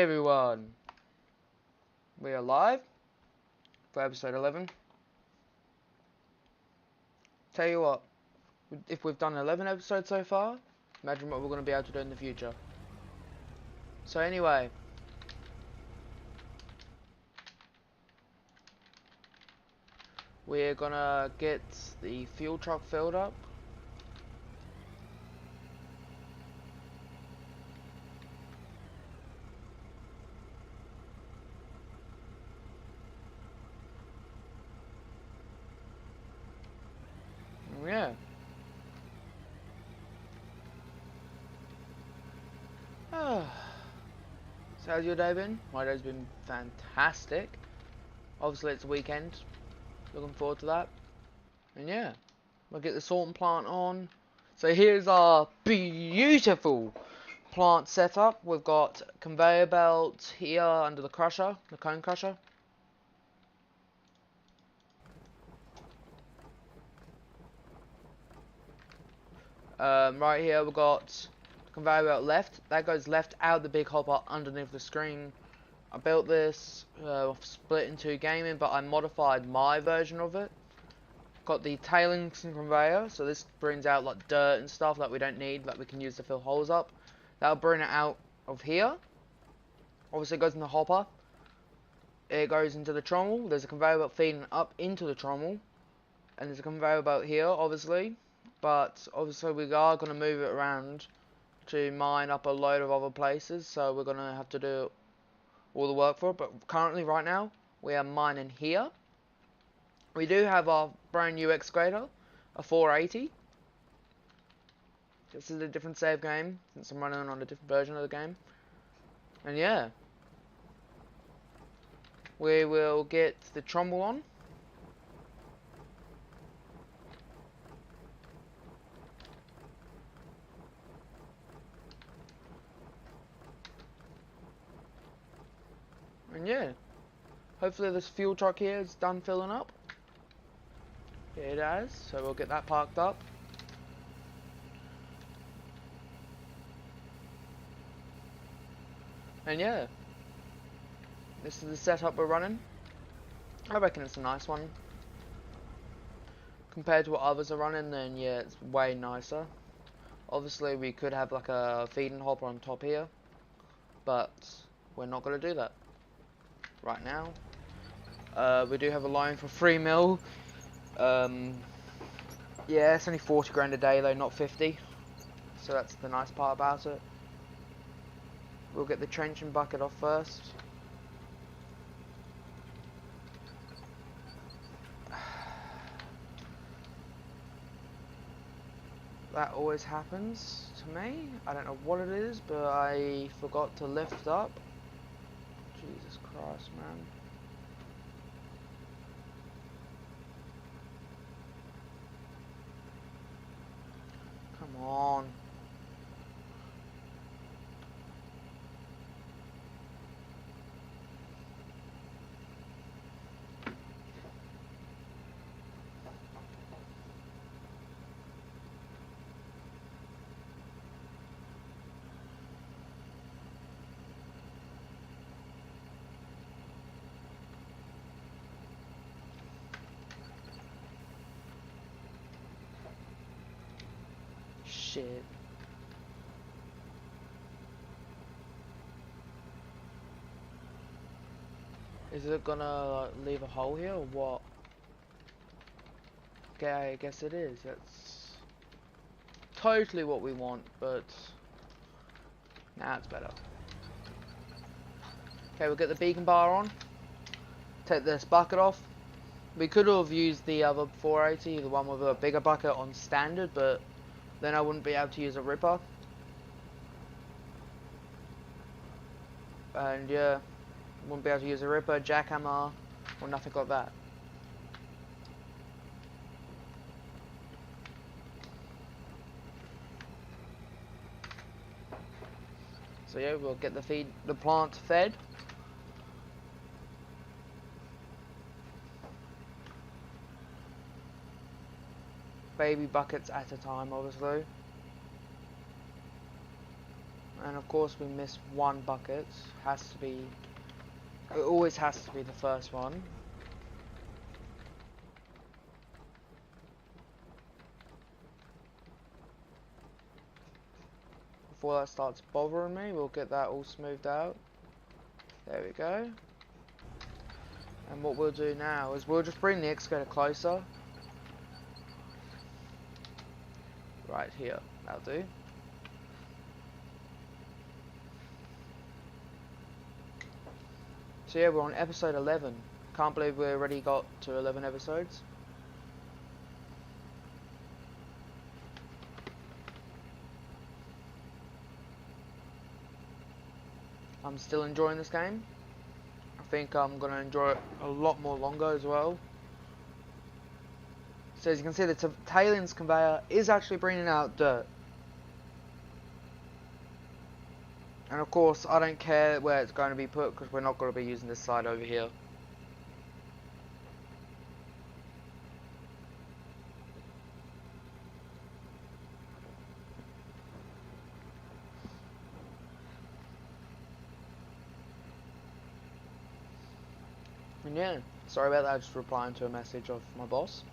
Hey everyone, we are live for episode 11. Tell you what, if we've done 11 episodes so far, imagine what we're going to be able to do in the future. So anyway, we're going to get the fuel truck filled up. Yeah. So how's your day been? My day's been fantastic. Obviously it's a weekend, looking forward to that. And yeah, we'll get the sorting plant on. So here's our beautiful plant setup. We've got conveyor belt here under the crusher, the cone crusher. Right here we've got conveyor belt left. That goes left out the big hopper underneath the screen. I built this, split into gaming, but I modified my version of it. Got the tailings conveyor, so this brings out like dirt and stuff that we don't need, that we can use to fill holes up. That'll bring it out of here. Obviously it goes in the hopper. It goes into the trommel. There's a conveyor belt feeding up into the trommel. And there's a conveyor belt here, obviously. But obviously we are going to move it around to mine up a load of other places. So we're going to have to do all the work for it. But currently, right now, we are mining here. We do have our brand new excavator, a 480. This is a different save game, since I'm running on a different version of the game. And yeah. We will get the trommel on. And yeah, hopefully this fuel truck here is done filling up. Yeah, it has, so we'll get that parked up. And yeah, this is the setup we're running. I reckon it's a nice one. Compared to what others are running, then yeah, it's way nicer. Obviously we could have like a feeding hopper on top here, but we're not going to do that right now. We do have a loan for 3 mil. Yeah, it's only 40 grand a day though, not 50. So that's the nice part about it. We'll get the trenching bucket off first. That always happens to me. I don't know what it is, but I forgot to lift up. Jesus Christ, man. Come on. Shit. Is it gonna leave a hole here or what? Okay, I guess it is. That's totally what we want, but nah, it's better. Okay, we'll get the beacon bar on. Take this bucket off. We could have used the other 480, the one with a bigger bucket on standard, but then I wouldn't be able to use a ripper. And yeah, wouldn't be able to use a ripper, jackhammer, or nothing like that. So yeah, we'll get the plant fed. Baby buckets at a time, obviously. And of course we missed one bucket. Has to be, it always has to be the first one. Before that starts bothering me, we'll get that all smoothed out. There we go. And what we'll do now is we'll just bring the excavator closer. Right here, that'll do. So yeah, we're on episode 11. Can't believe we already got to 11 episodes. I'm still enjoying this game. I think I'm going to enjoy it a lot more longer as well. So as you can see, the tailings conveyor is actually bringing out dirt. And of course, I don't care where it's going to be put because we're not going to be using this side over here. And yeah, sorry about that, just replying to a message of my boss.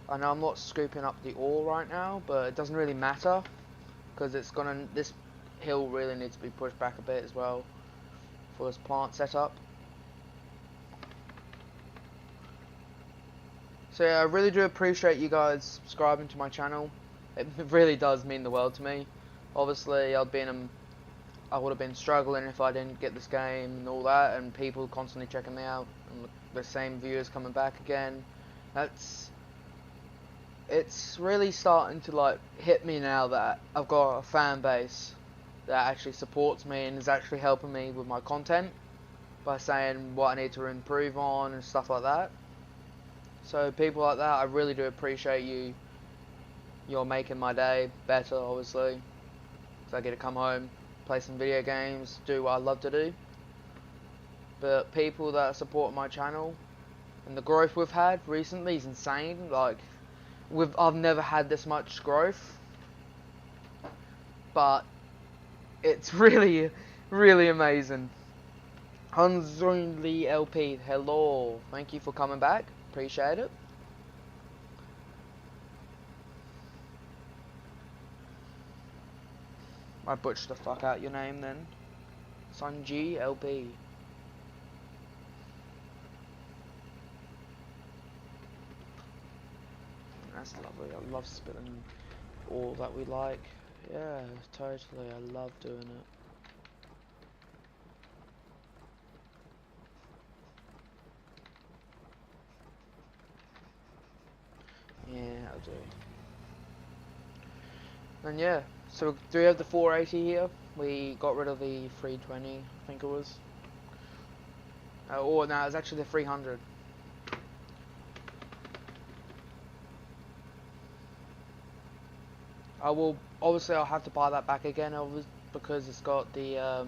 I know I'm not scooping up the ore right now, but it doesn't really matter because it's gonna, this hill really needs to be pushed back a bit as well for this plant setup. So yeah, I really do appreciate you guys subscribing to my channel. It really does mean the world to me. Obviously, I would have been struggling if I didn't get this game and all that, and people constantly checking me out, and the same viewers coming back again. It's really starting to like hit me now that I've got a fan base that actually supports me and is actually helping me with my content by saying what I need to improve on and stuff like that. So people like that, I really do appreciate you. You're making my day better, obviously, because I get to come home, play some video games, do what I love to do. But people that support my channel and the growth we've had recently is insane. Like, I've never had this much growth, but it's really, really amazing. Unzoinly LP, hello, thank you for coming back, appreciate it. I butchered the fuck out your name then. Sunji LP. That's lovely. I love spilling all that we like. Yeah, totally. I love doing it. Yeah, I'll do. And yeah, so do we have the 480 here? We got rid of the 320, I think it was. Oh, no, it was actually the 300. Obviously I'll have to buy that back again, because it's got the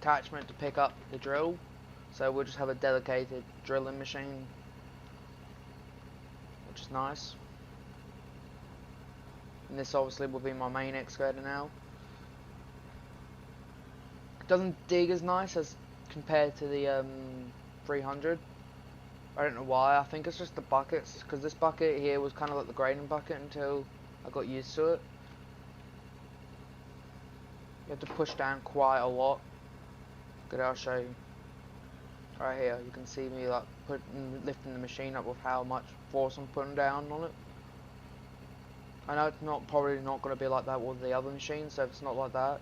attachment to pick up the drill. So we'll just have a dedicated drilling machine, which is nice. And this obviously will be my main excavator now. It doesn't dig as nice as compared to the 300. I don't know why. I think it's just the buckets, because this bucket here was kind of like the grading bucket until I got used to it. You have to push down quite a lot. Good, I'll show you. Right here, you can see me like lifting the machine up with how much force I'm putting down on it. I know it's probably not going to be like that with the other machines, so if it's not like that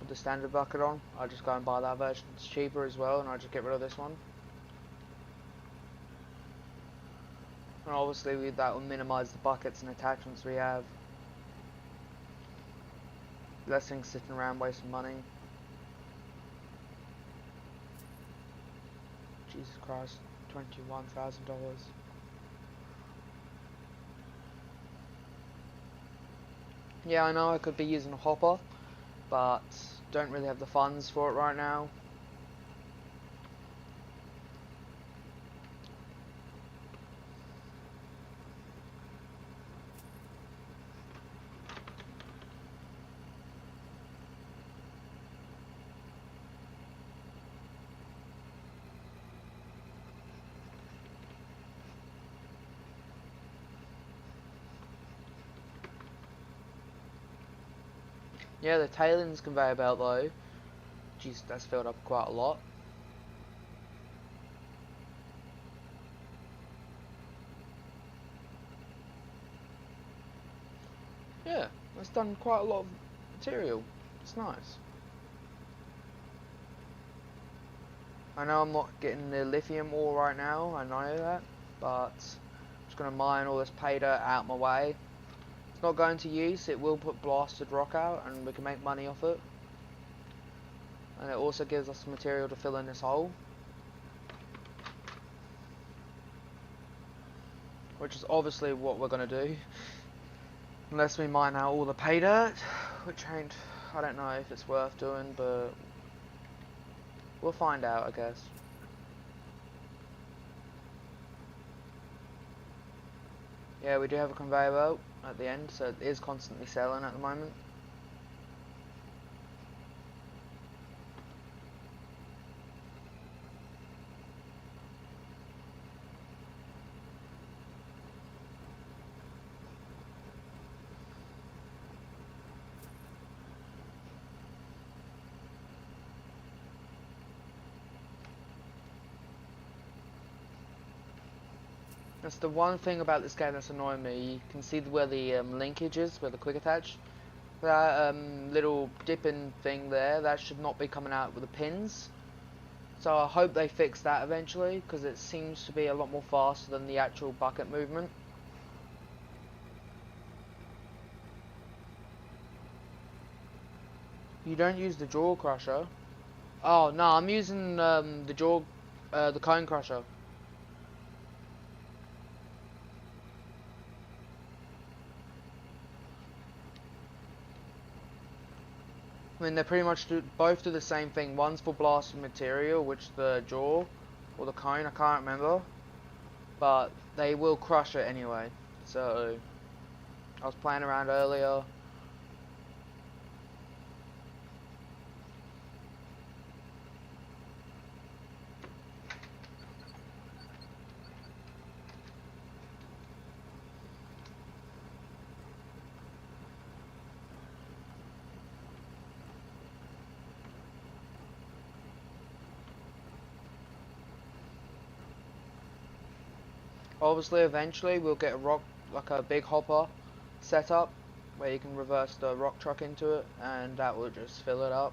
with the standard bucket on, I'll just go and buy that version. It's cheaper as well, and I'll just get rid of this one. And obviously that will minimise the buckets and attachments we have. Less things sitting around wasting money. Jesus Christ, $21,000. Yeah, I know I could be using a hopper, but don't really have the funds for it right now. Yeah, the tailings conveyor belt though. Jeez, that's filled up quite a lot. Yeah, that's done quite a lot of material. It's nice. I know I'm not getting the lithium ore right now, I know that, but I'm just going to mine all this pay dirt out my way. It's not going to use, it will put blasted rock out and we can make money off it. And it also gives us material to fill in this hole. Which is obviously what we're going to do. Unless we mine out all the pay dirt, which ain't, I don't know if it's worth doing, but we'll find out, I guess. Yeah, we do have a conveyor belt at the end, so it is constantly selling at the moment. That's the one thing about this game that's annoying me. You can see where the linkage is, where the quick attach. That little dipping thing there, that should not be coming out with the pins. So I hope they fix that eventually, because it seems to be a lot more faster than the actual bucket movement. You don't use the jaw crusher. Oh no, I'm using the cone crusher. I mean, they pretty much both do the same thing. One's for blasted material, which the jaw or the cone, I can't remember, but they will crush it anyway. So I was playing around earlier. Obviously, eventually we'll get a rock, like a big hopper set up where you can reverse the rock truck into it, and that will just fill it up.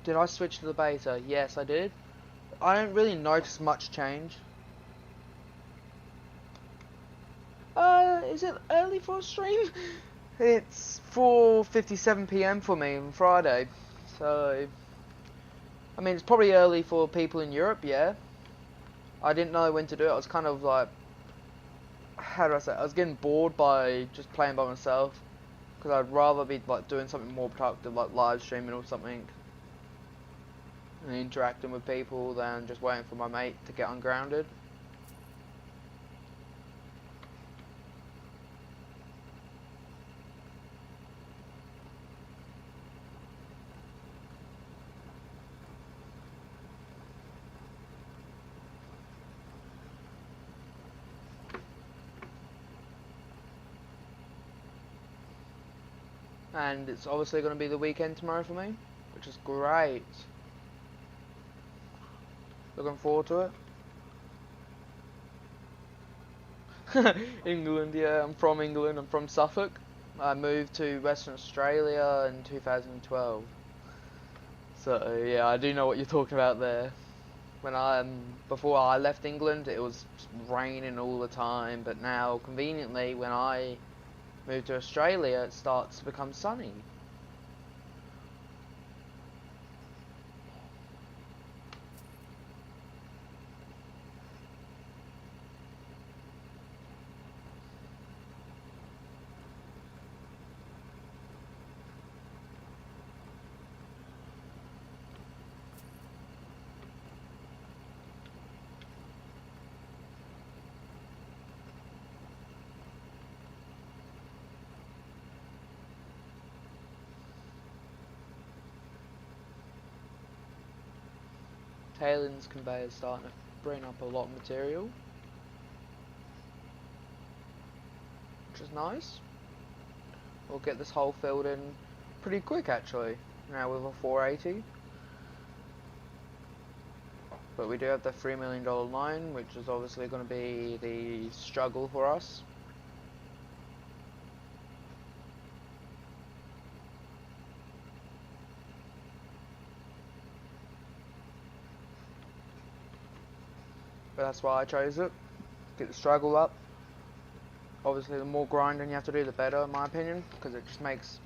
Did I switch to the beta? Yes, I did. I don't really notice much change. Is it early for a stream? It's 4:57 PM for me on Friday, so I mean it's probably early for people in Europe. Yeah, I didn't know when to do it. I was kind of like, how do I say it? I was getting bored by just playing by myself, because I'd rather be like doing something more productive, like live streaming or something, and interacting with people than just waiting for my mate to get ungrounded. And it's obviously going to be the weekend tomorrow for me, which is great. Looking forward to it. England, yeah, I'm from England, I'm from Suffolk. I moved to Western Australia in 2012. So yeah, I do know what you're talking about there. When before I left England, it was raining all the time, but now, conveniently, when I moved to Australia, it starts to become sunny. Tailings conveyor starting to bring up a lot of material. is nice. We'll get this hole filled in pretty quick actually, now with a 480. But we do have the $3 million loan, which is obviously going to be the struggle for us. But that's why I chose it. Get the struggle up. Obviously the more grinding you have to do, the better in my opinion, because it just makes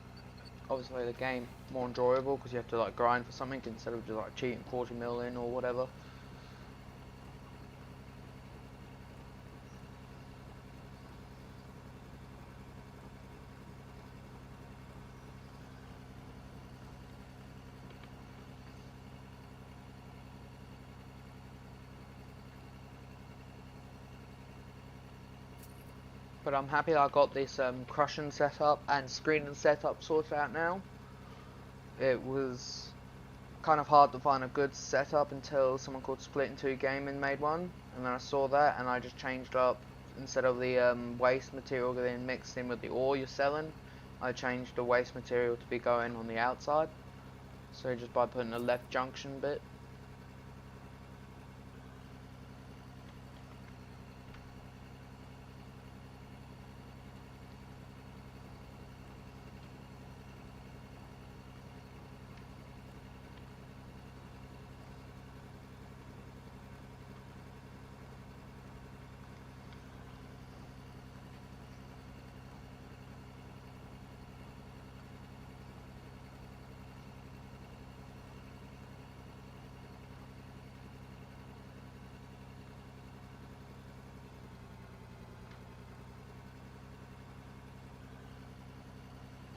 obviously the game more enjoyable, because you have to like grind for something instead of just like cheating 40 mil in or whatever. But I'm happy I got this crushing setup and screening setup sorted out now. It was kind of hard to find a good setup until someone called Split in 2 Gaming made one, and then I saw that and I just changed up, instead of the waste material getting mixed in with the ore you're selling, I changed the waste material to be going on the outside, so just by putting a left junction bit.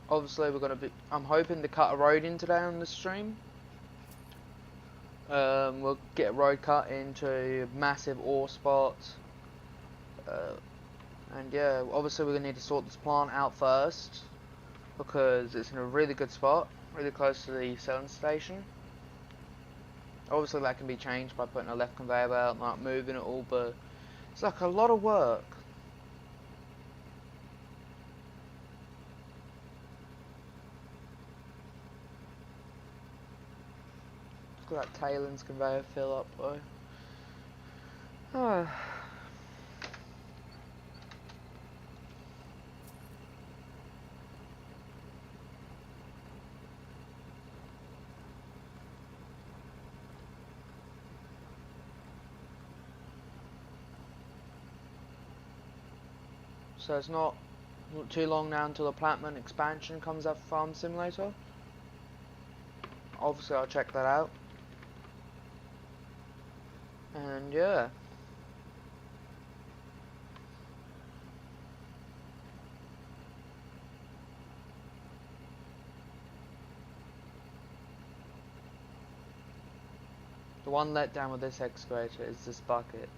Obviously I'm hoping to cut a road in today on the stream. We'll get a road cut into massive ore spots. And yeah, obviously we're going to need to sort this plant out first, because it's in a really good spot, really close to the selling station. Obviously that can be changed by putting a left conveyor belt and like moving it all, but it's like a lot of work. Look at that tailings conveyor fill up though. Oh. So it's not too long now until the Platinum expansion comes up for Farm Simulator. Obviously I'll check that out. And yeah. The one letdown with this excavator is this bucket.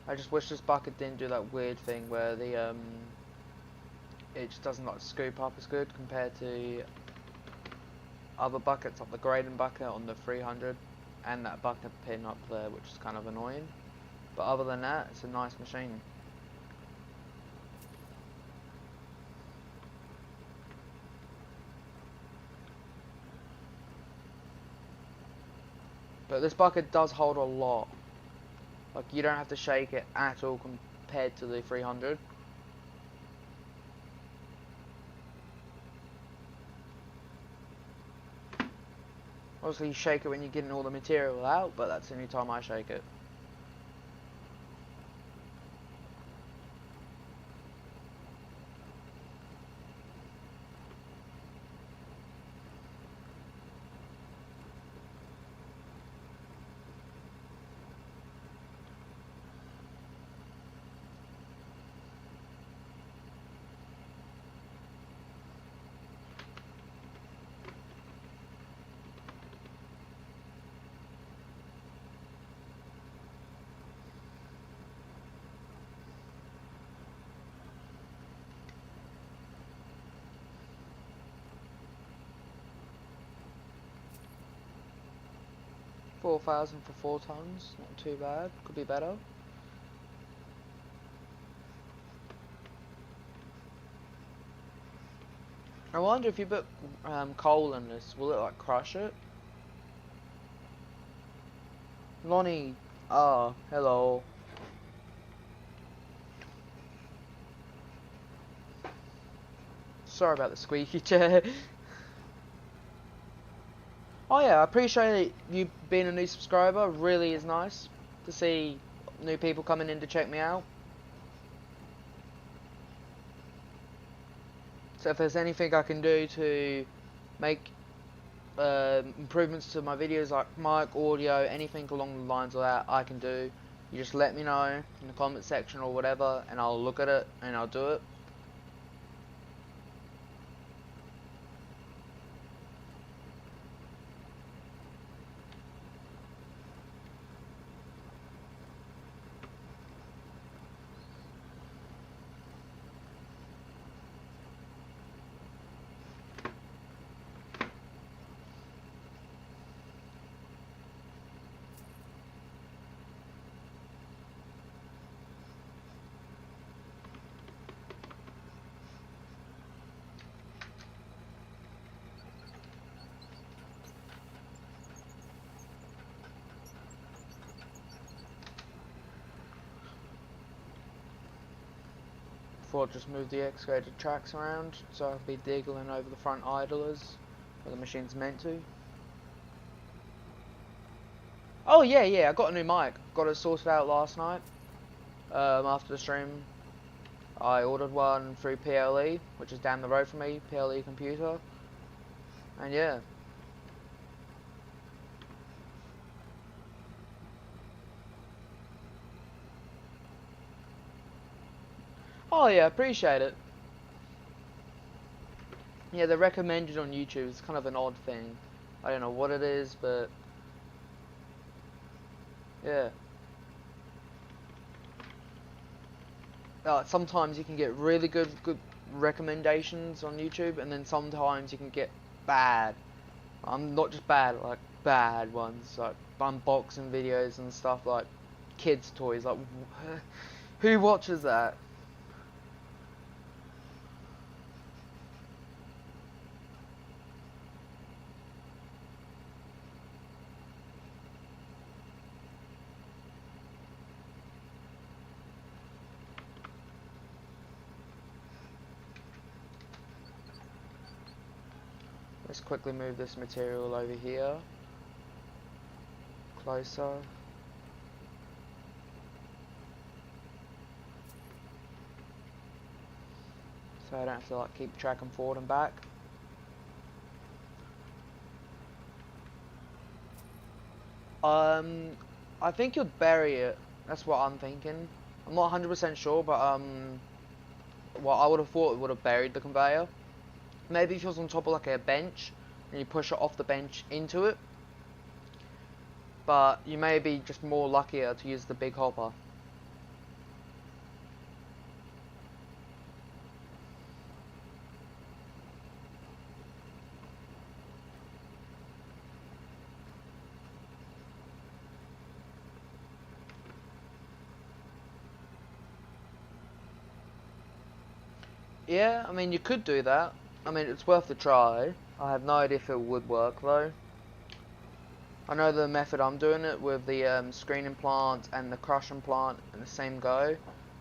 I just wish this bucket didn't do that weird thing where the it just doesn't like scoop up as good compared to other buckets, like the grading bucket on the 300 and that bucket pin up there, which is kind of annoying. But other than that, it's a nice machine. But this bucket does hold a lot. Like, you don't have to shake it at all compared to the 300. Obviously you shake it when you're getting all the material out, but that's the only time I shake it. $4,000 for 4 tons, not too bad, could be better. I wonder if you put coal in this, will it like crush it? Lonnie, ah, hello. Sorry about the squeaky chair. Oh yeah, I appreciate you being a new subscriber. Really is nice to see new people coming in to check me out. So if there's anything I can do to make improvements to my videos, like mic, audio, anything along the lines of that, I can do. You just let me know in the comment section or whatever, and I'll look at it and I'll do it. Before I just move the excavator tracks around, so I'll be diggling over the front idlers where the machine's meant to. Oh yeah, I got a new mic. Got it sorted out last night. After the stream, I ordered one through PLE, which is down the road from me, PLE computer. And yeah. Oh yeah, appreciate it. Yeah, they're recommended on YouTube. It's kind of an odd thing. I don't know what it is, but yeah. Sometimes you can get really good recommendations on YouTube, and then sometimes you can get bad. Not just bad, like bad ones, like unboxing videos and stuff, like kids' toys. Like, who watches that? Let's quickly move this material over here, closer. So I don't have to like keep tracking forward and back. I think you'd bury it. That's what I'm thinking. I'm not 100% sure, but well, I would have thought it would have buried the conveyor. Maybe if it was on top of like a bench, and you push it off the bench into it. But you may be just more luckier to use the big hopper. Yeah, I mean, you could do that. I mean, it's worth a try. I have no idea if it would work, though. I know the method I'm doing it with the screening plant and the crushing plant in the same go.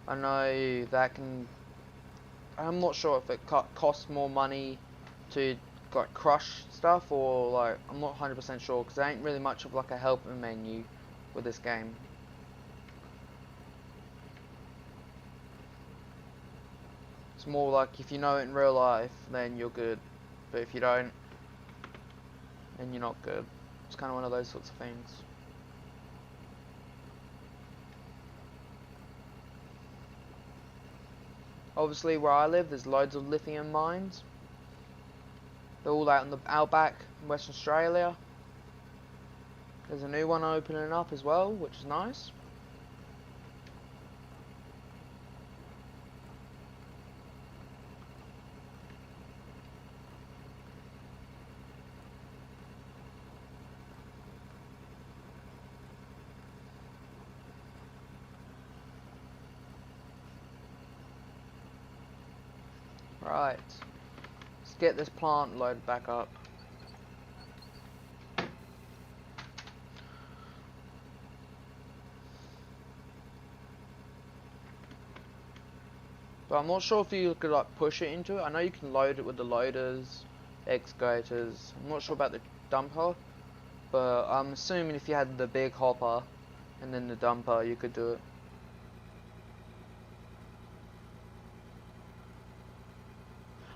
I know that can... I'm not sure if it costs more money to like crush stuff, or like, I'm not 100% sure, because there ain't really much of like a helping menu with this game. It's more like if you know it in real life, then you're good. But if you don't, then you're not good. It's kind of one of those sorts of things. Obviously, where I live, there's loads of lithium mines. They're all out in the outback in Western Australia. There's a new one opening up as well, which is nice. Right, let's get this plant loaded back up. But I'm not sure if you could like push it into it. I know you can load it with the loaders, excavators. I'm not sure about the dumper, but I'm assuming if you had the big hopper and then the dumper, you could do it.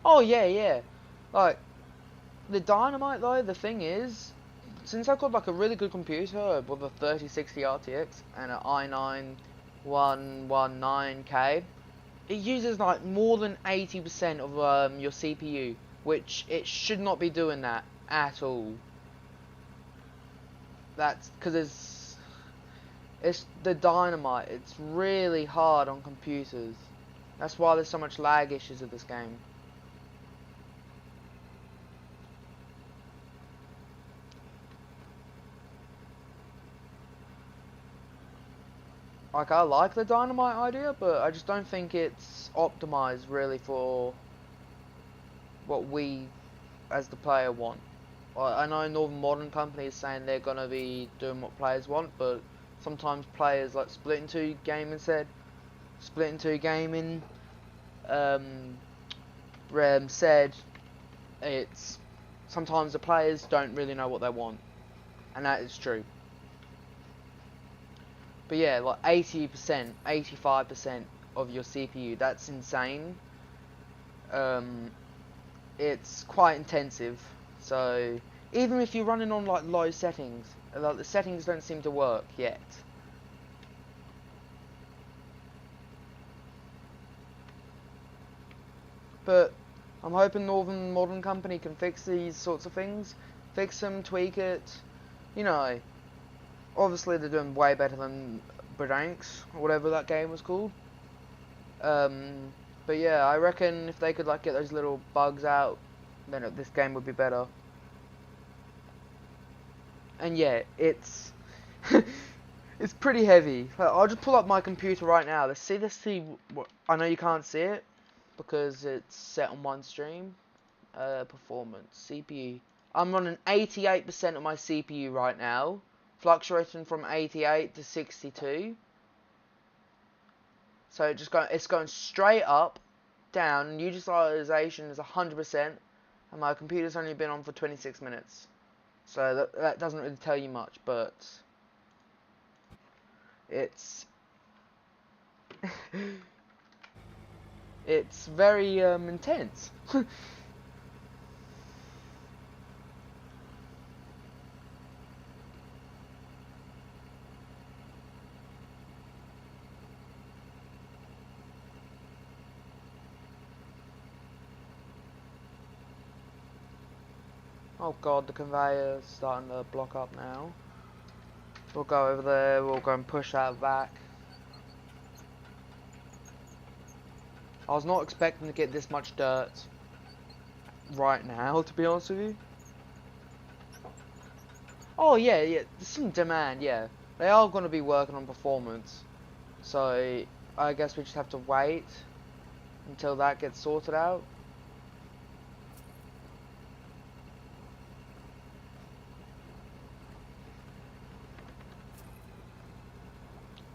Oh yeah, yeah. Like the dynamite though, the thing is, since I've got like a really good computer with a 3060 RTX and an i9 119K, it uses like more than 80% of your CPU, which it should not be doing that at all. That's because it's the dynamite. It's really hard on computers. That's why there's so much lag issues with this game. Like, I like the dynamite idea, but I just don't think it's optimized really for what we as the player want. I know Northern Modern Company is saying they're gonna be doing what players want, but sometimes players like Split into Gaming said, Split into Gaming said it's sometimes the players don't really know what they want, and that is true. But yeah, like 80%, 85% of your CPU, that's insane. It's quite intensive, so even if you're running on like low settings, like the settings don't seem to work yet. But I'm hoping Northern Modern Company can fix these sorts of things, fix them, tweak it. You know, obviously they're doing way better than Bredanks, or whatever that game was called. But yeah, I reckon if they could like get those little bugs out, then this game would be better. And yeah, it's it's pretty heavy. I'll just pull up my computer right now. Let's see. I know you can't see it because it's set on one stream. Performance CPU. I'm running 88% of my CPU right now, fluctuating from 88 to 62. So it's going straight up, down. Utilization is 100%, and my computer's only been on for 26 minutes. So that doesn't really tell you much, but it's it's very intense. Oh god, the conveyor's starting to block up now. We'll go over there, we'll go and push that back. I was not expecting to get this much dirt right now, to be honest with you. Oh yeah, there's some demand, yeah. They are going to be working on performance. So, I guess we just have to wait until that gets sorted out.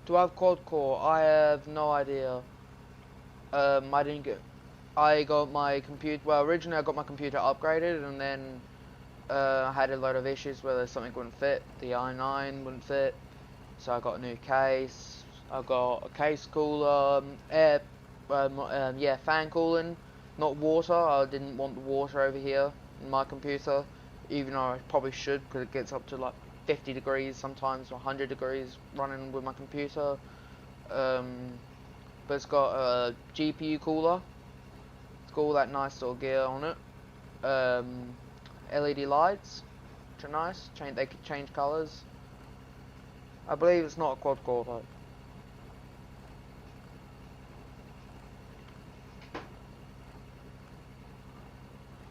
Do I have quad core? I have no idea. I didn't get. I got my computer. Well, originally I got my computer upgraded, and then I had a lot of issues where something wouldn't fit. The i9 wouldn't fit, so I got a new case. I got a case cooler, fan cooling, not water. I didn't want the water over here in my computer, even though I probably should, because it gets up to like 50 degrees sometimes, or 100 degrees running with my computer. But it's got a GPU cooler. It's got all that nice little gear on it. LED lights, which are nice. They can change colours. I believe it's not a quad core though.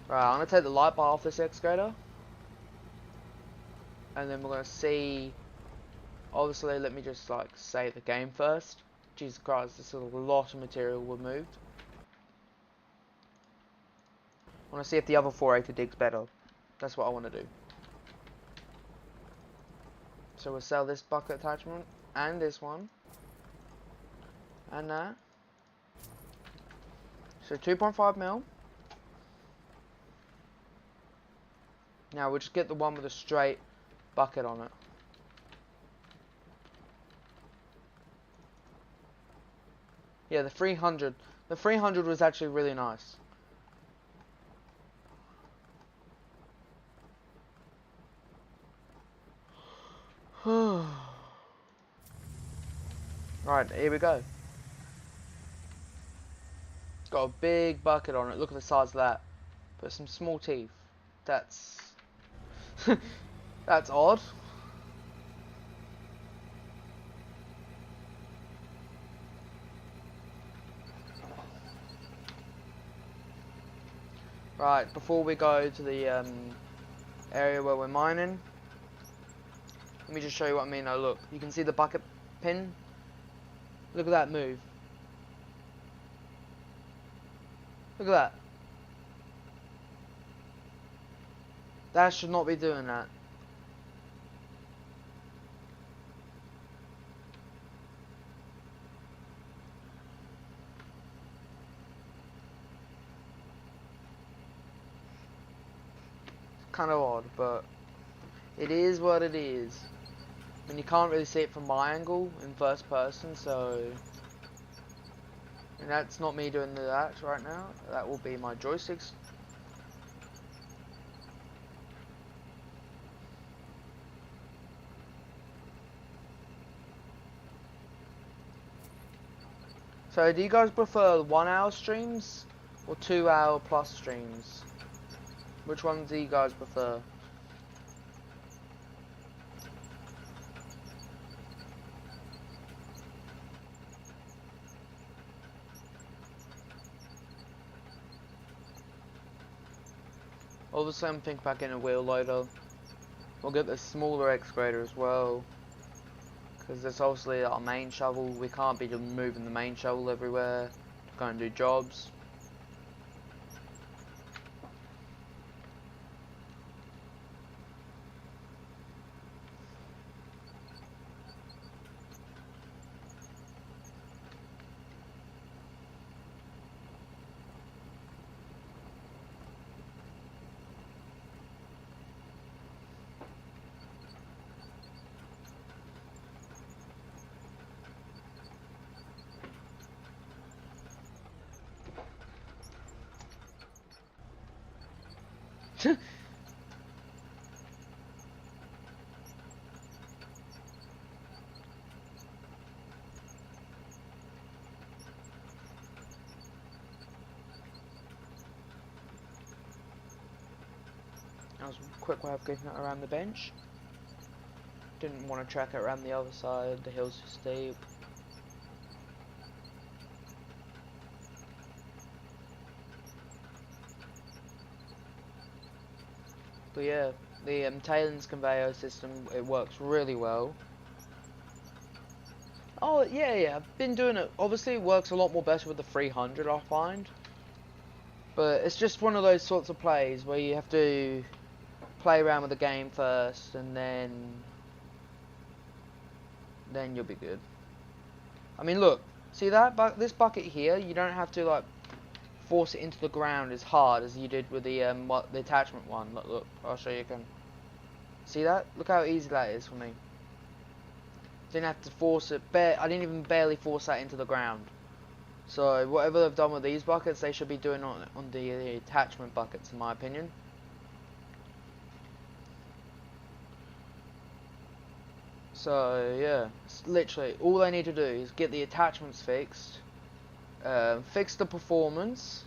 Right, I'm gonna take the light bar off this excavator, and then we're gonna see. Obviously, let me just like save the game first. Jesus Christ, this is a lot of material removed. I want to see if the other 480 digs better. That's what I want to do. So we'll sell this bucket attachment and this one and that. So 2.5 mil. Now we'll just get the one with a straight bucket on it. Yeah, the 300. The 300 was actually really nice. Right, here we go. It's got a big bucket on it. Look at the size of that. But some small teeth. That's that's odd. Right, before we go to the area where we're mining, let me just show you what I mean. Now look, you can see the bucket pin. Look at that move. Look at that. That should not be doing that. Kind of odd, but it is what it is. I mean, you can't really see it from my angle in first person, so, and that's not me doing that right now. That will be my joysticks. So do you guys prefer 1 hour streams or 2 hour plus streams? Which ones do you guys prefer? Obviously I'm thinking about getting a wheel loader. We'll get the smaller excavator as well, because that's obviously our main shovel. We can't be just moving the main shovel everywhere to go and do jobs. That was a quick way of getting it around the bench. Didn't want to track it around the other side, the hill's too steep. But yeah, the Tailings conveyor system, it works really well. Oh yeah, I've been doing it. Obviously it works a lot more better with the 300, I find. But it's just one of those sorts of plays where you have to play around with the game first, and then you'll be good. I mean, look, see that this bucket here? You don't have to like force it into the ground as hard as you did with the the attachment one. Look, I'll show you again. See that? Look how easy that is for me. Didn't have to force it. I didn't even barely force that into the ground. So whatever they've done with these buckets, they should be doing on the attachment buckets, in my opinion. So yeah, it's literally all they need to do is get the attachments fixed, fix the performance,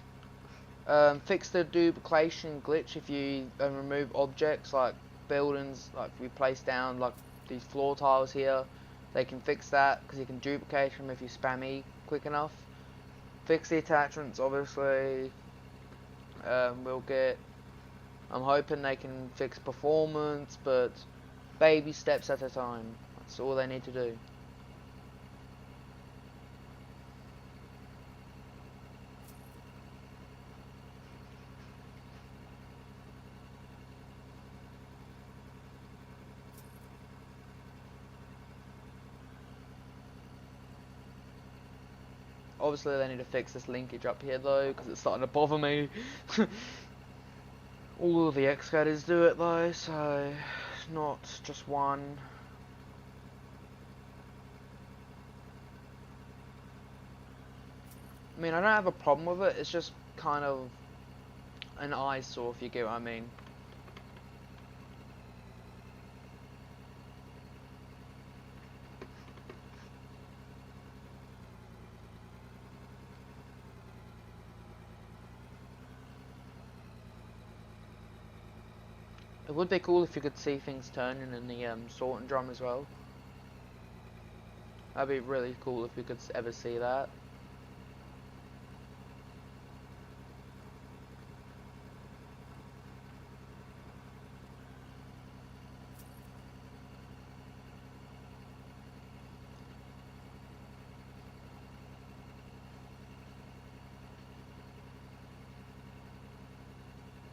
fix the duplication glitch if you remove objects like buildings, like if you place down like these floor tiles here, they can fix that because you can duplicate them if you spam E quick enough. Fix the attachments, obviously. I'm hoping they can fix performance, but baby steps at a time. That's all they need to do. Obviously they need to fix this linkage up here though, because it's starting to bother me. All of the excavators do it though, so not just one. I mean, I don't have a problem with it, it's just kind of an eyesore, if you get what I mean. It would be cool if you could see things turning in the sorting drum as well. That'd be really cool if we could ever see that.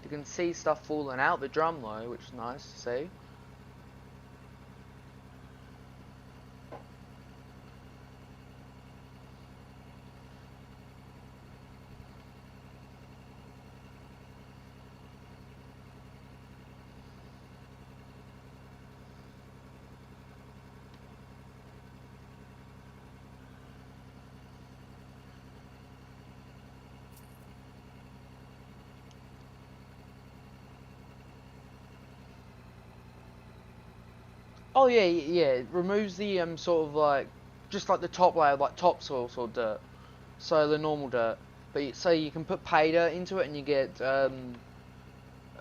You can see stuff falling out the drum though, which is nice to see. Oh yeah, yeah. It removes the sort of like just like the top layer, like topsoil sort of dirt. So the normal dirt, but so you can put pay dirt into it and you get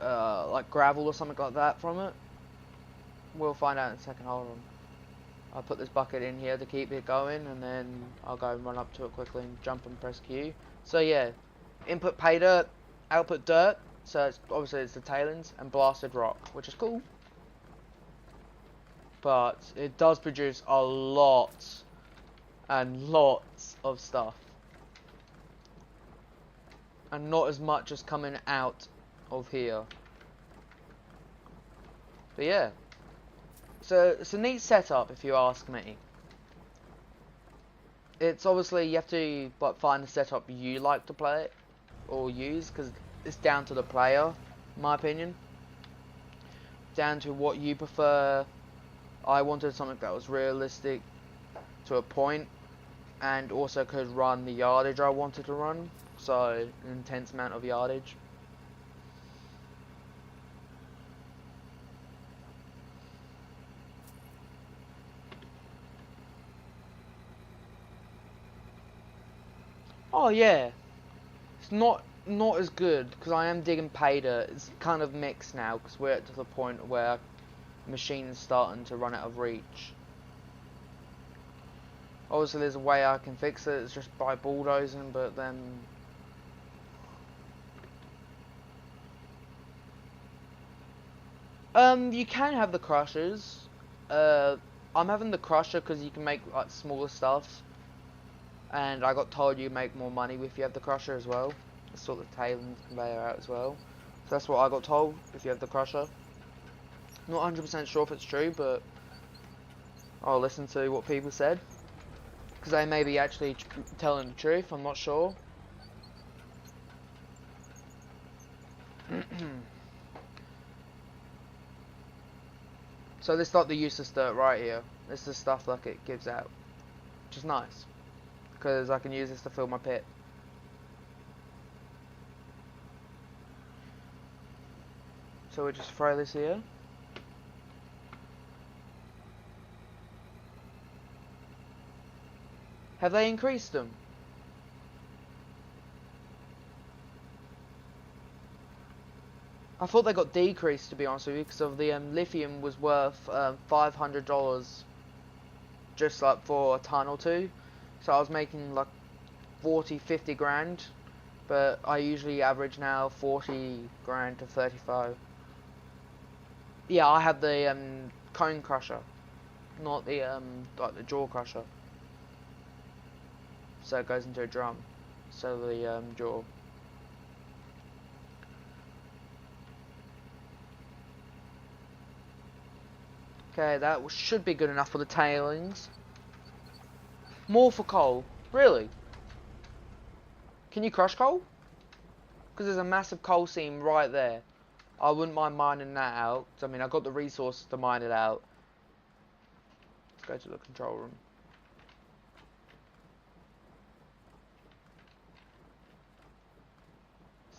like gravel or something like that from it. We'll find out in a second. Hold on. I'll put this bucket in here to keep it going, and then I'll go and run up to it quickly and jump and press Q. So yeah, input pay dirt, output dirt. So it's, obviously it's the tailings and blasted rock, which is cool. But it does produce a lot and lots of stuff, and not as much as coming out of here. But yeah, so it's a neat setup if you ask me. It's obviously you have to like find the setup you like to play it or use, because it's down to the player, in my opinion. Down to what you prefer. I wanted something that was realistic to a point, and also could run the yardage I wanted to run, so an intense amount of yardage. Oh yeah, it's not as good because I am digging pay dirt. It's kind of mixed now because we're at to the point where the machine is starting to run out of reach. Obviously there's a way I can fix it, it's just by bulldozing, but then you can have the crushers. I'm having the crusher because you can make like smaller stuff, and I got told you make more money if you have the crusher as well. I sort the tailings conveyor out as well, so that's what I got told if you have the crusher. Not 100% sure if it's true, but I'll listen to what people said, because they may be actually telling the truth, I'm not sure. So this is like the useless dirt right here. This is stuff like it gives out, which is nice, because I can use this to fill my pit. So we just throw this here. Have they increased them? I thought they got decreased, to be honest with you, because of the lithium was worth $500 just like for a ton or two. So I was making like 40-50 grand, but I usually average now 40 grand to 35. Yeah, I have the cone crusher, not the like the jaw crusher. So it goes into a drum. So the jaw. Okay, that should be good enough for the tailings. More for coal, really? Can you crush coal? Because there's a massive coal seam right there. I wouldn't mind mining that out. I mean, I've got the resources to mine it out. Let's go to the control room.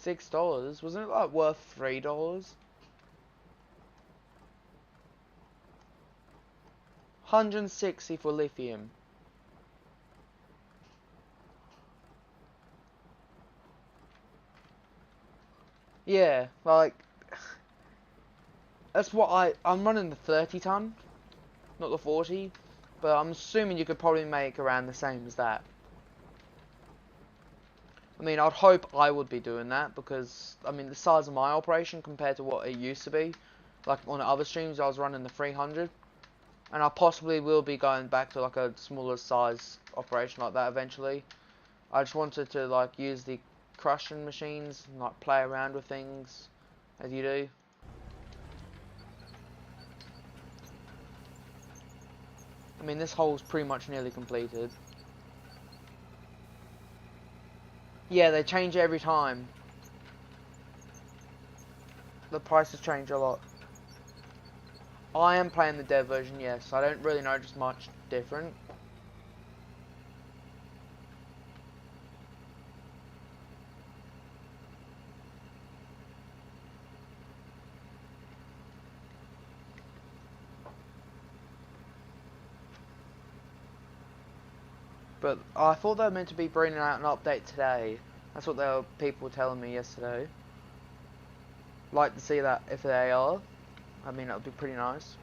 $6? Wasn't it like worth $3? 160 for lithium. Yeah, like that's what I'm running the 30 ton, not the 40, but I'm assuming you could probably make around the same as that. I mean, I'd hope I would be doing that because I mean the size of my operation compared to what it used to be, like on other streams I was running the 300, and I possibly will be going back to like a smaller size operation like that eventually. I just wanted to like use the crushing machines and like play around with things as you do. I mean, this hole's pretty much nearly completed. Yeah, they change every time. The prices change a lot. I am playing the dev version, yes. I don't really notice much different. But I thought they were meant to be bringing out an update today. That's what people were telling me yesterday. Like to see that if they are. I mean, that would be pretty nice.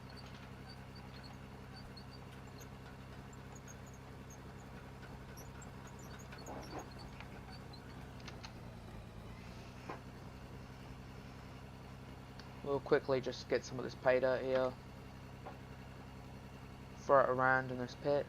We'll quickly just get some of this pay dirt here. Throw it around in this pit.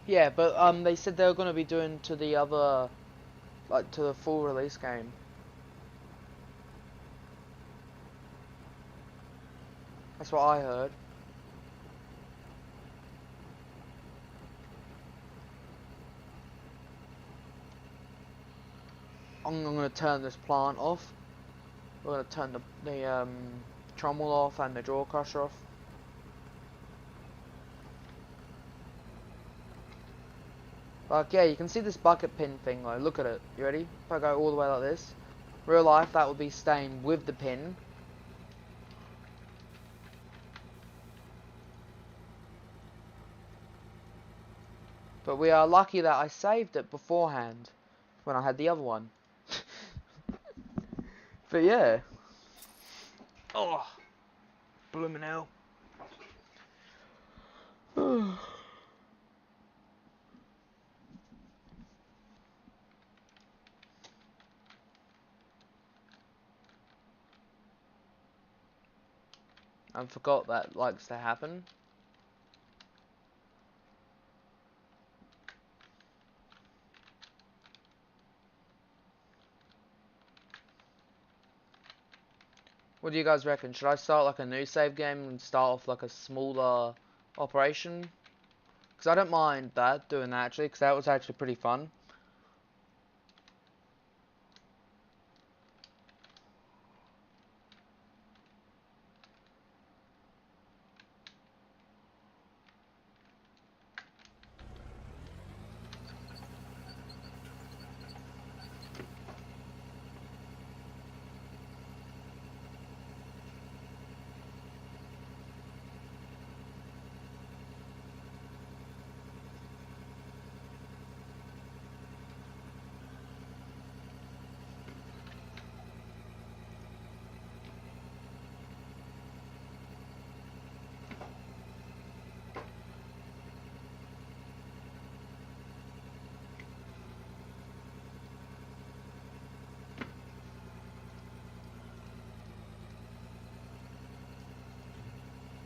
Yeah, but they said they were going to be doing to the other, like to the full release game. That's what I heard. I'm going to turn this plant off. We're going to turn the trommel off and the jaw crusher off. Like, yeah, you can see this bucket pin thing, like, look at it. You ready? If I go all the way like this, real life, that would be staying with the pin. But we are lucky that I saved it beforehand, when I had the other one. But yeah. Oh, blooming hell. I forgot that likes to happen. What do you guys reckon? Should I start like a new save game and start off like a smaller operation? Because I don't mind doing that actually, because that was actually pretty fun.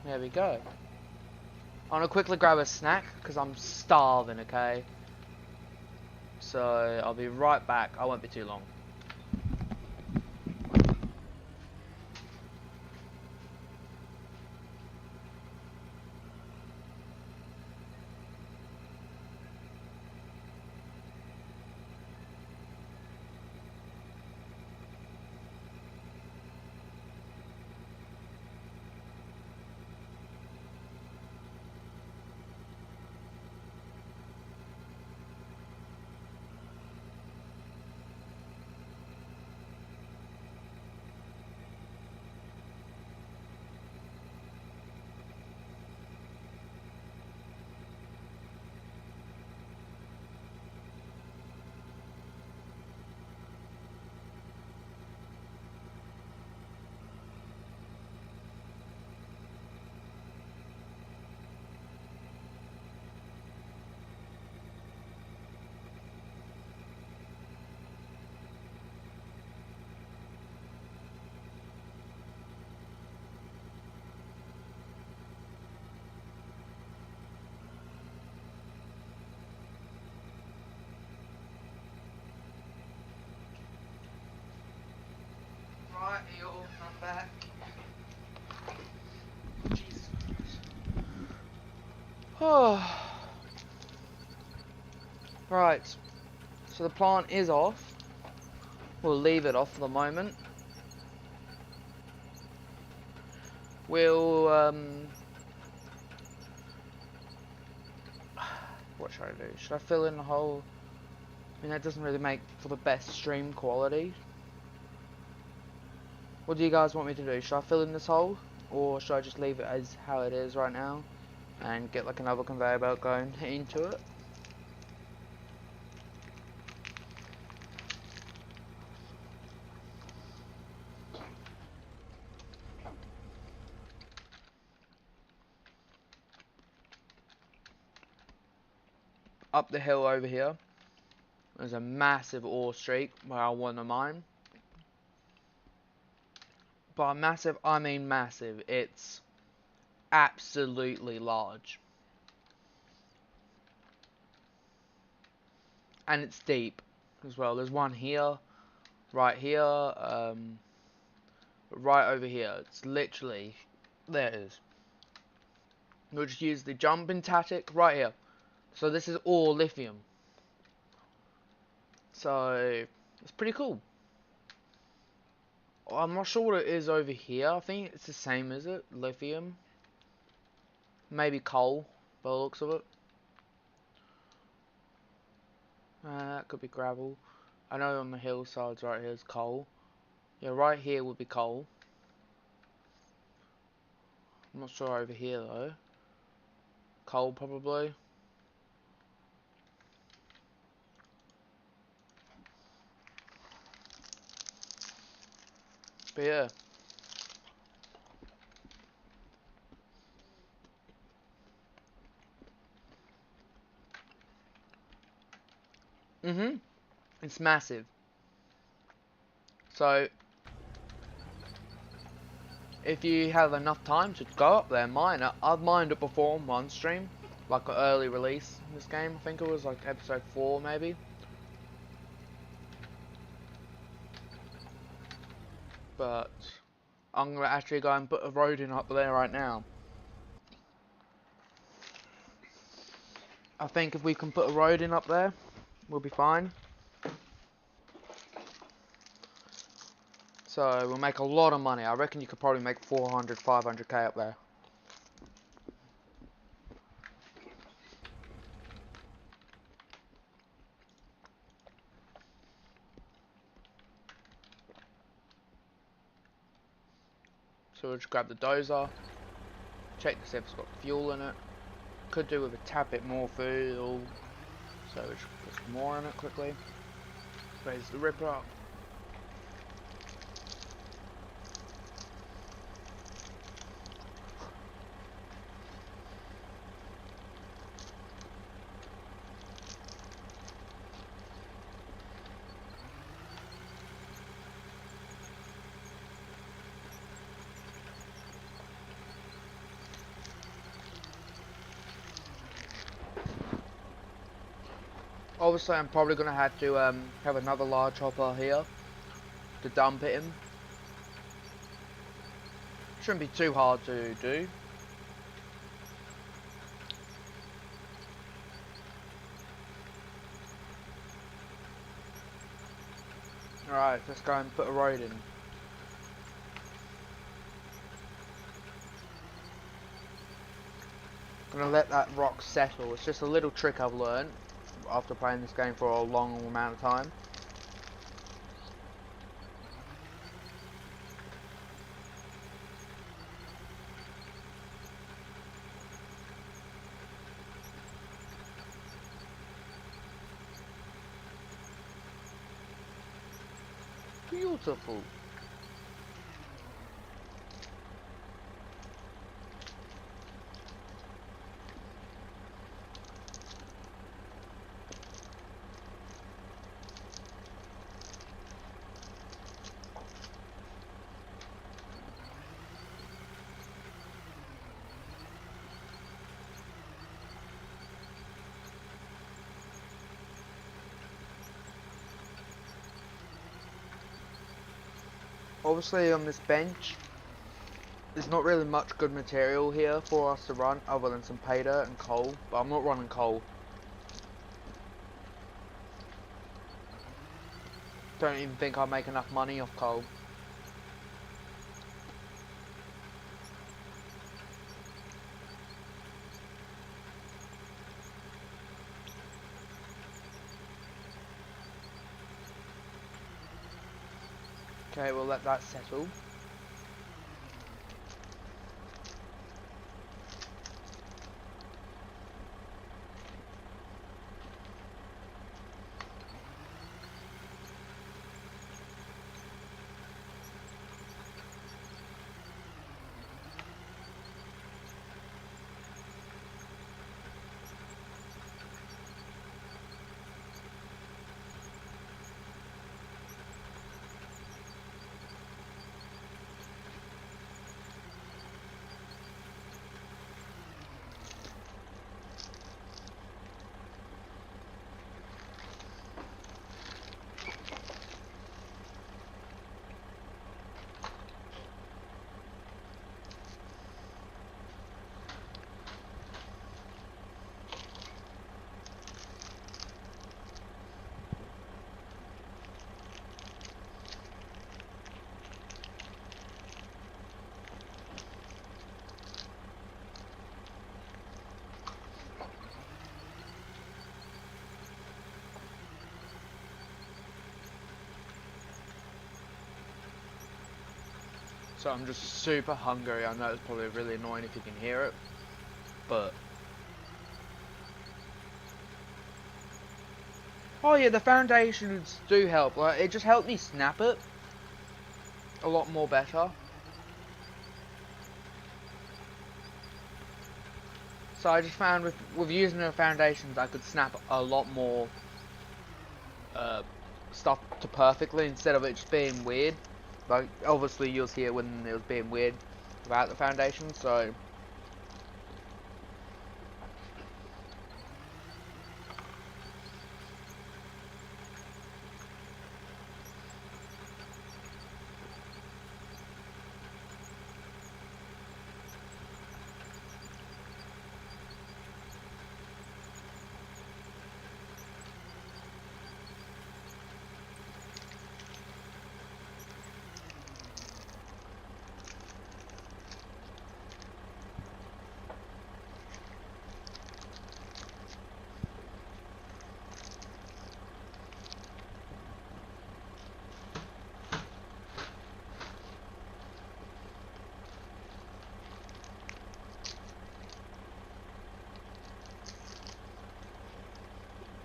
There we go. I'm gonna quickly grab a snack because I'm starving, okay? So I'll be right back. I won't be too long. Right, I'm back. Jesus. Oh. Right, so the plant is off. We'll leave it off for the moment. We'll, what should I do? Should I fill in the hole? I mean, that doesn't really make for the best stream quality. What do you guys want me to do? Should I fill in this hole? Or should I just leave it as how it is right now? And get like another conveyor belt going into it? Up the hill over here, there's a massive ore streak where I want to mine. By massive, I mean massive. It's absolutely large. And it's deep as well. There's one here, right here, right over here. It's literally, there it is. We'll just use the jumping tactic right here. So this is all lithium. So it's pretty cool. I'm not sure what it is over here. I think it's the same as it. Lithium. Maybe coal, by the looks of it. That could be gravel. I know on the hillsides right here is coal. Yeah, right here would be coal. I'm not sure over here though. Coal probably. But yeah. It's massive. So if you have enough time to go up there and mine it, I've mined it before on one stream, like an early release in this game. I think it was like episode 4 maybe. But I'm gonna actually go and put a road in up there right now. I think if we can put a road in up there, we'll be fine. So we'll make a lot of money. I reckon you could probably make 400, 500k up there. So we'll just grab the dozer, check to see if it's got fuel in it. Could do with a tad bit more fuel, so we'll just put some more in it quickly. Raise the ripper up. Obviously, I'm probably going to have to have another large hopper here to dump it in. Shouldn't be too hard to do. Alright, let's go and put a road in. Gonna let that rock settle. It's just a little trick I've learned after playing this game for a long amount of time. Beautiful. Obviously on this bench, there's not really much good material here for us to run other than some pay dirt and coal, but I'm not running coal. Don't even think I'll make enough money off coal. Okay, we'll let that settle. So I'm just super hungry. I know it's probably really annoying if you can hear it, but... Oh yeah, the foundations do help. Like, it just helped me snap it a lot more better. So I just found with using the foundations, I could snap a lot more stuff to perfectly instead of it just being weird. Like, obviously you'll see it when it was being weird without the foundation, so...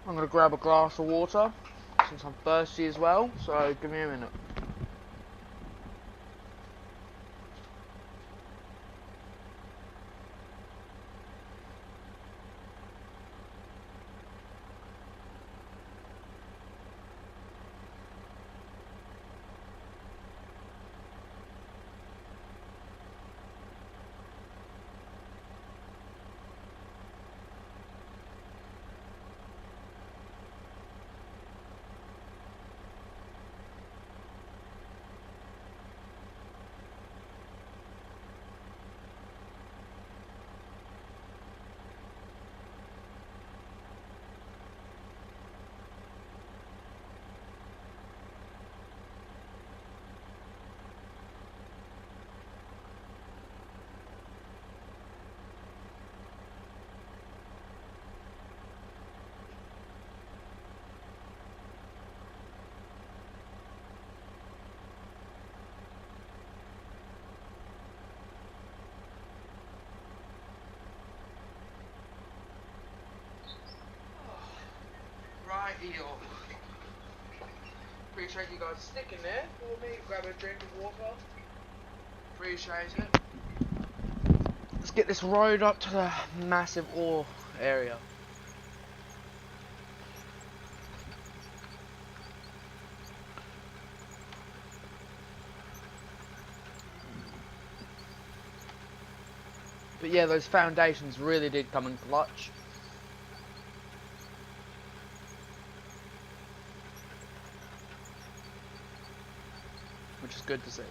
I'm gonna grab a glass of water, since I'm thirsty as well, so give me a minute. eel. Appreciate you guys sticking there for me. Grab a drink of water. Appreciate it. Let's get this road up to the massive ore area. But yeah, those foundations really did come in clutch. Which is good to see.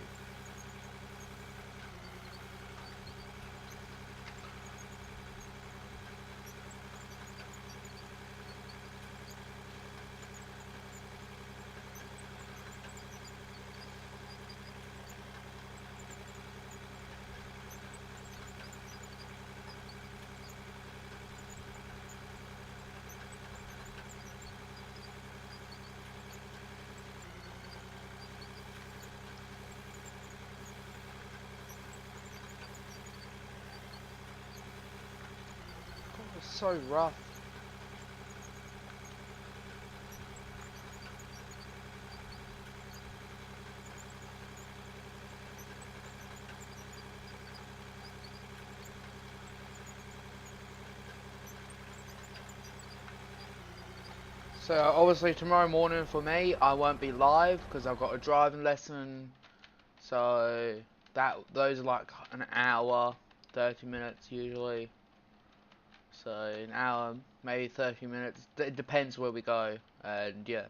It's so rough. So obviously tomorrow morning for me, I won't be live because I've got a driving lesson. So those are like an hour, 30 minutes usually. So an hour, maybe 30 minutes. It depends where we go, and yeah.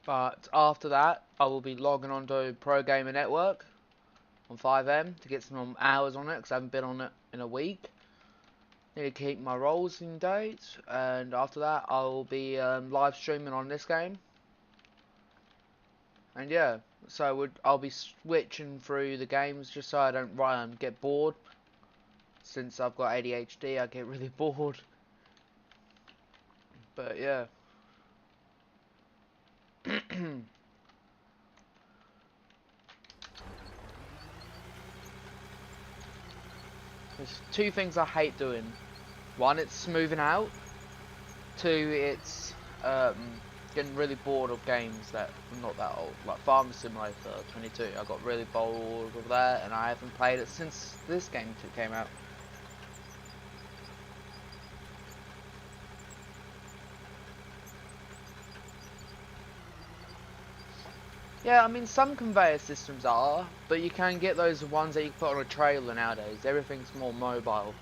But after that, I will be logging onto Pro Gamer Network on 5M to get some hours on it because I haven't been on it in a week. Need to keep my roles in date, and after that, I will be live streaming on this game. And yeah, so I'll be switching through the games just so I don't get bored. Since I've got ADHD, I get really bored. But yeah. There's two things I hate doing. One, it's smoothing out. Two, it's getting really bored of games that are not that old. Like Farming Simulator 22. I got really bored of that and I haven't played it since this game came out. Yeah, I mean some conveyor systems are, but you can get those ones that you put on a trailer nowadays. Everything's more mobile.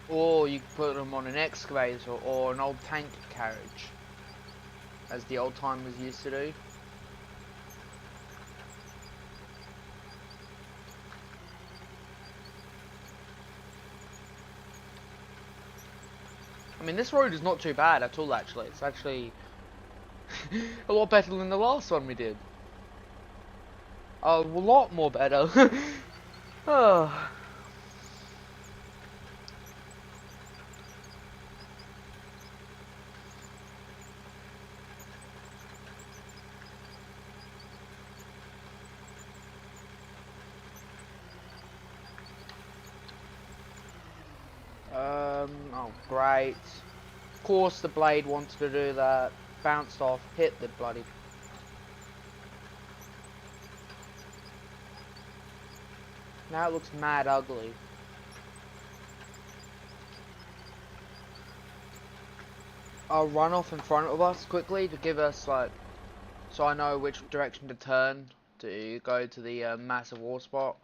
Or you put them on an excavator or an old tank carriage, as the old timers used to do. I mean, this road is not too bad at all, actually. It's actually a lot better than the last one we did. A lot more better. Oh. Oh, great. Of course the blade wants to do that. Bounced off, hit the bloody... Now it looks mad ugly. I'll run off in front of us quickly to give us, like... So I know which direction to turn to go to the massive war spot.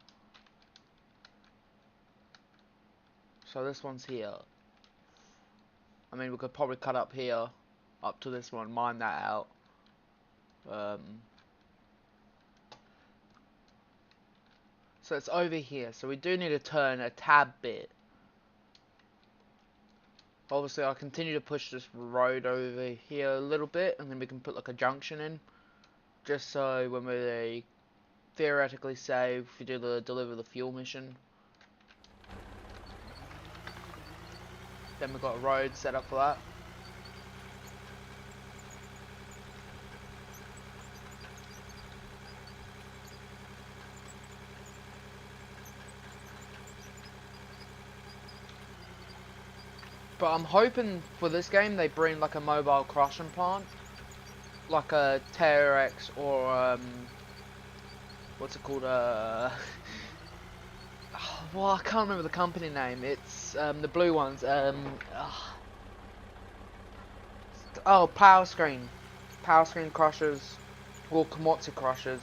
So this one's here. I mean, we could probably cut up here, up to this one, mine that out. So it's over here, so we do need to turn a tad bit. Obviously, I'll continue to push this road over here a little bit, and then we can put like a junction in. Just so when we theoretically say if we do the deliver the fuel mission, then we've got a road set up for that. But I'm hoping for this game they bring like a mobile crushing plant, like a TRX or what's it called? Well, I can't remember the company name. It's the blue ones. Oh, power screen crushers, or Komatsu crushers,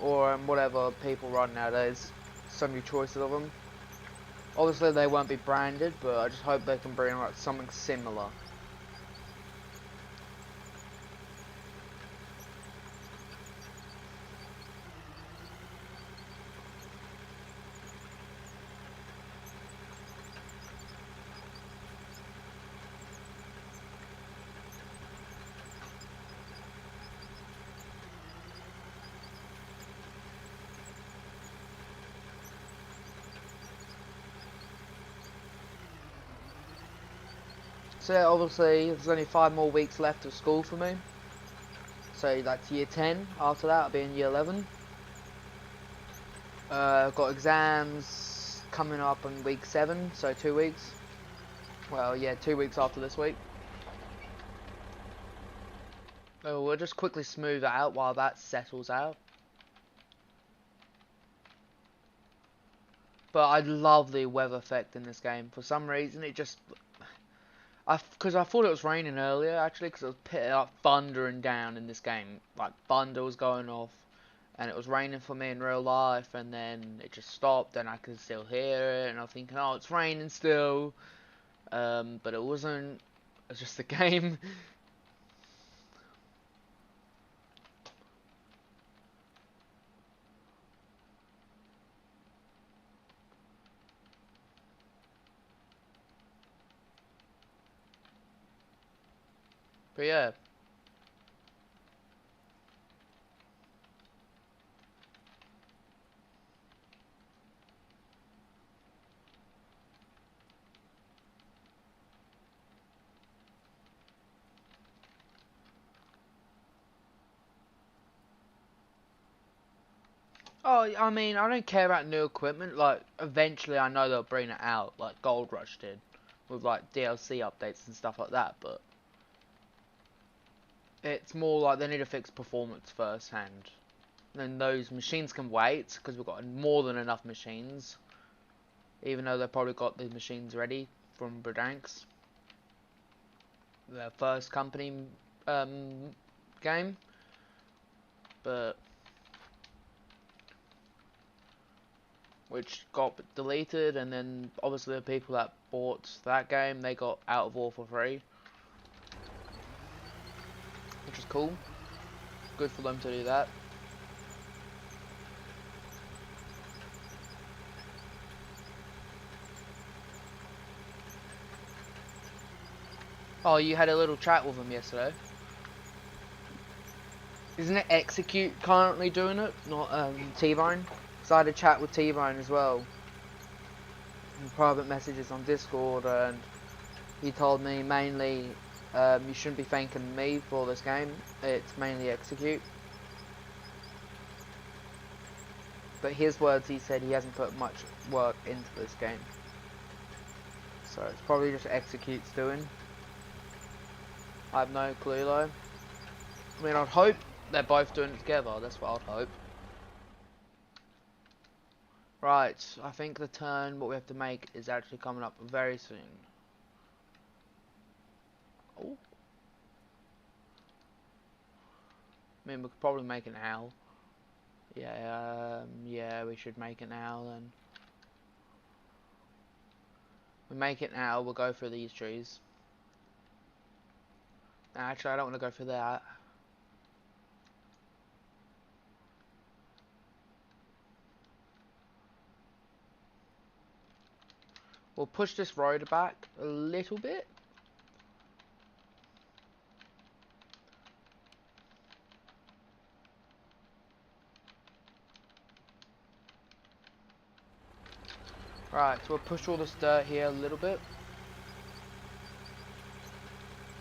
or whatever people run nowadays. So many choices of them. Obviously, they won't be branded, but I just hope they can bring like something similar. So yeah, obviously, there's only 5 more weeks left of school for me. So that's year 10. After that, I'll be in year 11. I've got exams coming up in week 7, so 2 weeks. Well, yeah, 2 weeks after this week. So we'll just quickly smooth it out while that settles out. But I love the weather effect in this game. For some reason, it just... Because I thought it was raining earlier, actually, because it was pitting up thundering down in this game. Like, thunder was going off, and it was raining for me in real life, and then it just stopped, and I could still hear it, and I was thinking, oh, it's raining still. But it wasn't. It was just the game. But yeah. Oh, I mean, I don't care about new equipment. Like, eventually I know they'll bring it out, like Gold Rush did, with like DLC updates and stuff like that, but it's more like they need to fix performance first hand. Then those machines can wait, because we've got more than enough machines. Even though they've probably got the machines ready from Bredanks. Their first company game. But which got deleted, and then obviously the people that bought that game, they got Out of War for free, which is cool. Good for them to do that. Oh, you had a little chat with them yesterday. Isn't it Execute currently doing it, not T-Bone? Because I had a chat with T-Bone as well, in private messages on Discord, and he told me mainly you shouldn't be thanking me for this game, it's mainly Execute. But his words, he said he hasn't put much work into this game. So it's probably just Execute's doing. I have no clue though. I mean, I'd hope they're both doing it together, that's what I'd hope. Right, I think the turn, what we have to make, is actually coming up very soon. Oh. I mean, we could probably make an owl. Yeah, yeah, we should make an owl then. We make it now, we'll go for these trees. Actually, I don't want to go for that. We'll push this road back a little bit. Right, so we'll push all this dirt here a little bit.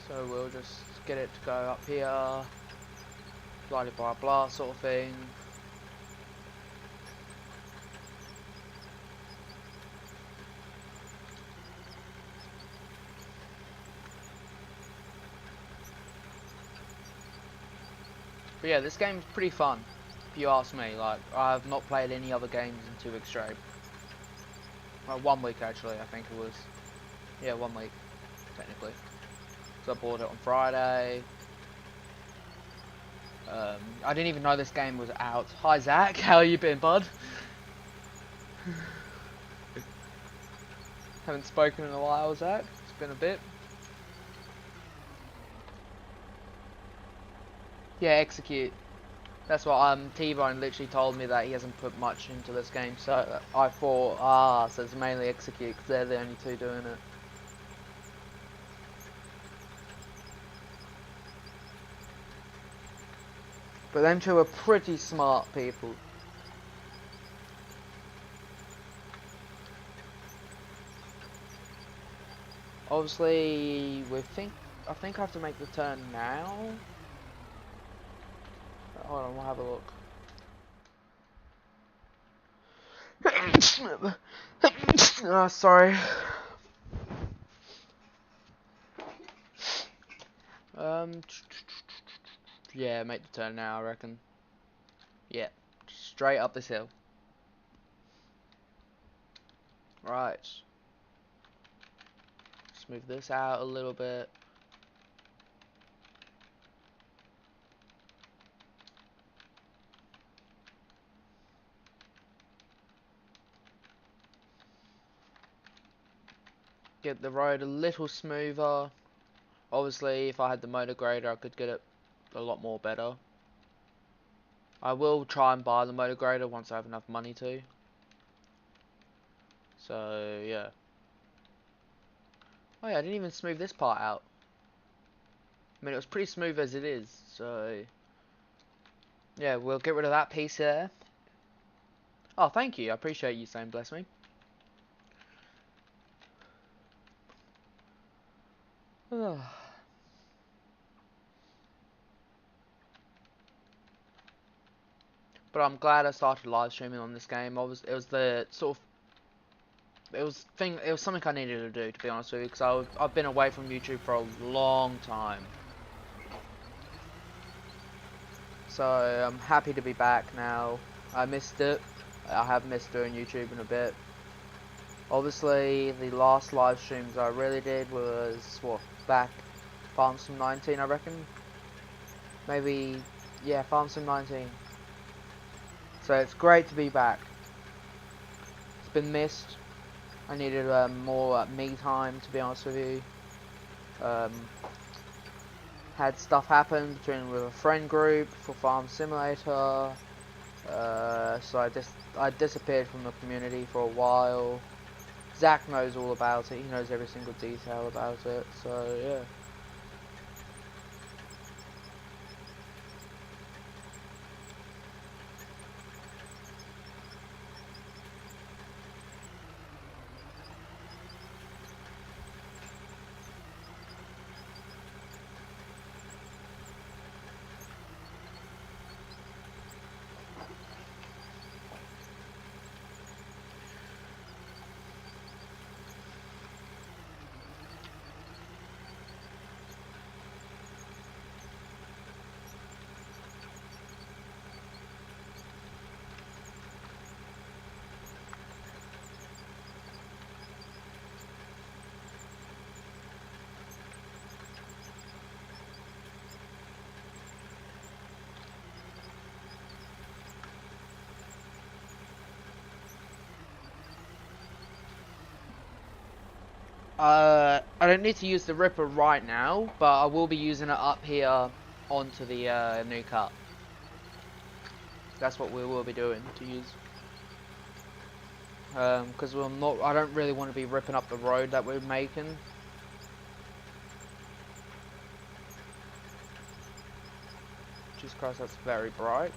So we'll just get it to go up here. Blah blah blah sort of thing. But yeah, this game's pretty fun, if you ask me. Like, I have not played any other games in 2 weeks straight. Well, 1 week actually, I think it was. Yeah, 1 week, technically. So I bought it on Friday. I didn't even know this game was out. Hi Zach, how you been, bud? Haven't spoken in a while, Zach. It's been a bit. Yeah, execute. That's what T-Bone literally told me, that he hasn't put much into this game, so I thought, so it's mainly execute because they're the only two doing it. But them two are pretty smart people. Obviously, I think I have to make the turn now. Hold on, we'll have a look. Oh, sorry. Yeah, make the turn now, I reckon. Yeah, straight up this hill. Right. Let's move this out a little bit. Get the road a little smoother. Obviously, if I had the motor grader, I could get it a lot more better. I will try and buy the motor grader once I have enough money to. So, yeah. Oh yeah, I didn't even smooth this part out. I mean, it was pretty smooth as it is, so... Yeah, we'll get rid of that piece there. Oh, thank you. I appreciate you saying bless me. But I'm glad I started live streaming on this game. It was the sort of... It was something I needed to do, to be honest with you, because I've been away from YouTube for a long time. So I'm happy to be back now. I missed it. I have missed doing YouTube in a bit. Obviously, the last live streams I really did was, what, back Farm Sim 19, I reckon? Maybe, yeah, Farm Sim 19. So it's great to be back. It's been missed. I needed more me time, to be honest with you. Had stuff happen with a friend group for Farm Simulator. So I disappeared from the community for a while. Zach knows all about it. He knows every single detail about it. So yeah. I don't need to use the Ripper right now, but I will be using it up here onto the new cut. That's what we will be doing to use. Because I don't really want to be ripping up the road that we're making. Jesus Christ, that's very bright.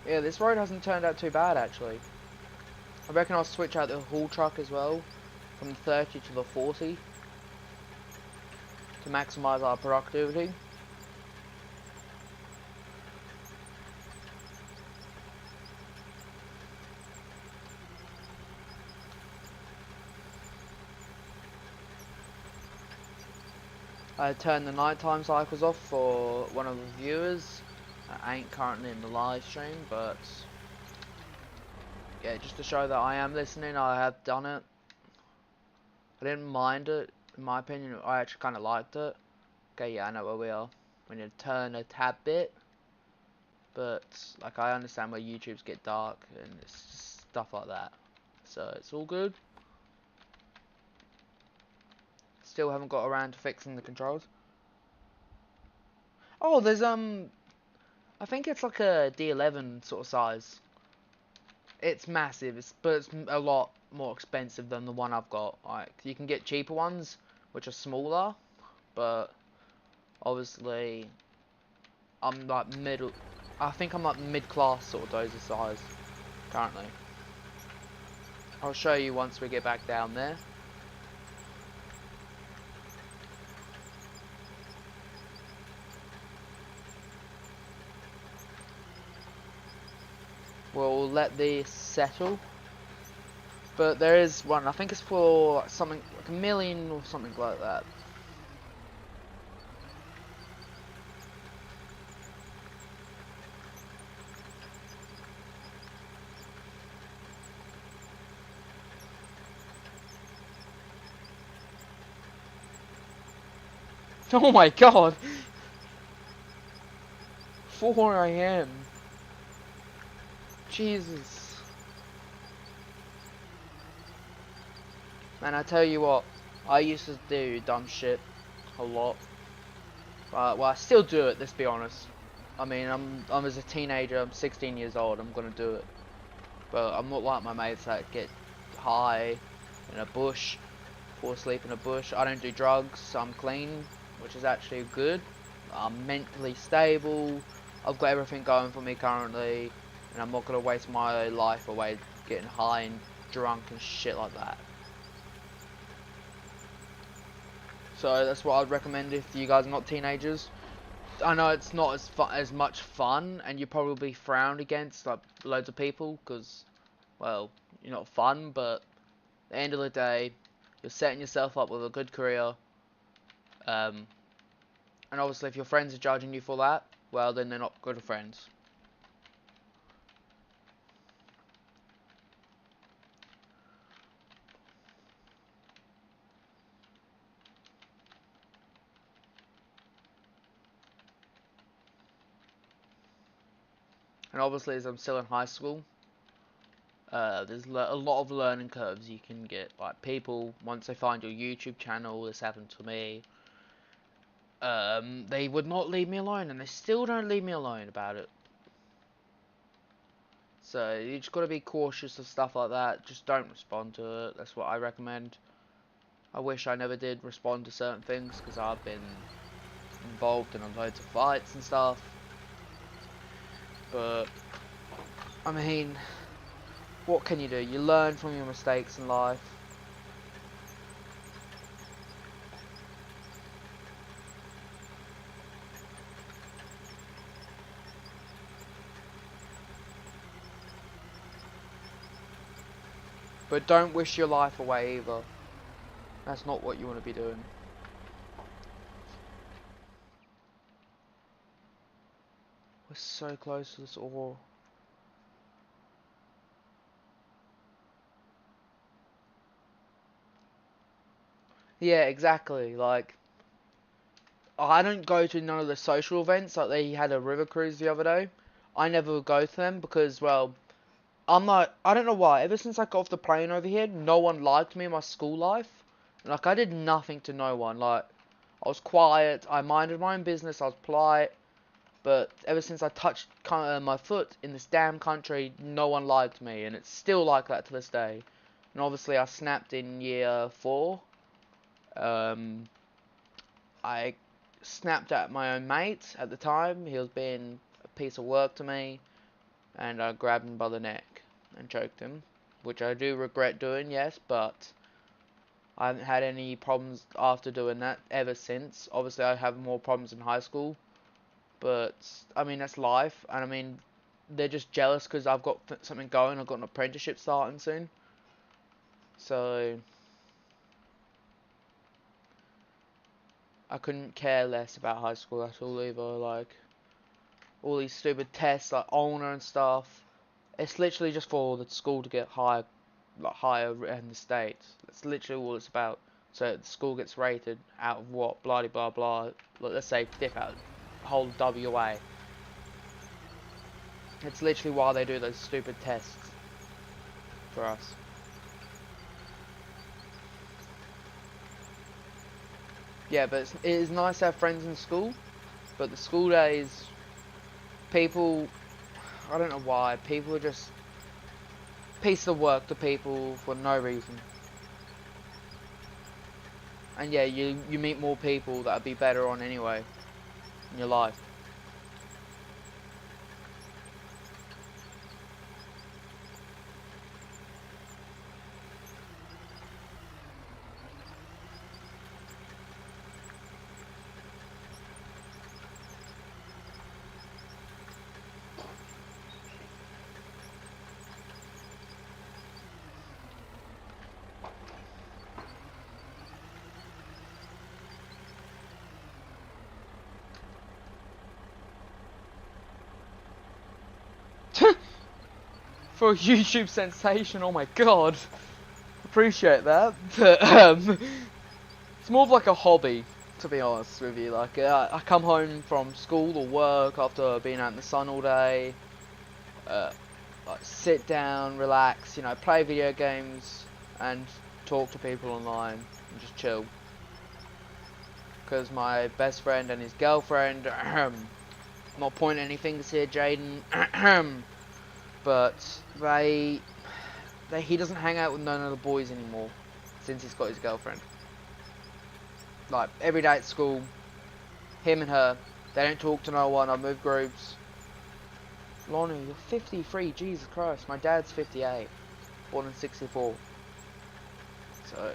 Yeah, this road hasn't turned out too bad actually. I reckon I'll switch out the haul truck as well, from the 30 to the 40, to maximise our productivity. I turned the nighttime cycles off for one of the viewers. I ain't currently in the live stream, but yeah, just to show that I am listening, I have done it. I didn't mind it, in my opinion. I actually kind of liked it. Okay, yeah, I know where we are. We need to turn a tad bit, but like I understand where YouTubes get dark and it's just stuff like that. So it's all good. Still haven't got around to fixing the controls. Oh, there's I think it's like a D11 sort of size. It's massive, but it's a lot more expensive than the one I've got. Like you can get cheaper ones, which are smaller, but obviously I'm like middle. I think I'm like mid-class sort of dozer size currently. I'll show you once we get back down there. We'll let these settle. But there is one, I think it's for something like 1 million or something like that. Oh my god! 4 AM. Jesus. Man, I tell you what, I used to do dumb shit a lot. Well, I still do it, let's be honest. I mean, I'm as a teenager, I'm 16 years old, I'm gonna do it. But I'm not like my mates that get high in a bush, fall asleep in a bush. I don't do drugs, I'm clean, which is actually good. I'm mentally stable, I've got everything going for me currently, and I'm not gonna waste my life away getting high and drunk and shit like that. So that's what I'd recommend if you guys are not teenagers. I know it's not as much fun, and you're probably frowned against like loads of people because, well, you're not fun. But at the end of the day, you're setting yourself up with a good career. And obviously, if your friends are judging you for that, well, then they're not good friends. And obviously, as I'm still in high school, there's a lot of learning curves you can get. Like people, once they find your YouTube channel, this happened to me. They would not leave me alone, and they still don't leave me alone about it. So you just got to be cautious of stuff like that. Just don't respond to it. That's what I recommend. I wish I never did respond to certain things because I've been involved in loads of fights and stuff. But I mean, what can you do? You learn from your mistakes in life. But don't wish your life away either. That's not what you want to be doing. We're so close to this ore. Yeah, exactly. Like, I don't go to none of the social events. Like, they had a river cruise the other day. I never go to them because, well, I don't know why. Ever since I got off the plane over here, no one liked me in my school life. Like, I did nothing to no one. Like, I was quiet. I minded my own business. I was polite. But ever since I touched my foot in this damn country, no one liked me. And it's still like that to this day. And obviously, I snapped in year 4. I snapped at my own mate at the time. He was being a piece of work to me. And I grabbed him by the neck and choked him, which I do regret doing, yes, but I haven't had any problems after doing that ever since. Obviously, I have more problems in high school, but I mean, that's life, and I mean, they're just jealous because I've got something going. I've got an apprenticeship starting soon, so I couldn't care less about high school at all either. Like, all these stupid tests, like owner and stuff. It's literally just for the school to get higher, like higher in the state. That's literally all it's about. So the school gets rated out of what, blah blah blah. Like, let's say 5th out of the whole WA. It's literally why they do those stupid tests for us. Yeah, but it is nice to have friends in school. But the school days, people, I don't know why, people are just piece of work to people for no reason. And yeah, you meet more people that'd be better on anyway in your life. For a YouTube sensation, oh my god. Appreciate that. But, it's more of like a hobby, to be honest with you. Like, I come home from school or work after being out in the sun all day. Like, sit down, relax, you know, play video games, and talk to people online, and just chill. Because my best friend and his girlfriend, not pointing any fingers here, Jaden, but he doesn't hang out with none of the boys anymore since he's got his girlfriend. Like, every day at school, him and her, they don't talk to no one. I move groups. Lonnie, you're 53, Jesus Christ. My dad's 58, born in 64. So,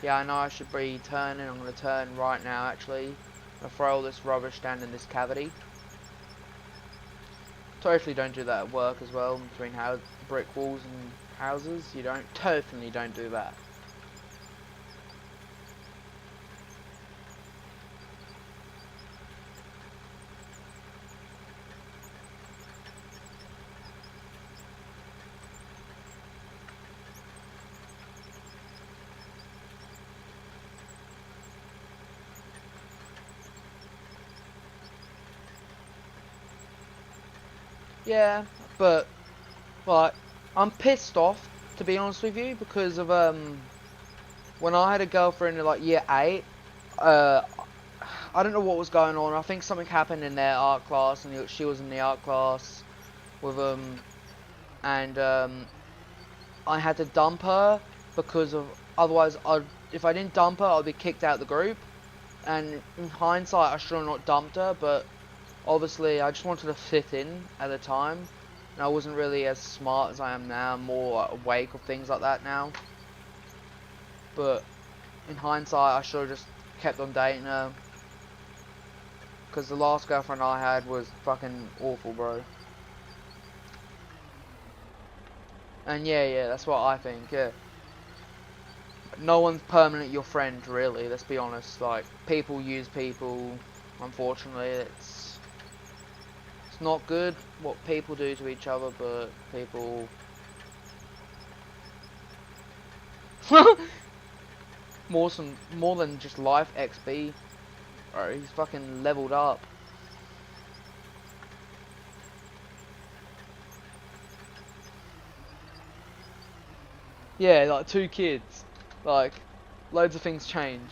yeah, I know I should be turning. I'm going to turn right now, actually. I'm going to throw all this rubbish down in this cavity. Totally don't do that at work as well, between brick walls and houses. You totally don't do that. Yeah, but, like, I'm pissed off, to be honest with you, because of, when I had a girlfriend in, like, year 8, I don't know what was going on. I think something happened in their art class, and she was in the art class with, and, I had to dump her, because of, otherwise, if I didn't dump her, I'd be kicked out of the group, and in hindsight, I should have not dumped her, but obviously, I just wanted to fit in at the time, and I wasn't really as smart as I am now. I'm more awake of things like that now. But in hindsight, I should have just kept on dating her, because the last girlfriend I had was fucking awful, bro. And yeah, that's what I think. Yeah, no one's permanent your friend, really. Let's be honest. Like, people use people. Unfortunately, it's not good what people do to each other, but people more than just life XP. Bro, he's fucking leveled up. Yeah, like 2 kids. Like, loads of things change.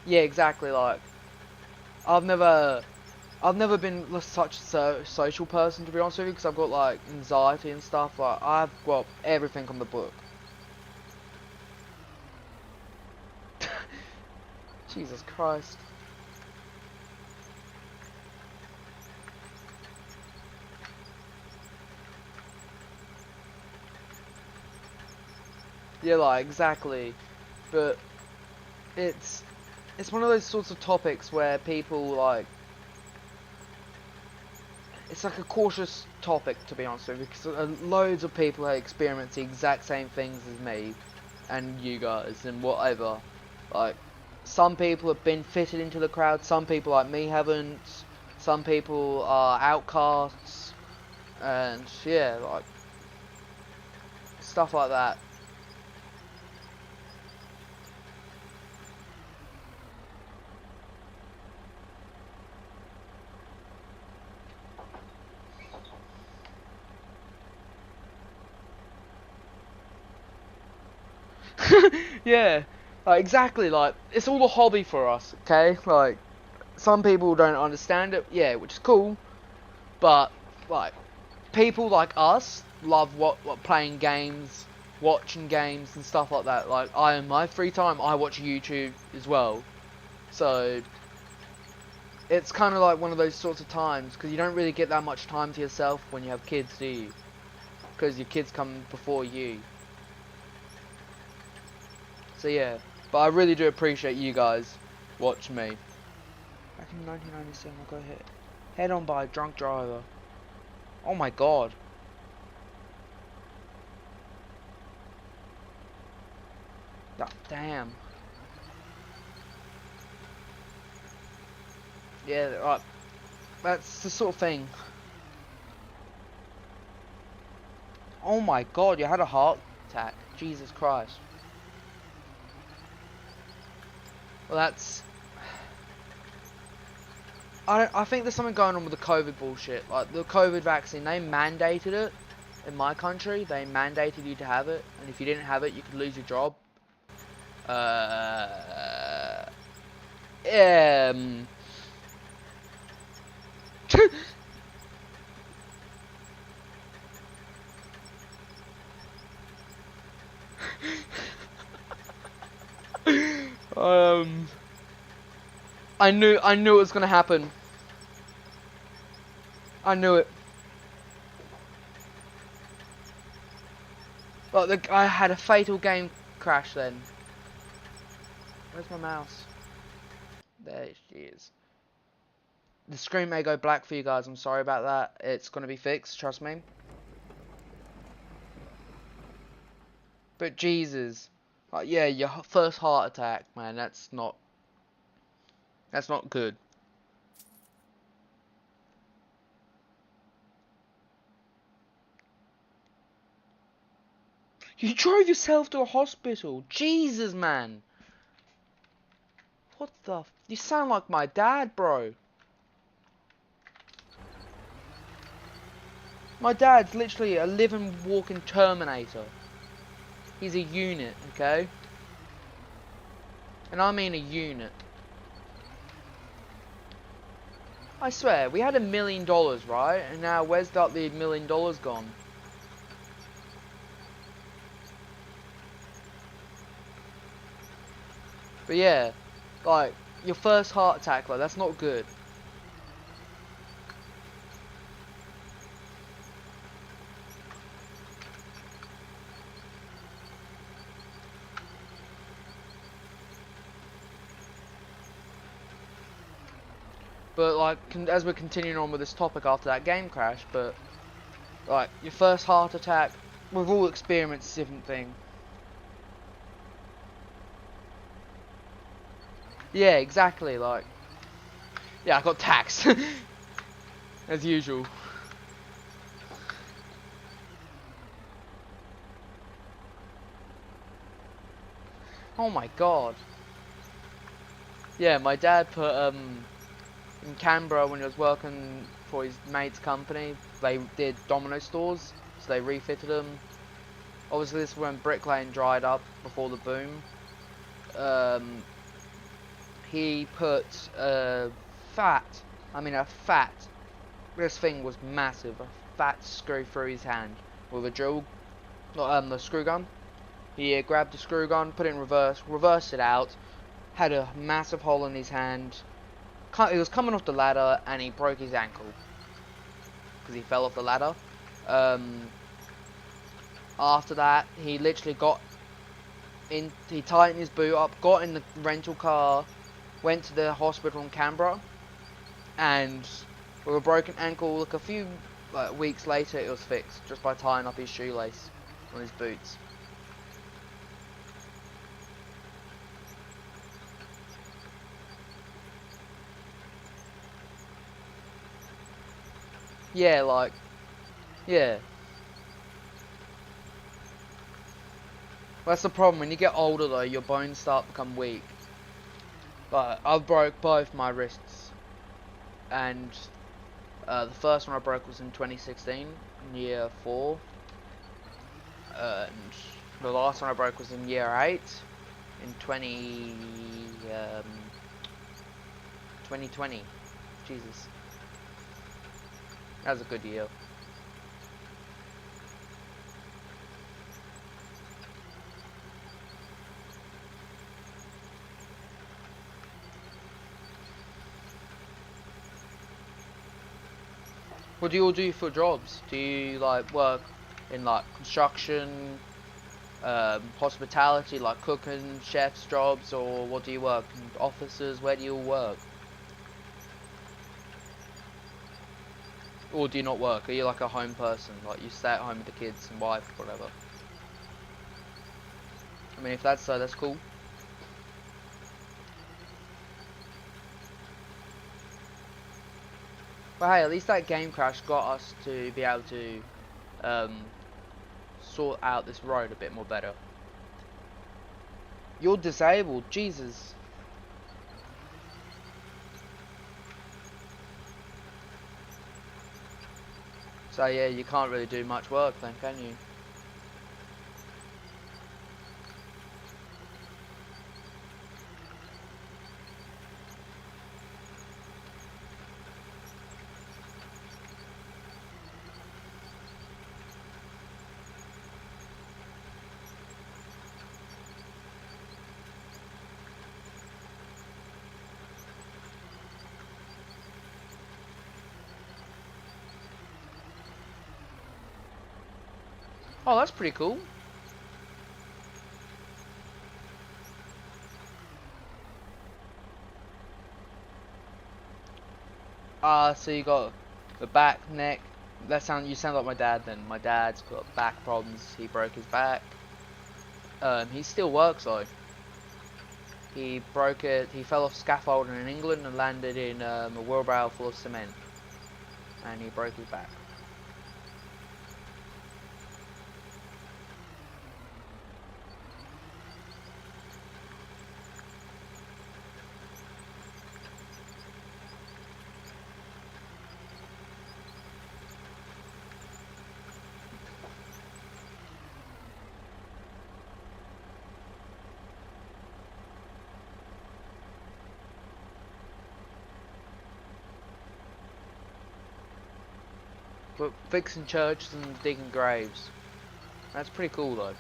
Yeah, exactly. Like, I've never been such a social person, to be honest with you, because I've got like anxiety and stuff. Like, I've got everything on the book. Jesus Christ. Yeah, like, exactly. But it's one of those sorts of topics where people, like, it's like a cautious topic, to be honest with you, because loads of people have experienced the exact same things as me and you guys and whatever. Like, some people have been fitted into the crowd, some people like me haven't, some people are outcasts, and yeah, like, stuff like that. Yeah, like, exactly, like, it's all a hobby for us, okay? Like, some people don't understand it, yeah, which is cool, but, like, people like us love what playing games, watching games and stuff like that. Like, I, in my free time, I watch YouTube as well. So, it's kind of like one of those sorts of times, because you don't really get that much time to yourself when you have kids, do you? Because your kids come before you. So yeah, but I really do appreciate you guys watching me. Back in 1997, I got hit head on by a drunk driver. Oh my god. Damn. Yeah, right. That's the sort of thing. Oh my god, you had a heart attack. Jesus Christ. Well, that's... I think there's something going on with the COVID bullshit. Like, the COVID vaccine, they mandated it. In my country, they mandated you to have it. And if you didn't have it, you could lose your job. Um... um... I knew it was gonna happen. I knew it. Like, I had a fatal game crash then. Where's my mouse? There she is. The screen may go black for you guys, I'm sorry about that. It's gonna be fixed, trust me. But Jesus. Like, yeah, your first heart attack, man, that's not good. You drove yourself to a hospital. Jesus, man. What the you sound like my dad, bro. My dad's literally a living, walking Terminator. He's a unit, okay? And I mean a unit. I swear, we had $1 million, right? And now where's that the $1 million gone? But yeah, like, your first heart attack, like, that's not good. But, like, as we're continuing on with this topic after that game crash, but, like, your first heart attack, we've all experienced a different thing. Yeah, exactly, like, yeah, I got taxed. As usual. Oh my god. Yeah, my dad put, in Canberra when he was working for his mate's company, they did domino stores, so they refitted them. Obviously this is when Brick Lane dried up before the boom. He put a fat, this thing was massive, a fat screw through his hand with a drill, the screw gun. He grabbed the screw gun, put it in reverse, reversed it out, had a massive hole in his hand. He was coming off the ladder and he broke his ankle because he fell off the ladder. After that, he literally got He tightened his boot up, got in the rental car, went to the hospital in Canberra, and with a broken ankle, like a few weeks later, it was fixed just by tying up his shoelace on his boots. Yeah, like, yeah. That's the problem, when you get older though, your bones start to become weak. But I've broke both my wrists, and the first one I broke was in 2016, in year 4, and the last one I broke was in year 8, in 2020. Jesus, that was a good year. What do you all do for jobs? Do you like work in like construction, hospitality, like cooking, chef's jobs, or what do you work in offices? Where do you all work? Or do you not work? Are you like a home person? Like you stay at home with the kids and wife, whatever? I mean, if that's so, that's cool. But hey, at least that game crash got us to be able to um, sort out this road a bit more better. You're disabled, Jesus. So yeah, you can't really do much work then, can you? Oh, that's pretty cool. So you got the back, neck. You sound like my dad then. My dad's got back problems. He broke his back. He still works though. He broke it. He fell off scaffolding in England and landed in a wheelbarrow full of cement, and he broke his back. But fixing churches and digging graves. That's pretty cool though.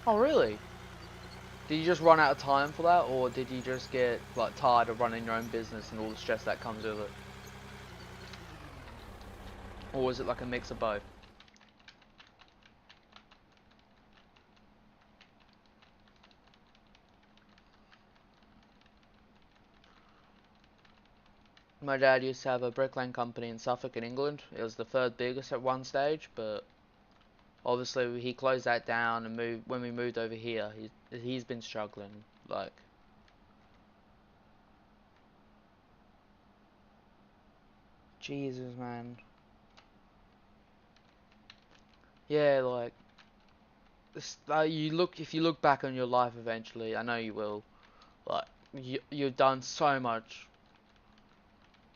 Oh really? Did you just run out of time for that, or did you just get like tired of running your own business and all the stress that comes with it? Or was it like a mix of both? My dad used to have a bricklaying company in Suffolk in England. It was the third biggest at one stage, but obviously he closed that down and moved when we moved over here. He's been struggling, like, Jesus man. Yeah, like this, if you look back on your life eventually, I know you will. Like you've done so much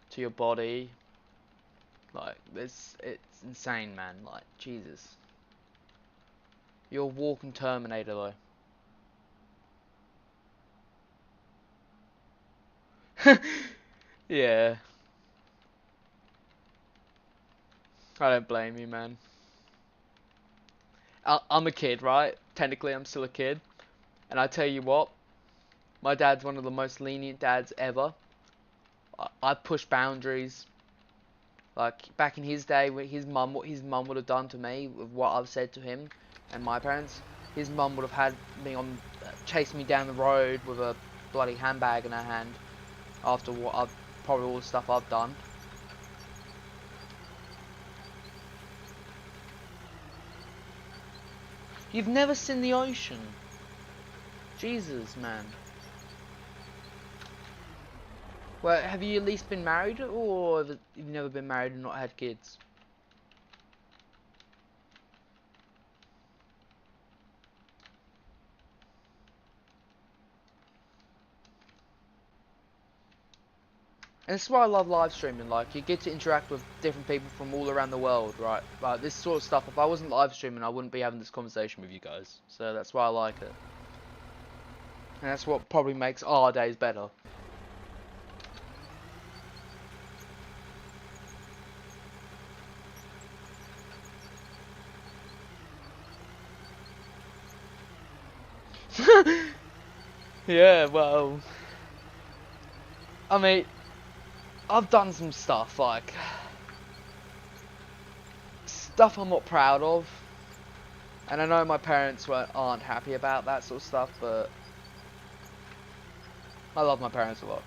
to your body. Like it's insane, man. Like Jesus, you're a walking Terminator though. Yeah, I don't blame you, man. I'm a kid, right? Technically, I'm still a kid, and I tell you what, My dad's one of the most lenient dads ever. I push boundaries. Like back in his day, what his mum would have done to me with what I've said to him and my parents. His mum would have had me on, chased me down the road with a bloody handbag in her hand after what I've probably all the stuff I've done. You've never seen the ocean? Jesus, man. Well, have you at least been married, or have you never been married and not had kids? And this is why I love live streaming. Like, you get to interact with different people from all around the world, right? Like, this sort of stuff, if I wasn't live streaming, I wouldn't be having this conversation with you guys. So that's why I like it. And that's what probably makes our days better. Yeah, well, I mean, I've done some stuff, like, stuff I'm not proud of. And I know my parents aren't happy about that sort of stuff, but I love my parents a lot.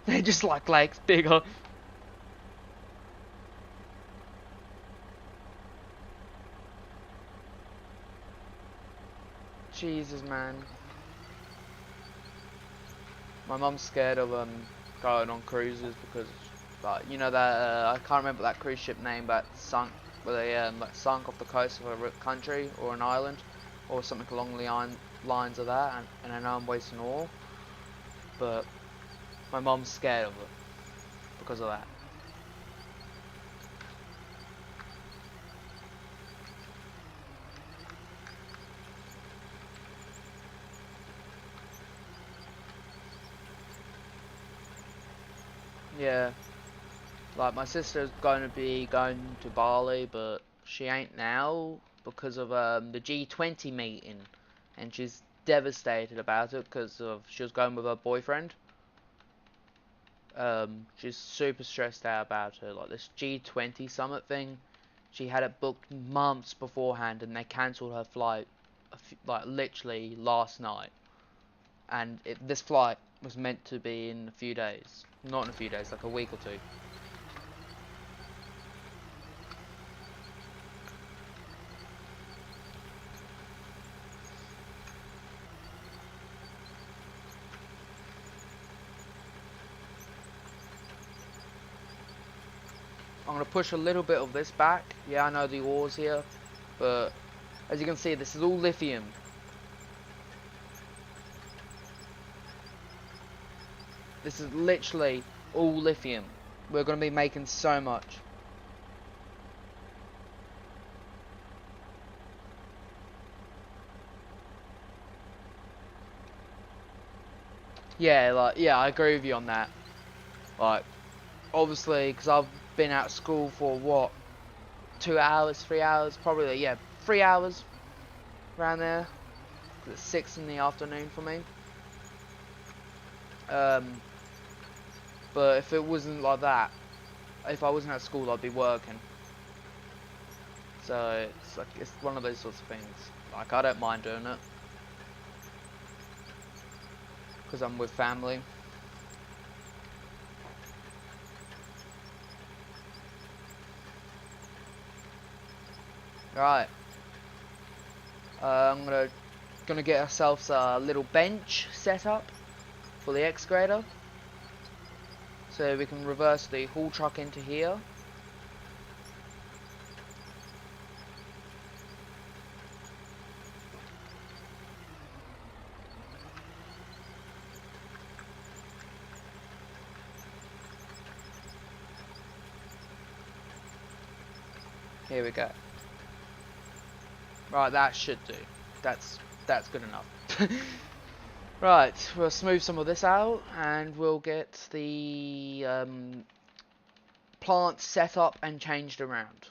They just like lakes bigger. Jesus, man. My mum's scared of going on cruises because, like, you know that I can't remember that cruise ship name, but sunk, where they like sunk off the coast of a country or an island, or something along the lines of that. And I know I'm wasting all, but my mum's scared of it because of that. Yeah, like my sister's going to be going to Bali, but she ain't now because of the G20 meeting, and she's devastated about it because of she was going with her boyfriend. She's super stressed out about it, like this G20 summit thing. She had it booked months beforehand, and they cancelled her flight, like literally last night. And this flight was meant to be in a few days, not in a few days, like a week or two. I'm going to push a little bit of this back. Yeah, I know the ore's here, but as you can see, this is all lithium. This is literally all lithium. We're going to be making so much. Yeah, like, yeah, I agree with you on that. Like, obviously, because I've been out of school for what, 2 hours, 3 hours, probably, yeah, 3 hours around there. It's 6 in the afternoon for me. But if it wasn't like that, if I wasn't at school, I'd be working. So it's like, it's one of those sorts of things. Like, I don't mind doing it because I'm with family. Right. I'm gonna get ourselves a little bench set up for the excavator, so we can reverse the haul truck into here. Here we go. Right, that should do. That's good enough. Right, we'll smooth some of this out, and we'll get the plant set up and changed around.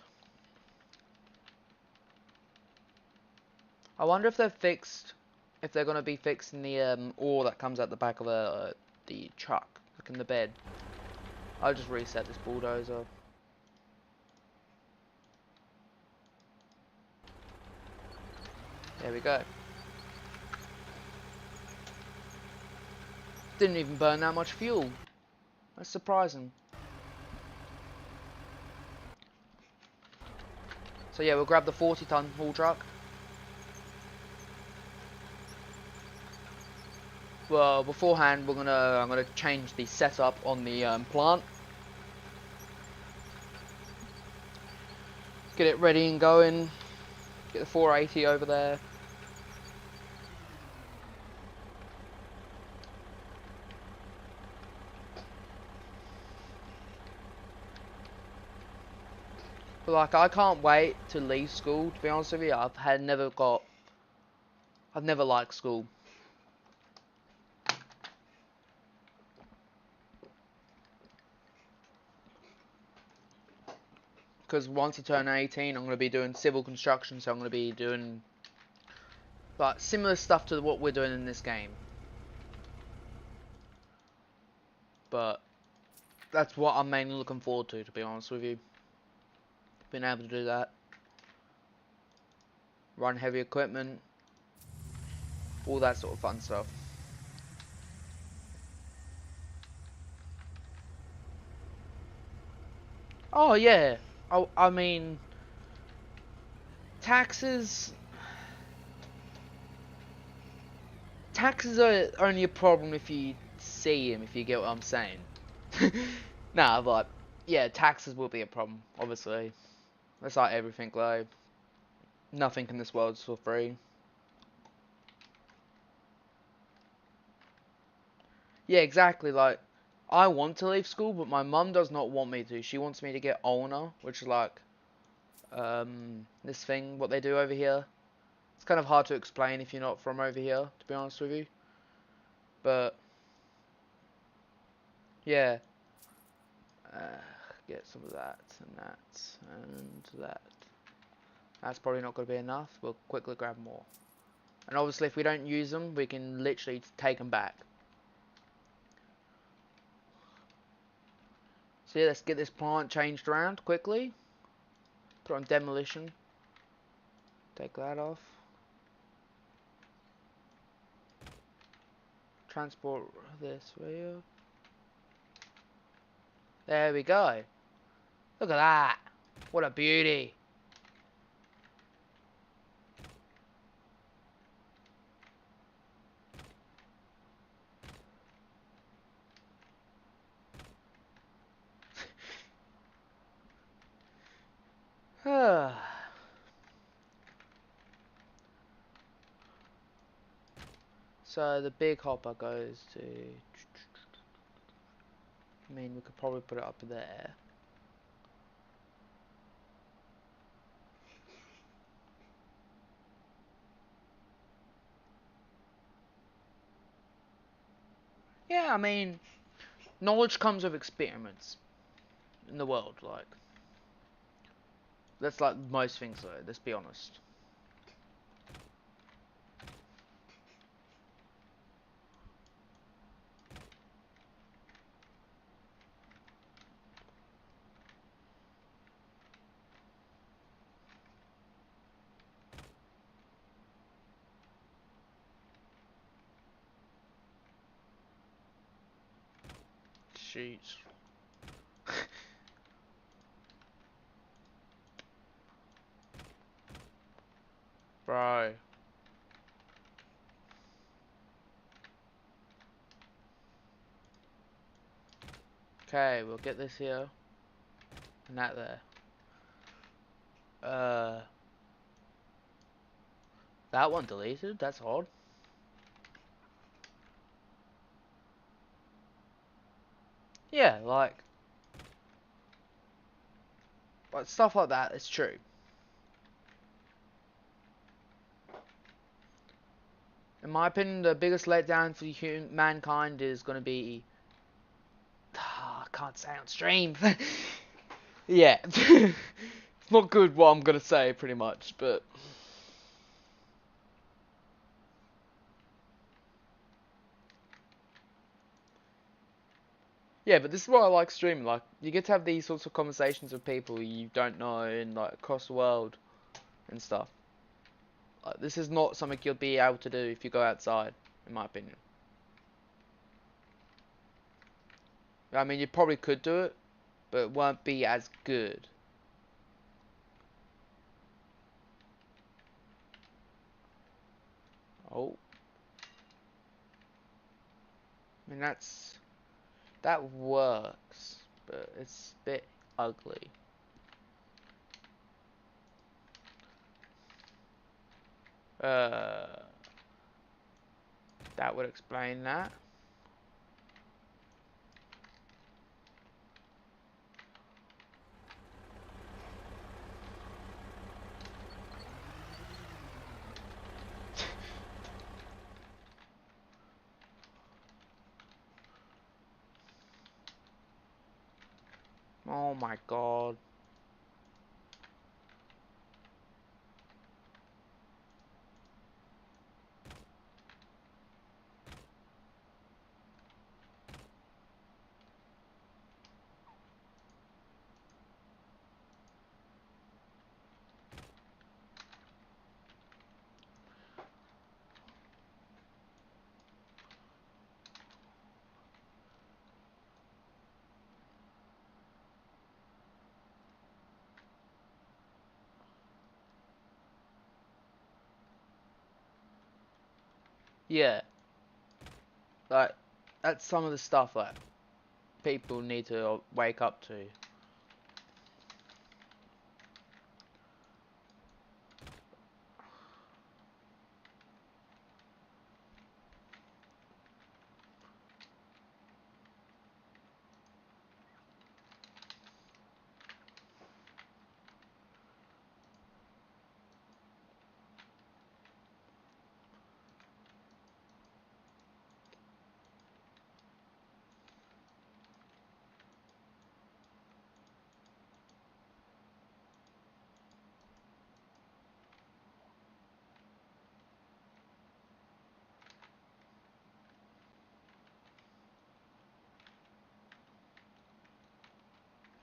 I wonder if they've fixed if they're gonna be fixing the ore that comes out the back of the truck, like in the bed. I'll just reset this bulldozer. There we go. Didn't even burn that much fuel. That's surprising. So yeah, we'll grab the 40-ton haul truck. Well, beforehand, I'm gonna change the setup on the plant. Get it ready and going. Get the 480 over there. But like, I can't wait to leave school, to be honest with you. I've never liked school. Because once I turn 18, I'm going to be doing civil construction, so I'm going to be doing like similar stuff to what we're doing in this game. But that's what I'm mainly looking forward to be honest with you. Being able to do that. Run heavy equipment. All that sort of fun stuff. Oh yeah. I mean, taxes are only a problem if you see them, if you get what I'm saying. Nah, but yeah, taxes will be a problem, obviously. That's like everything, though. Nothing in this world is for free. Yeah, exactly. Like, I want to leave school, but my mum does not want me to. She wants me to get owner, which is like this thing, what they do over here. It's kind of hard to explain if you're not from over here, to be honest with you. But yeah, uh, get some of that and that and that. That's probably not going to be enough. We'll quickly grab more. And obviously, if we don't use them, we can literally take them back. So yeah, let's get this plant changed around quickly. Put on demolition. Take that off. Transport this for you. There we go. Look at that. What a beauty. So the big hopper goes to... I mean, we could probably put it up there. Yeah, I mean, knowledge comes with experiments in the world, like. That's like most things though, let's be honest. Jeez. Bro. Okay, we'll get this here. And that there. That one deleted? That's odd. Yeah, like... But stuff like that is true. In my opinion, the biggest letdown for mankind is going to be... I can't say on stream. Yeah. It's not good what I'm going to say, pretty much, but... Yeah, but this is why I like streaming. Like, you get to have these sorts of conversations with people you don't know in like across the world and stuff. Like, this is not something you'll be able to do if you go outside, in my opinion. I mean, you probably could do it, but it won't be as good. Oh, I mean that works, but it's a bit ugly. Uh, that would explain that. Oh my god. Yeah, like that's some of the stuff that people need to wake up to.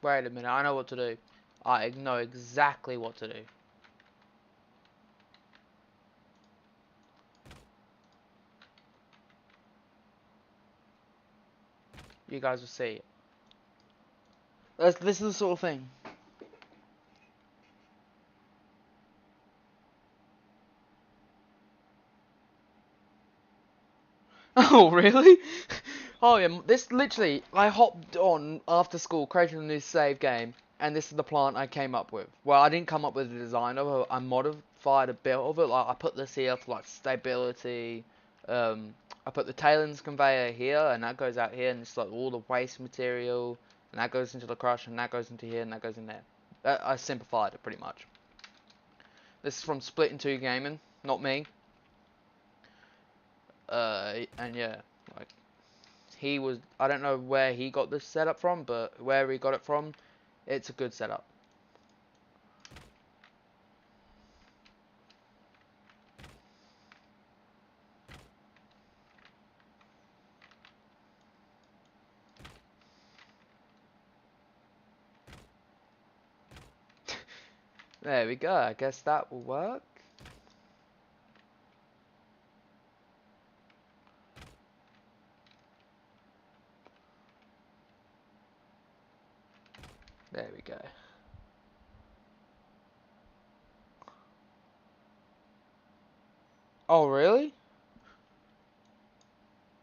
Wait a minute, I know what to do. I know exactly what to do. You guys will see it. This is the sort of thing. Oh, really? Oh, yeah, this literally, I hopped on after school, created a new save game, and this is the plant I came up with. Well, I didn't come up with the design of it, I modified a bit of it, like, I put this here for, like, stability, I put the tailings conveyor here, and that goes out here, and it's, like, all the waste material, and that goes into the crush, and that goes into here, and that goes in there. I simplified it, pretty much. This is from Split in 2 Gaming, not me. And yeah, like, he was, I don't know where he got this setup from, but where he got it from, it's a good setup. There we go, I guess that will work. There we go. Oh, really?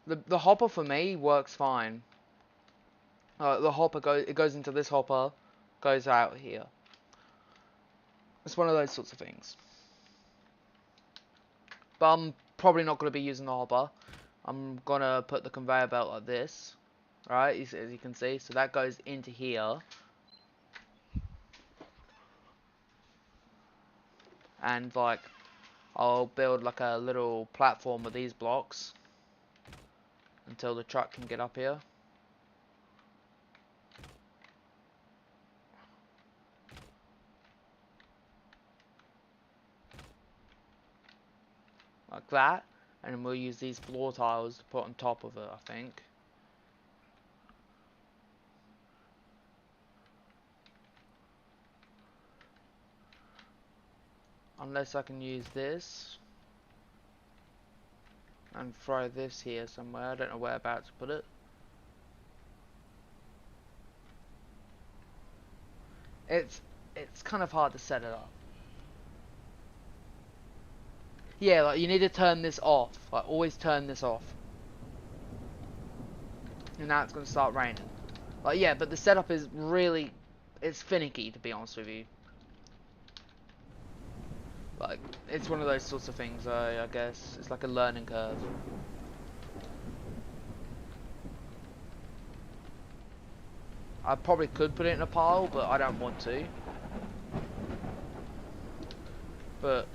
The hopper for me works fine. The hopper goes into this hopper, goes out here. It's one of those sorts of things. But I'm probably not going to be using the hopper. I'm going to put the conveyor belt like this. Right, as you can see. So that goes into here. And like, I'll build like a little platform with these blocks until the truck can get up here. Like that. And then we'll use these floor tiles to put on top of it, I think. Unless I can use this and throw this here somewhere. I don't know whereabouts to put it. It's kind of hard to set it up. Yeah, like you need to turn this off. Like always turn this off. And now it's gonna start raining. Like yeah, but the setup is really, it's finicky to be honest with you. Like it's one of those sorts of things. I guess it's like a learning curve. I probably could put it in a pile, but I don't want to. But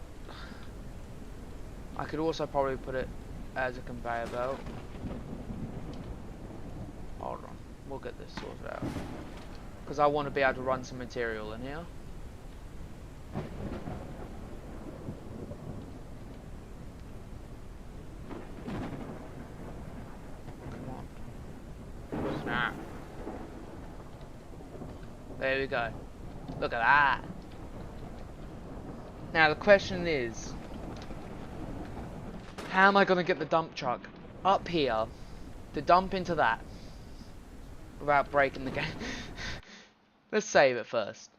I could also probably put it as a conveyor belt. Hold on, we'll get this sorted out. Because I want to be able to run some material in here. Come on. Snap. There we go. Look at that. Now the question is, how am I going to get the dump truck up here to dump into that without breaking the game? Let's save it first.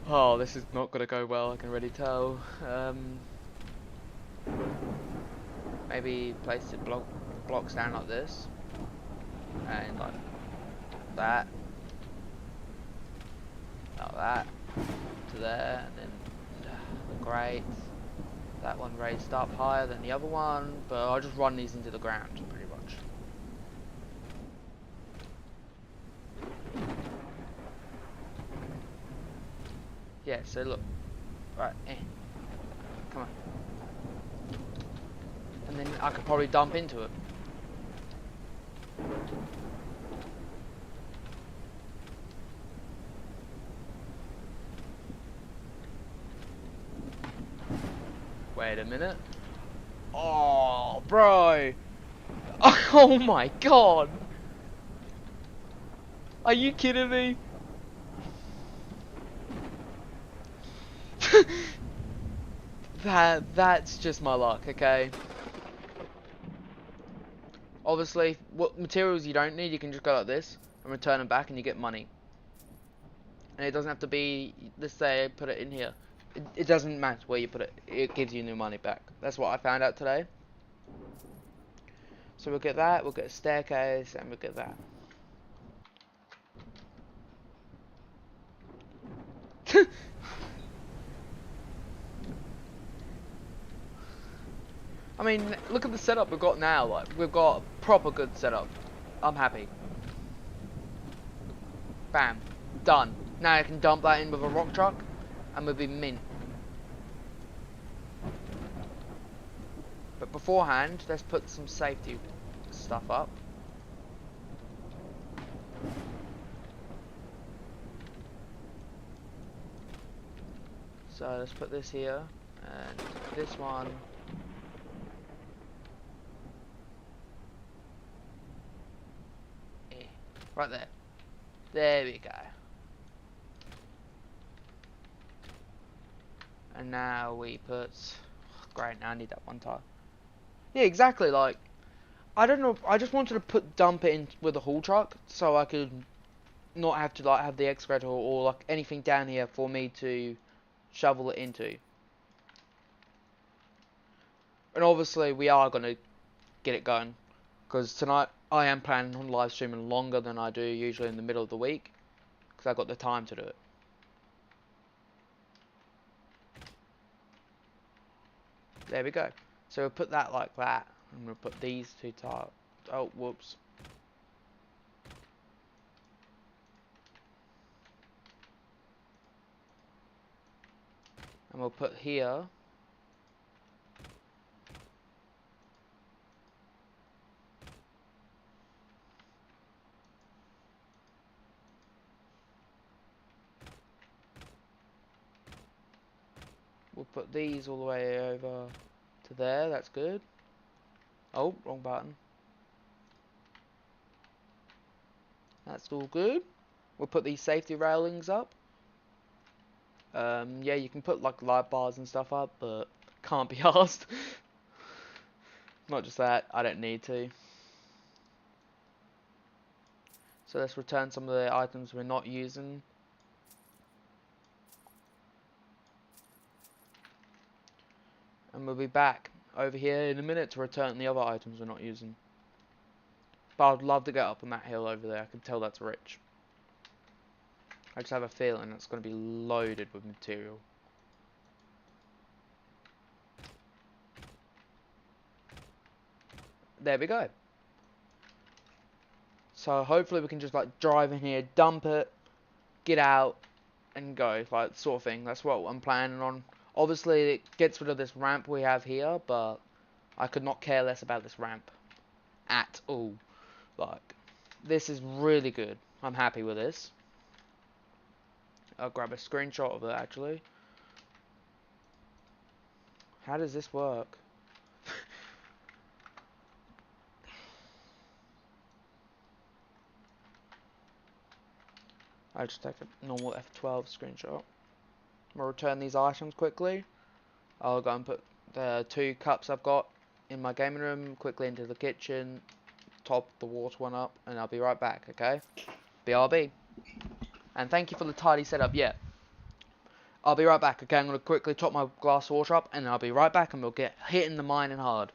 Oh, this is not going to go well, I can already tell. Maybe place it blocks down like this. And like that. Like that. To there, and then great. That one raised up higher than the other one, but I'll just run these into the ground pretty much. Yeah, so look. Right, come on. And then I could probably dump into it. Wait a minute. Oh, bro. Oh my god. Are you kidding me? That's just my luck, okay? Obviously, what materials you don't need, you can just go like this and return them back and you get money. And it doesn't have to be, let's say I put it in here. It doesn't matter where you put it, it gives you new money back. That's what I found out today. So we'll get that, we'll get a staircase, and we'll get that. I mean, look at the setup we've got now. Like, we've got a proper good setup. I'm happy. Bam. Done. Now I can dump that in with a rock truck, and we'll be mint. But beforehand, let's put some safety stuff up. So let's put this here, and this one. Right there. There we go. And now we put... Great, now I need that one tile. Yeah, exactly, like... I don't know, I just wanted to dump it in with a haul truck, so I could not have to like have the excavator or like anything down here for me to shovel it into. And obviously we are going to get it going, because tonight I am planning on live streaming longer than I do usually in the middle of the week, because I've got the time to do it. There we go. So we'll put that like that, and we'll put these two tiles. Oh, whoops. And we'll put here. We'll put these all the way over to there, that's good. Oh, wrong button. That's all good. We'll put these safety railings up. Yeah, you can put like light bars and stuff up, but can't be asked. Not just that, I don't need to. So let's return some of the items we're not using. And we'll be back over here in a minute to return the other items we're not using. But I'd love to get up on that hill over there. I can tell that's rich. I just have a feeling it's going to be loaded with material. There we go. So hopefully we can just like drive in here, dump it, get out, and go, like sort of thing. That's what I'm planning on. Obviously it gets rid of this ramp we have here, but I could not care less about this ramp at all. Like, this is really good. I'm happy with this. I'll grab a screenshot of it actually. How does this work? I'll just take a normal F12 screenshot. I'll return these items quickly. I'll go and put the 2 cups I've got in my gaming room quickly into the kitchen, top the water one up, and I'll be right back, okay? BRB. And thank you for the tidy setup, yeah. I'll be right back, okay? I'm going to quickly top my glass water up, and I'll be right back, and we'll get hitting the mining hard.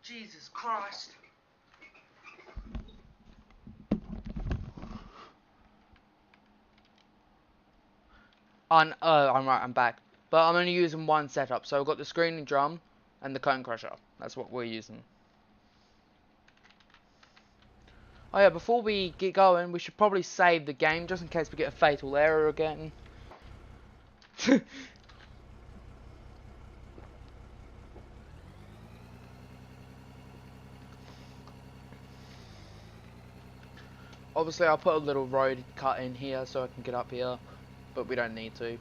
Jesus Christ. I'm right, I'm back. But I'm only using one setup, so I've got the screening drum and the cone crusher. That's what we're using. Oh yeah, before we get going, we should probably save the game, just in case we get a fatal error again. Obviously, I'll put a little road cut in here so I can get up here, but we don't need to.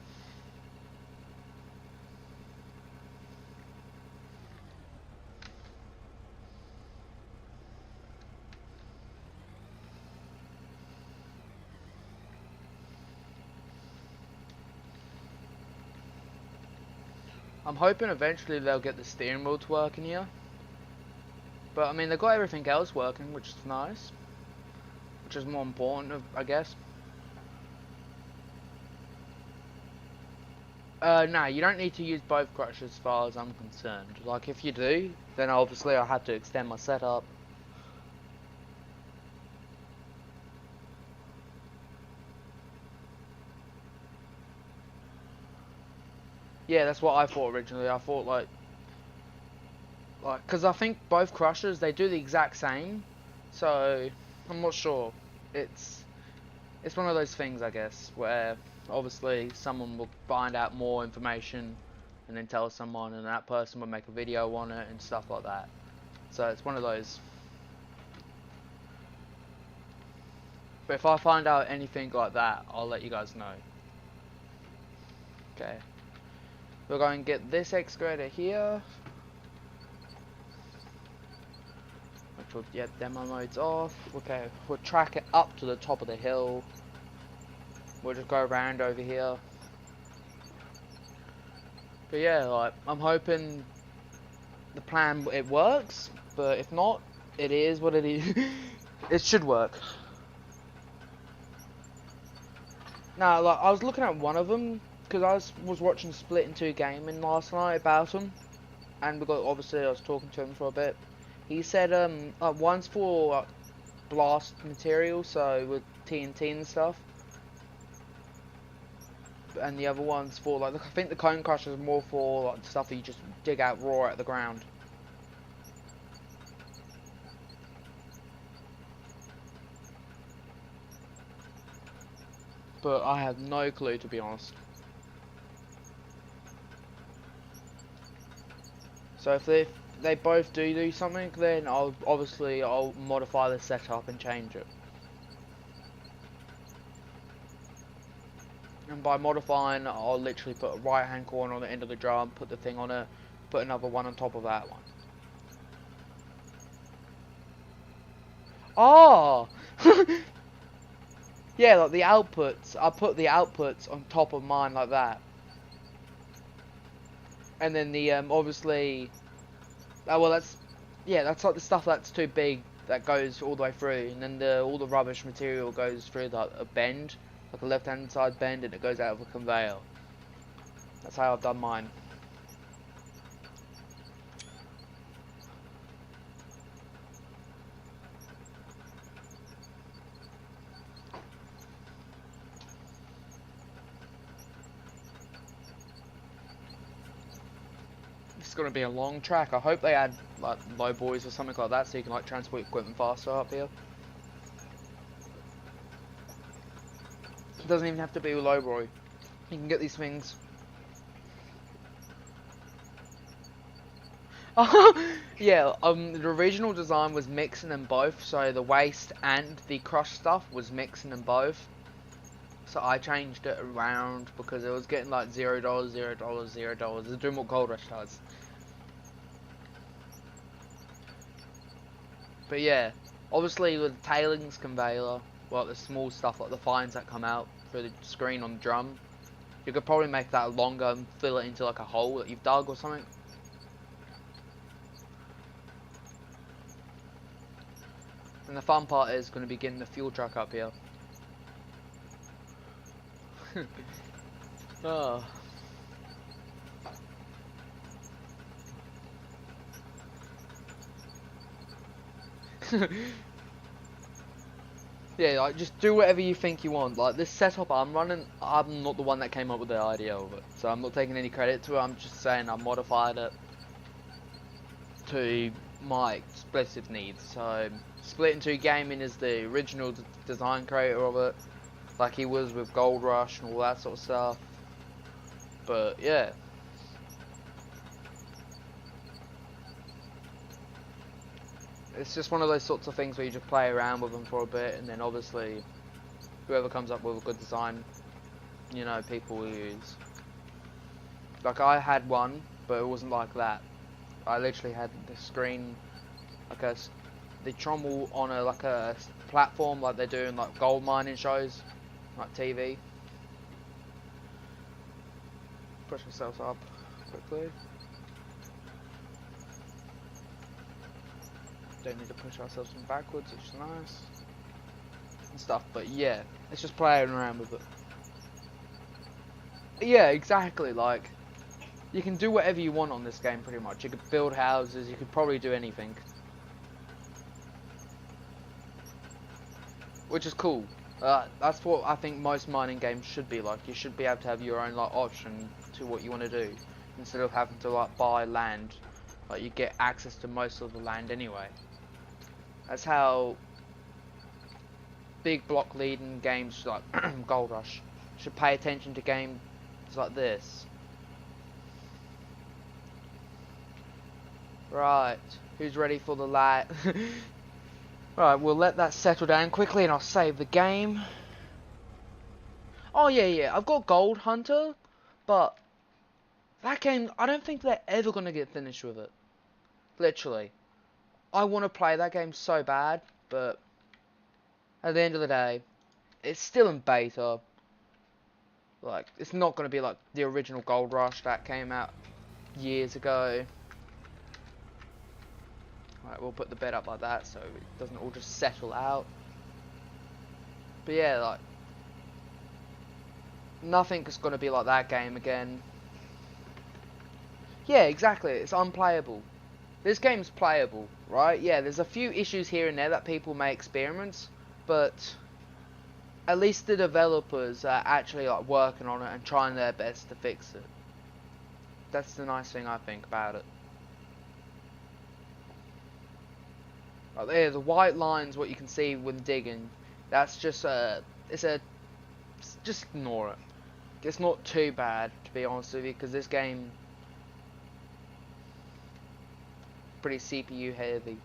I'm hoping eventually they'll get the steering wheel to work in here. But, I mean, they've got everything else working, which is nice. Which is more important, I guess. No, you don't need to use both crushers as far as I'm concerned. Like, if you do, then obviously I have to extend my setup. Yeah, that's what I thought originally. I thought, like, because I think both crushers, they do the exact same. So, I'm not sure. It's one of those things, I guess, where obviously someone will find out more information and then tell someone, and that person will make a video on it and stuff like that. So it's one of those. But if I find out anything like that, I'll let you guys know. Okay. We're going to get this excavator here. Which will, yeah, demo mode's off. Okay, we'll track it up to the top of the hill. We'll just go around over here. But yeah, like, I'm hoping the plan, it works. But if not, it is what it is. It should work. Now, like, I was looking at one of them, because I was watching Split in Two Gaming last night about them. And obviously I was talking to him for a bit. He said, one's for blast material, so with TNT and stuff. And the other one's for, like, I think the cone crusher is more for, like, stuff that you just dig out raw out of the ground. But I have no clue, to be honest. So if they both do something, then I'll modify the setup and change it. And by modifying, I'll literally put a right hand corner on the end of the drum, put the thing on it, put another one on top of that one. Oh! Yeah, like the outputs, I put the outputs on top of mine like that. And then the, obviously, oh well that's like the stuff that's too big that goes all the way through, and then all the rubbish material goes through a bend, like a left hand side bend, and it goes out of a conveyor. That's how I've done mine. It's gonna be a long track. I hope they add like low buoys or something like that, so you can like transport equipment faster up here. It doesn't even have to be a low buoy. You can get these things. Yeah, the original design was mixing them both, so the waste and the crushed stuff was mixing them both. So I changed it around because it was getting like $0, $0, $0. It's doing what Gold Rush does. But yeah, obviously with the tailings conveyor, well, the small stuff like the fines that come out through the screen on the drum, you could probably make that longer and fill it into like a hole that you've dug or something. And the fun part is going to be getting the fuel truck up here. Oh. Yeah, like just do whatever you think you want. Like this setup I'm running, I'm not the one that came up with the idea of it, so I'm not taking any credit to it. I'm just saying I modified it to my explicit needs. So Split in Two Gaming is the original design creator of it, like he was with Gold Rush and all that sort of stuff. But yeah. It's just one of those sorts of things where you just play around with them for a bit, and then obviously whoever comes up with a good design, you know, people will use. Like I had one, but it wasn't like that. I literally had the screen, like the trommel on like a platform, like they do in like gold mining shows, like TV. Push ourselves up quickly. Don't need to push ourselves from backwards, which is nice and stuff. But yeah, it's just playing around with it. Yeah, exactly. Like you can do whatever you want on this game, pretty much. You could build houses. You could probably do anything, which is cool. That's what I think most mining games should be like. You should be able to have your own like option to what you want to do, instead of having to like buy land. Like you get access to most of the land anyway. That's how big block leading games like Gold Rush should pay attention to games like this. Right, who's ready for the light? Right, we'll let that settle down quickly and I'll save the game. Oh yeah, I've got Gold Hunter, but that game, I don't think they're ever going to get finished with it. Literally. I want to play that game so bad, but at the end of the day, it's still in beta. Like, it's not going to be like the original Gold Rush that came out years ago. Right, we'll put the bed up like that so it doesn't all just settle out. But yeah, like, nothing is going to be like that game again. Yeah, exactly, it's unplayable. This game's playable, right? Yeah, there's a few issues here and there that people may experience, but at least the developers are actually like working on it and trying their best to fix it. That's the nice thing I think about it. Right there, the white lines, what you can see when digging, that's just just ignore it. It's not too bad, to be honest with you, because this game pretty CPU heavy.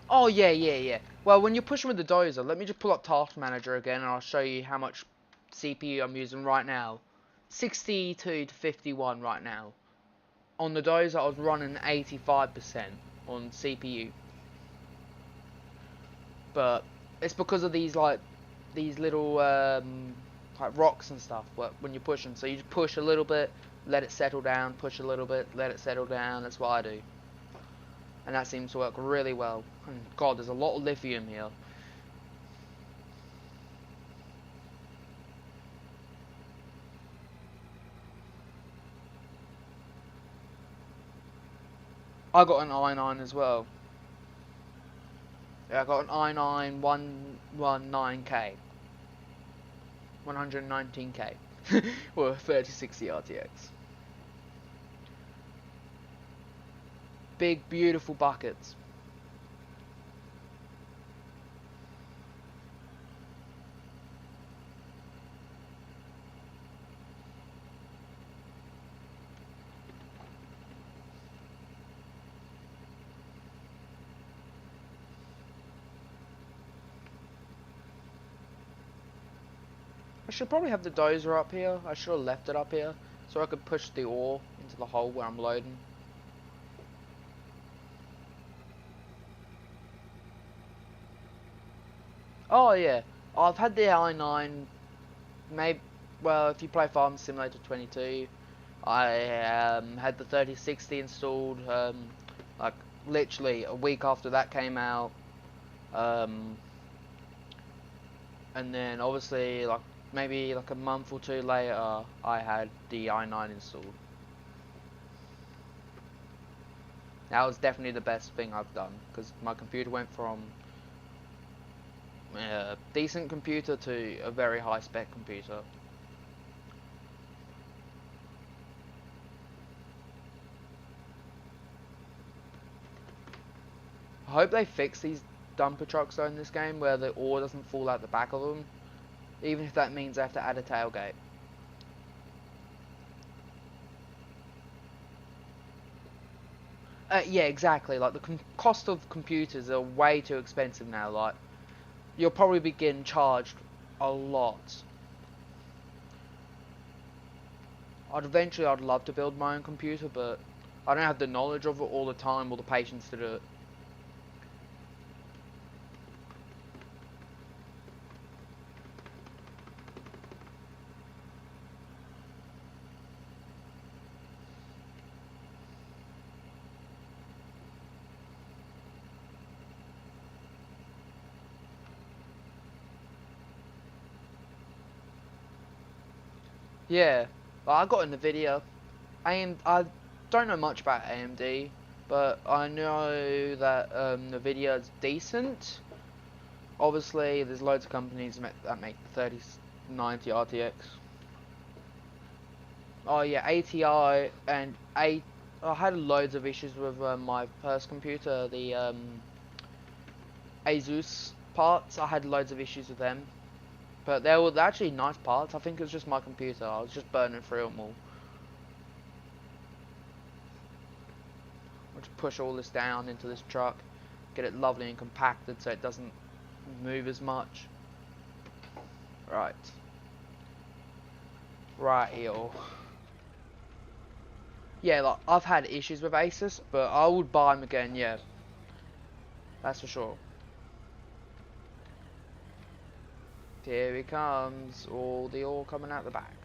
Oh yeah. Well, when you're pushing with the dozer, let me just pull up Task Manager again, and I'll show you how much CPU I'm using right now. 62 to 51 right now. On the dozer, I was running 85% on CPU. But it's because of these little like rocks and stuff when you're pushing. So you just push a little bit, let it settle down, push a little bit, let it settle down. That's what I do. And that seems to work really well. And God, there's a lot of lithium here. I got an i9 as well. Yeah, I got an i9 119K. 119K. Or 3060 RTX. Big, beautiful buckets. I should probably have the dozer up here. I should have left it up here so I could push the ore into the hole where I'm loading. Oh yeah, I've had the i9, maybe, well, if you play Farm Simulator 22, I had the 3060 installed, like, literally a week after that came out, and then obviously, like, maybe like a month or two later, I had the i9 installed. That was definitely the best thing I've done, because my computer went from a decent computer to a very high spec computer. I hope they fix these dumper trucks though in this game where the ore doesn't fall out the back of them, even if that means I have to add a tailgate. Yeah, exactly. Like the cost of computers are way too expensive now. Like you'll probably be getting charged a lot. I'd love to build my own computer, but I don't have the knowledge of it all the time or the patience to do it. Yeah, well, I got in the video. I don't know much about AMD, but I know that the video is decent. Obviously, there's loads of companies that make the 3090 RTX. Oh yeah, ATI and I had loads of issues with my first computer, the Asus parts. I had loads of issues with them. But they were actually nice parts. I think it was just my computer. I was just burning through them all. I'll just push all this down into this truck. get it lovely and compacted so it doesn't move as much. Right. Right here. Yeah, like, I've had issues with Asus, but I would buy them again, yeah. That's for sure. Here he comes, all the ore coming out the back.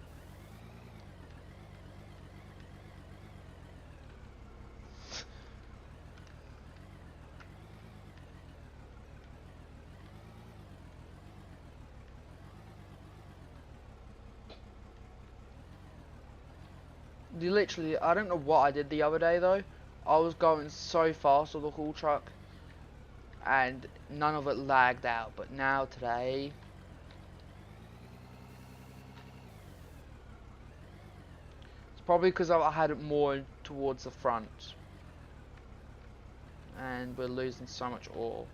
Literally, I don't know what I did the other day though. I was going so fast with the haul truck and none of it lagged out, but now today it's probably because I had it more towards the front and we're losing so much ore.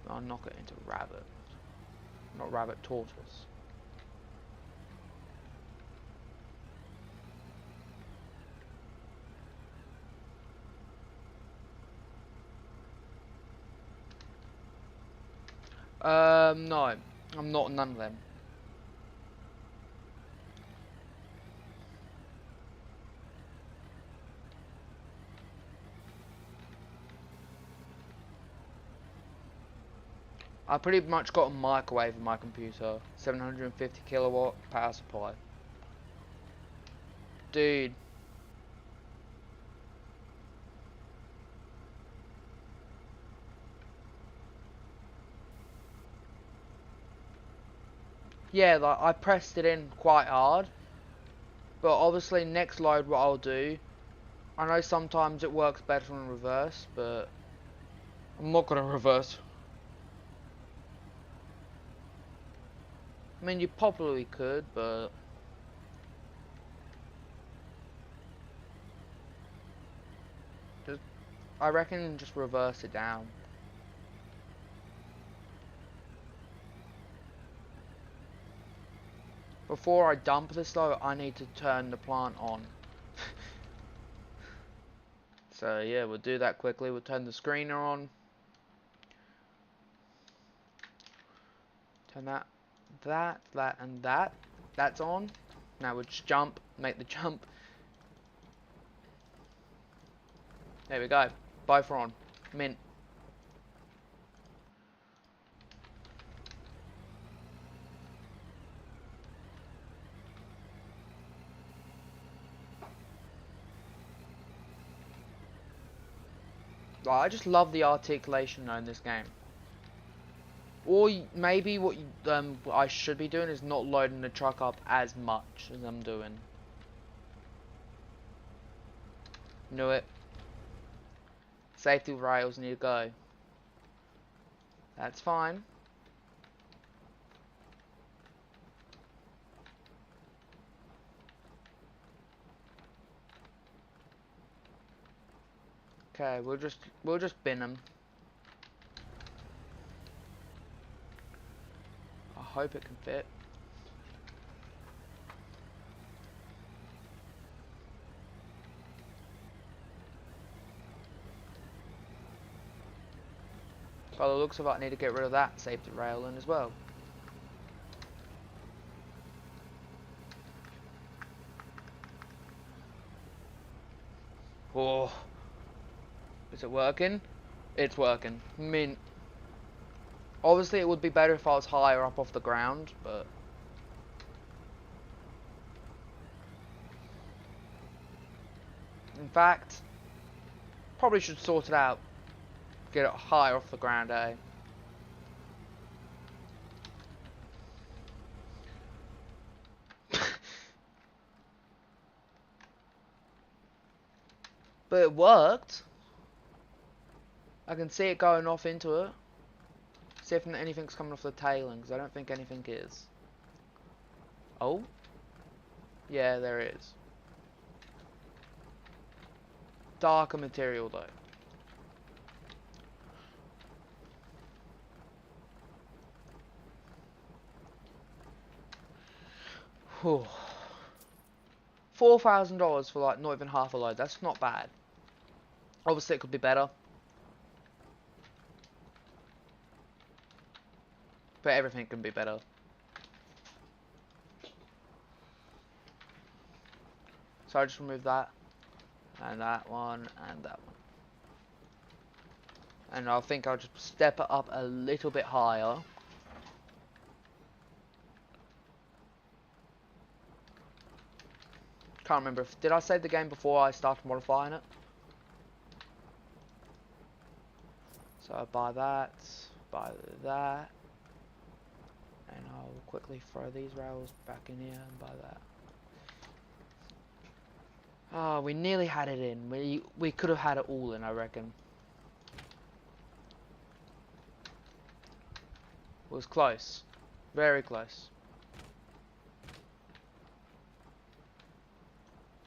I'll knock it into rabbit, not rabbit, tortoise. No, I'm not none of them. I pretty much got a microwave in my computer, 750 kilowatt power supply. Dude. Yeah, like I pressed it in quite hard, but obviously next load what I'll do, I know sometimes it works better in reverse, but I'm not gonna reverse. I mean, you probably could, but just, I reckon just reverse it down. Before I dump this though, I need to turn the plant on. So yeah, we'll do that quickly. We'll turn the screener on. Turn that, and that. That's on. Now we'll just jump, make the jump. There we go. Both are on. Mint. I just love the articulation in this game. Or maybe what I should be doing is not loading the truck up as much as I'm doing. Knew it. Safety rails need to go. That's fine. Okay, we'll just bin them. I hope it can fit. By the looks of it, I need to get rid of that safety rail in as well. Oh, is it working? It's working. Mint. Obviously, it would be better if I was higher up off the ground, but in fact, probably should sort it out. Get it higher off the ground, eh? But it worked. I can see it going off into it. See if anything's coming off the tailings. I don't think anything is. Oh? Yeah, there is. Darker material though. Whew. $4,000 for like not even half a load. That's not bad. Obviously, it could be better. But everything can be better. So I just remove that. And that one. And that one. And I think I'll just step it up a little bit higher. Can't remember if... Did I save the game before I started modifying it? So I buy that. Buy that. And I'll quickly throw these rails back in here and buy that. Oh, we nearly had it in. We could have had it all in, I reckon. It was close. Very close.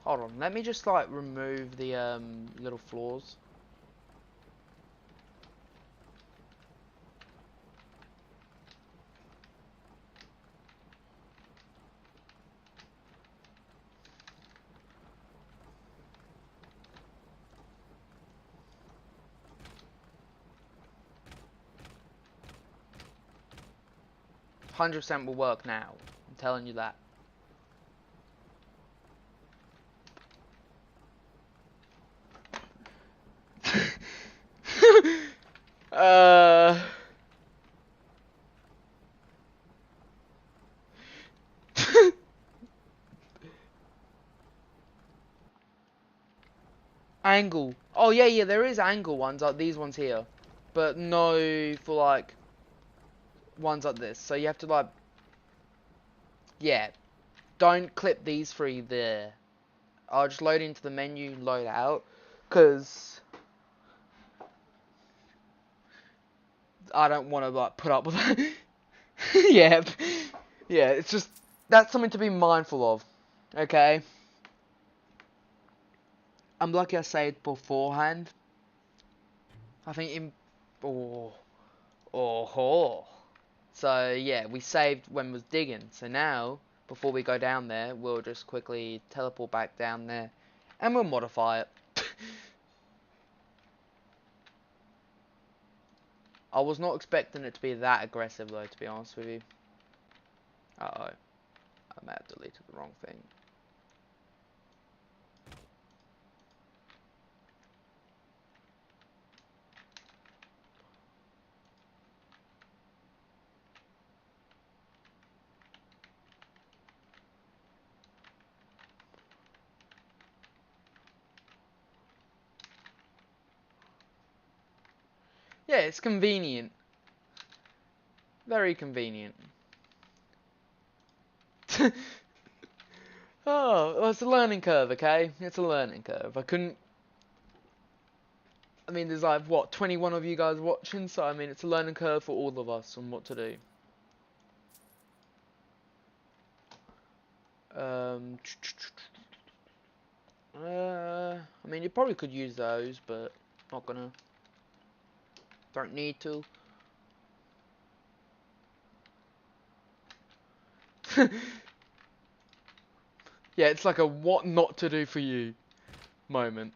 Hold on, let me just like remove the little floors. %100% will work now. I'm telling you that. Angle. Oh yeah, there is angle ones like these ones here, but no for like ones like this. So you have to like, yeah, don't clip these three there. I'll just load into the menu, load out, because I don't want to like put up with that. Yeah, yeah, it's just, that's something to be mindful of, okay? I'm lucky I saved beforehand. I think in, oh. So yeah, we saved when we was digging, so now, before we go down there, we'll just quickly teleport back down there, and we'll modify it. I was not expecting it to be that aggressive though, to be honest with you. Uh-oh. I may have deleted the wrong thing. Yeah, it's convenient. Very convenient. Oh, well, it's a learning curve, okay? It's a learning curve. I mean, there's like, what, 21 of you guys watching, so I mean, it's a learning curve for all of us on what to do. I mean, you probably could use those, but not gonna. Don't need to. Yeah, it's like a what not to do for you moment.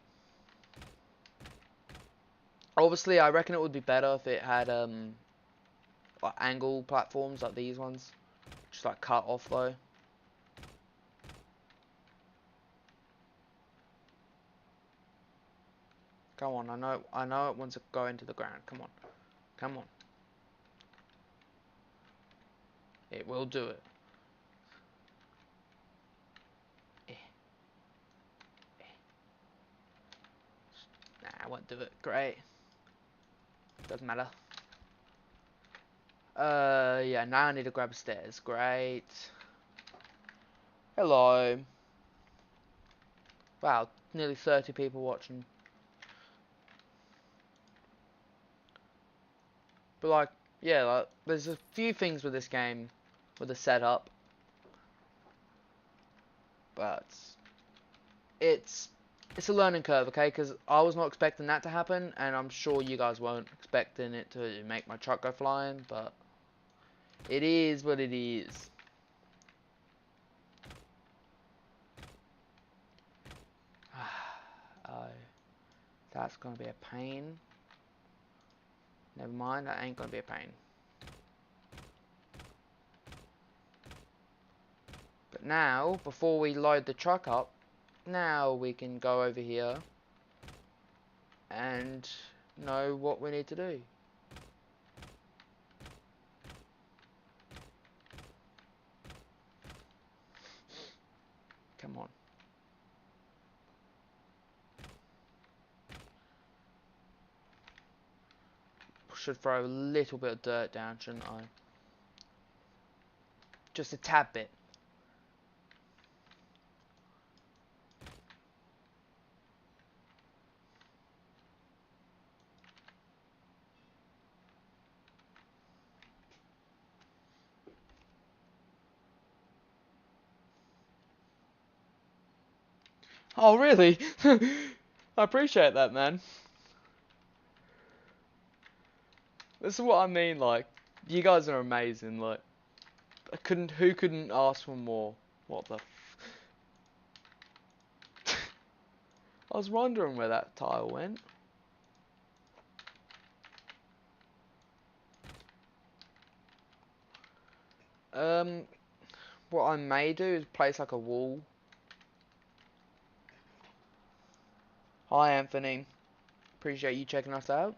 Obviously, I reckon it would be better if it had like angle platforms like these ones, just like cut off though. Come on, I know it wants to go into the ground. Come on, come on. It will do it. Nah, I won't do it. Great. Doesn't matter. Yeah, now I need to grab stairs. Great. Hello. Wow, nearly 30 people watching. But like, yeah, like, there's a few things with this game, with the setup. But it's a learning curve, okay? Because I was not expecting that to happen, and I'm sure you guys weren't expecting it to make my truck go flying, but it is what it is. That's gonna be a pain. Never mind, that ain't gonna be a pain. But now, before we load the truck up, now we can go over here and know what we need to do. Come on. Should throw a little bit of dirt down, shouldn't I? Just a tad bit. Oh, really? I appreciate that, man. This is what I mean, like, you guys are amazing, like, who couldn't ask for more? What the I was wondering where that tile went. What I may do is place like a wall. Hi, Anthony. Appreciate you checking us out.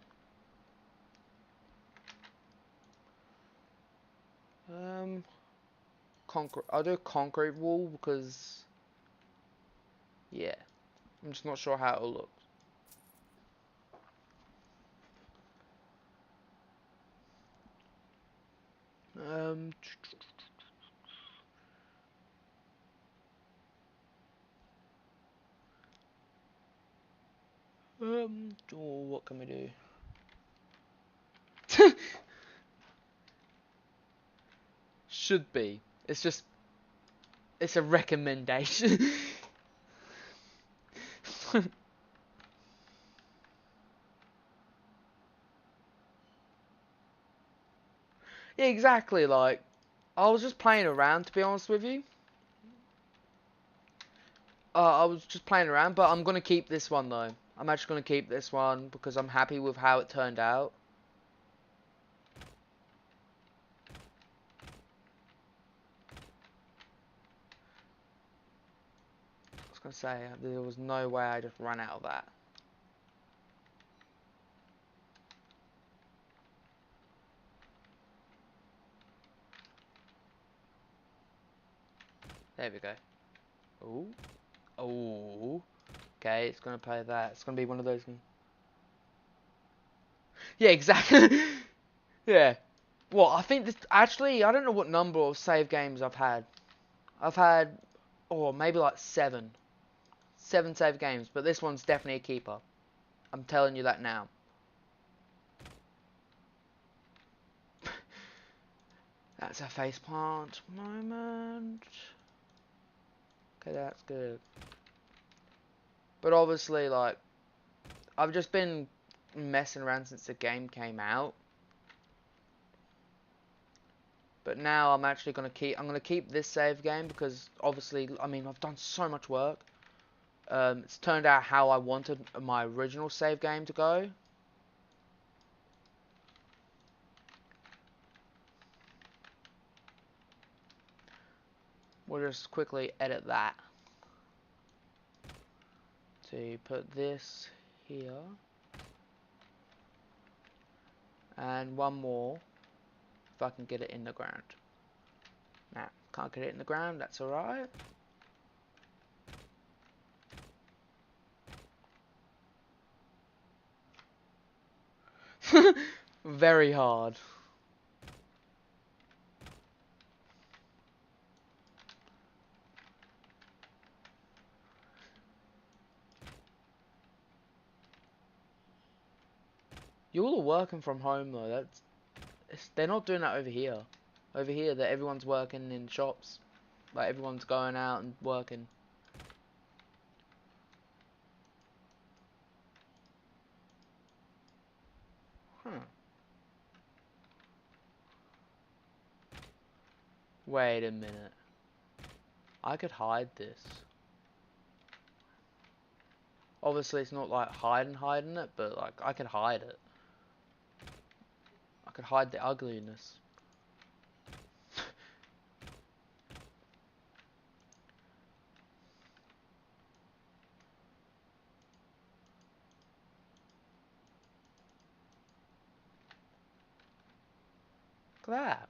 Concrete. I'll do a concrete wall because, yeah, I'm just not sure how it'll look. Oh, what can we do? Should be. It's just, it's a recommendation. Yeah, exactly, like, I was just playing around, to be honest with you. I was just playing around, but I'm going to keep this one, though. I'm actually going to keep this one, because I'm happy with how it turned out. I was going to say, there was no way I just ran out of that. There we go. Ooh. Oh. Okay, it's going to play that. It's going to be one of those. Yeah, exactly. Yeah. Well, I think this... Actually, I don't know what number of save games I've had. I've had... Oh, maybe like 7. 7 save games. But this one's definitely a keeper. I'm telling you that now. That's a faceplant moment. Okay, that's good. But obviously, like... I've just been messing around since the game came out. But now I'm actually gonna keep this save game because obviously, I mean, I've done so much work. It's turned out how I wanted my original save game to go. We'll just quickly edit that. So put this here. And one more. If I can get it in the ground. Nah, can't get it in the ground, that's alright. Very hard. You all are working from home though. They're not doing that over here. Over here, that everyone's working in shops. Like everyone's going out and working. Huh. Wait a minute. I could hide this. Obviously, it's not like hiding it, but like I could hide it. I could hide the ugliness. Look at that.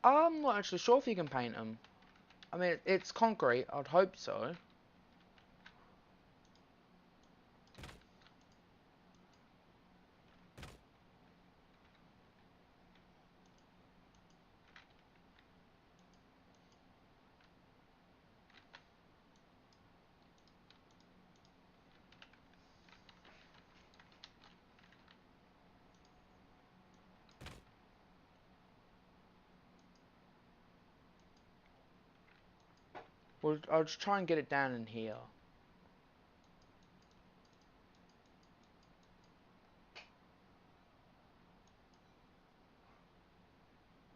I'm not actually sure if you can paint them. I mean, it's concrete. I'd hope so. Well, I'll just try and get it down in here.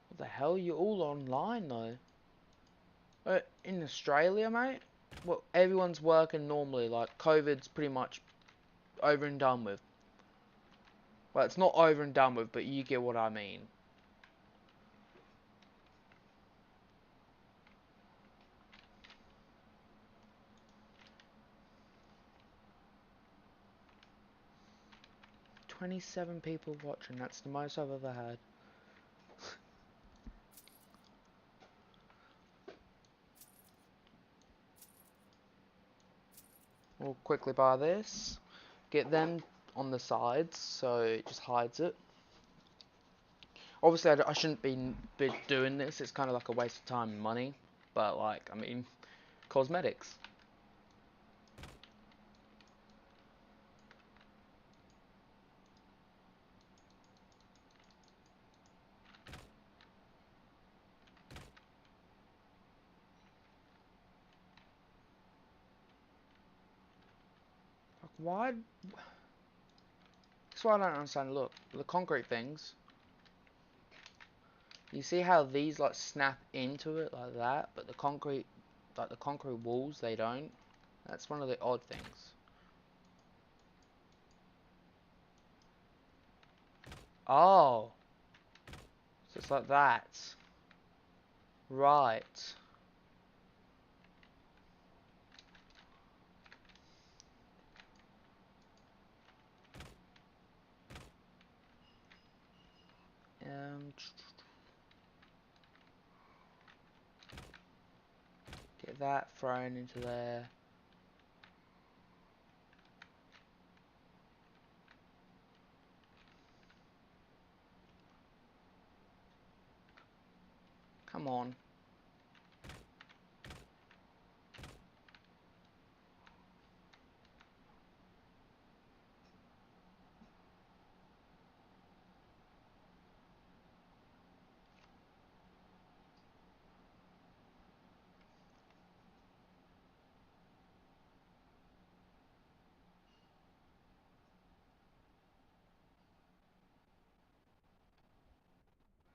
What the hell? You're all online though. In Australia, mate? Well, everyone's working normally. Like, COVID's pretty much over and done with. Well, it's not over and done with, but you get what I mean. "27 people watching. That's the most I've ever had." We'll quickly buy this. Get them on the sides, so it just hides it. Obviously, I shouldn't be doing this. It's kind of like a waste of time and money. But, like, I mean, cosmetics. Like, why? That's why I don't understand. Look, the concrete things. You see how these, like, snap into it like that? But the concrete, like, the concrete walls, they don't. That's one of the odd things. Oh. So it's like that. Right. Um, get that thrown into there. Come on.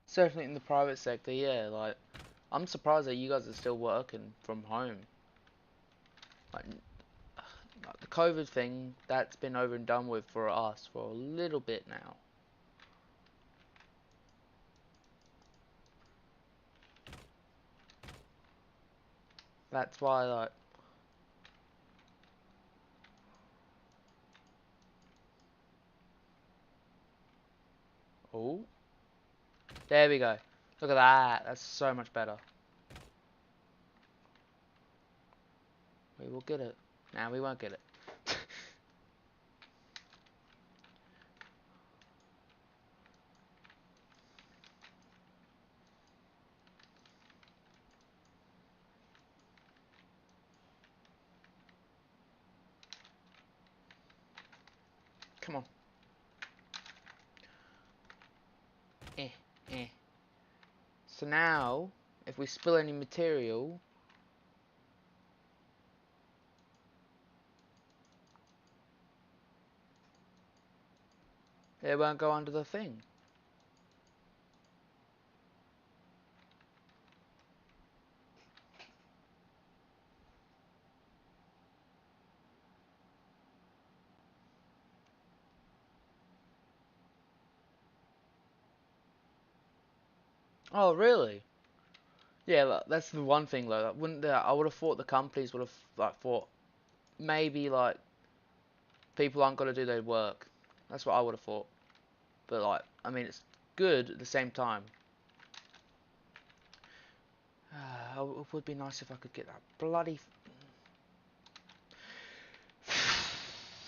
Certainly in the private sector, yeah. Like, I'm surprised that you guys are still working from home. Like, like the COVID thing, that's been over and done with for us for a little bit now. That's why, like, oh, there we go. Look at that. That's so much better. We will get it. Nah, we won't get it. Come on. Eh, eh. So now, if we spill any material, it won't go under the thing. Oh, really? Yeah, that's the one thing though. I would have thought the companies would have like thought maybe like people aren't gonna do their work. That's what I would have thought. But like, I mean, it's good at the same time. It would be nice if I could get that bloody.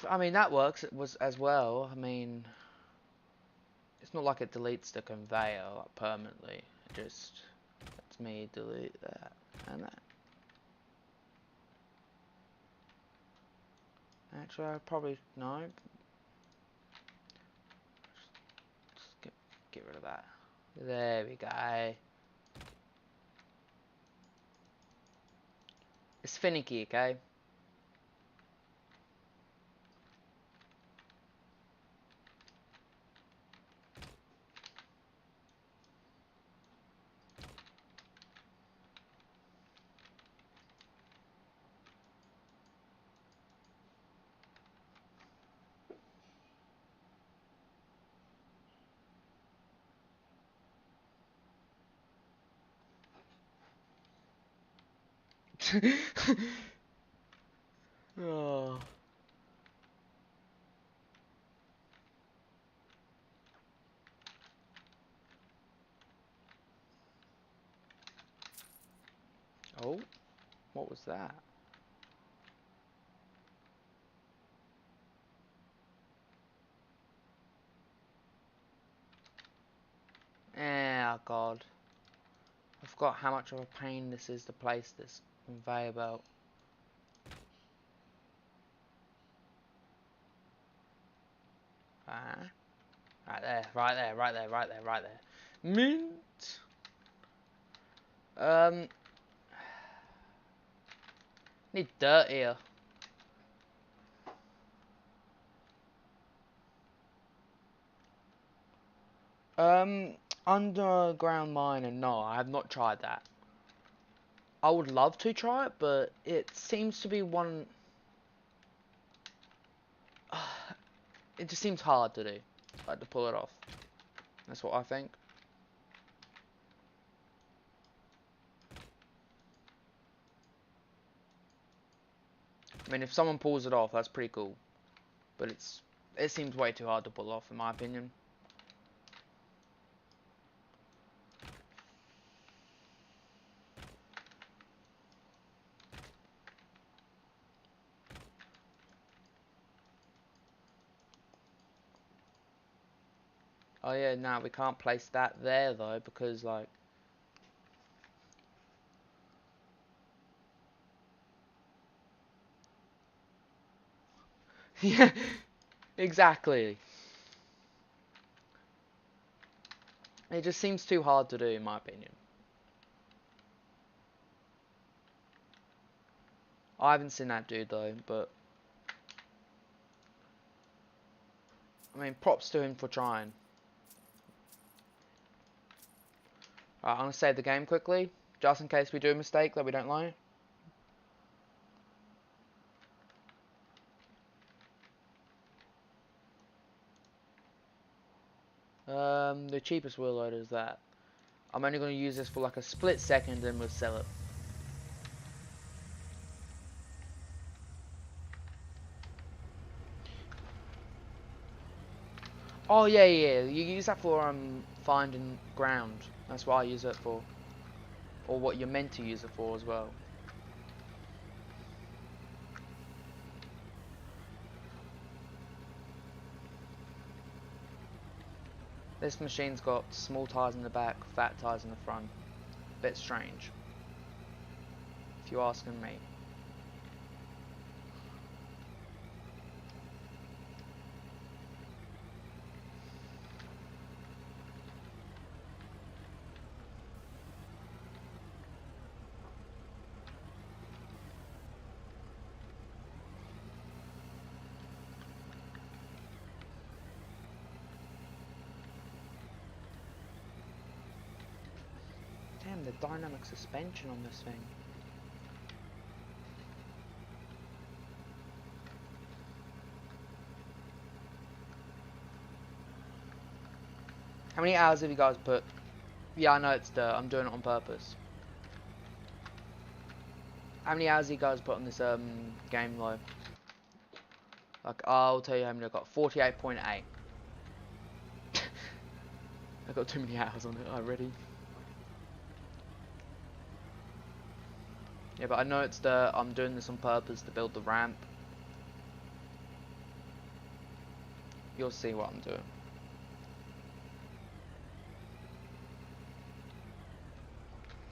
I mean, that works. It was as well. I mean, it's not like it deletes the conveyor like, permanently. It just lets me delete that and that. Actually, I probably no. Just get rid of that. There we go. It's finicky, okay? Oh. Oh, what was that? Oh god. I forgot how much of a pain this is to place this conveyor belt. Ah. Right there, right there, right there, right there, right there. Mint! Um, need dirt here. Um, underground miner, no, I have not tried that. I would love to try it, but it seems to be one... it just seems hard to do, like to pull it off. That's what I think. I mean, if someone pulls it off, that's pretty cool. But it seems way too hard to pull off, in my opinion. Oh yeah, no, we can't place that there though, because like... yeah, exactly. It just seems too hard to do, in my opinion. I haven't seen that dude though, but... I mean, props to him for trying. Alright, I'm gonna save the game quickly, just in case we do a mistake that we don't like. The cheapest wheel loader is that. I'm only gonna use this for like a split second and we'll sell it. Oh yeah, yeah, you use that for finding ground. That's what I use it for. Or what you're meant to use it for as well. This machine's got small tires in the back, fat tires in the front. Bit strange, if you're asking me. Damn, the dynamic suspension on this thing. How many hours have you guys put? Yeah, I know it's dirt. I'm doing it on purpose. How many hours you guys put on this game though? Like, I'll tell you how many I got. 48.8. I got too many hours on it already. Yeah, but I know it's dirt. I'm doing this on purpose to build the ramp. You'll see what I'm doing.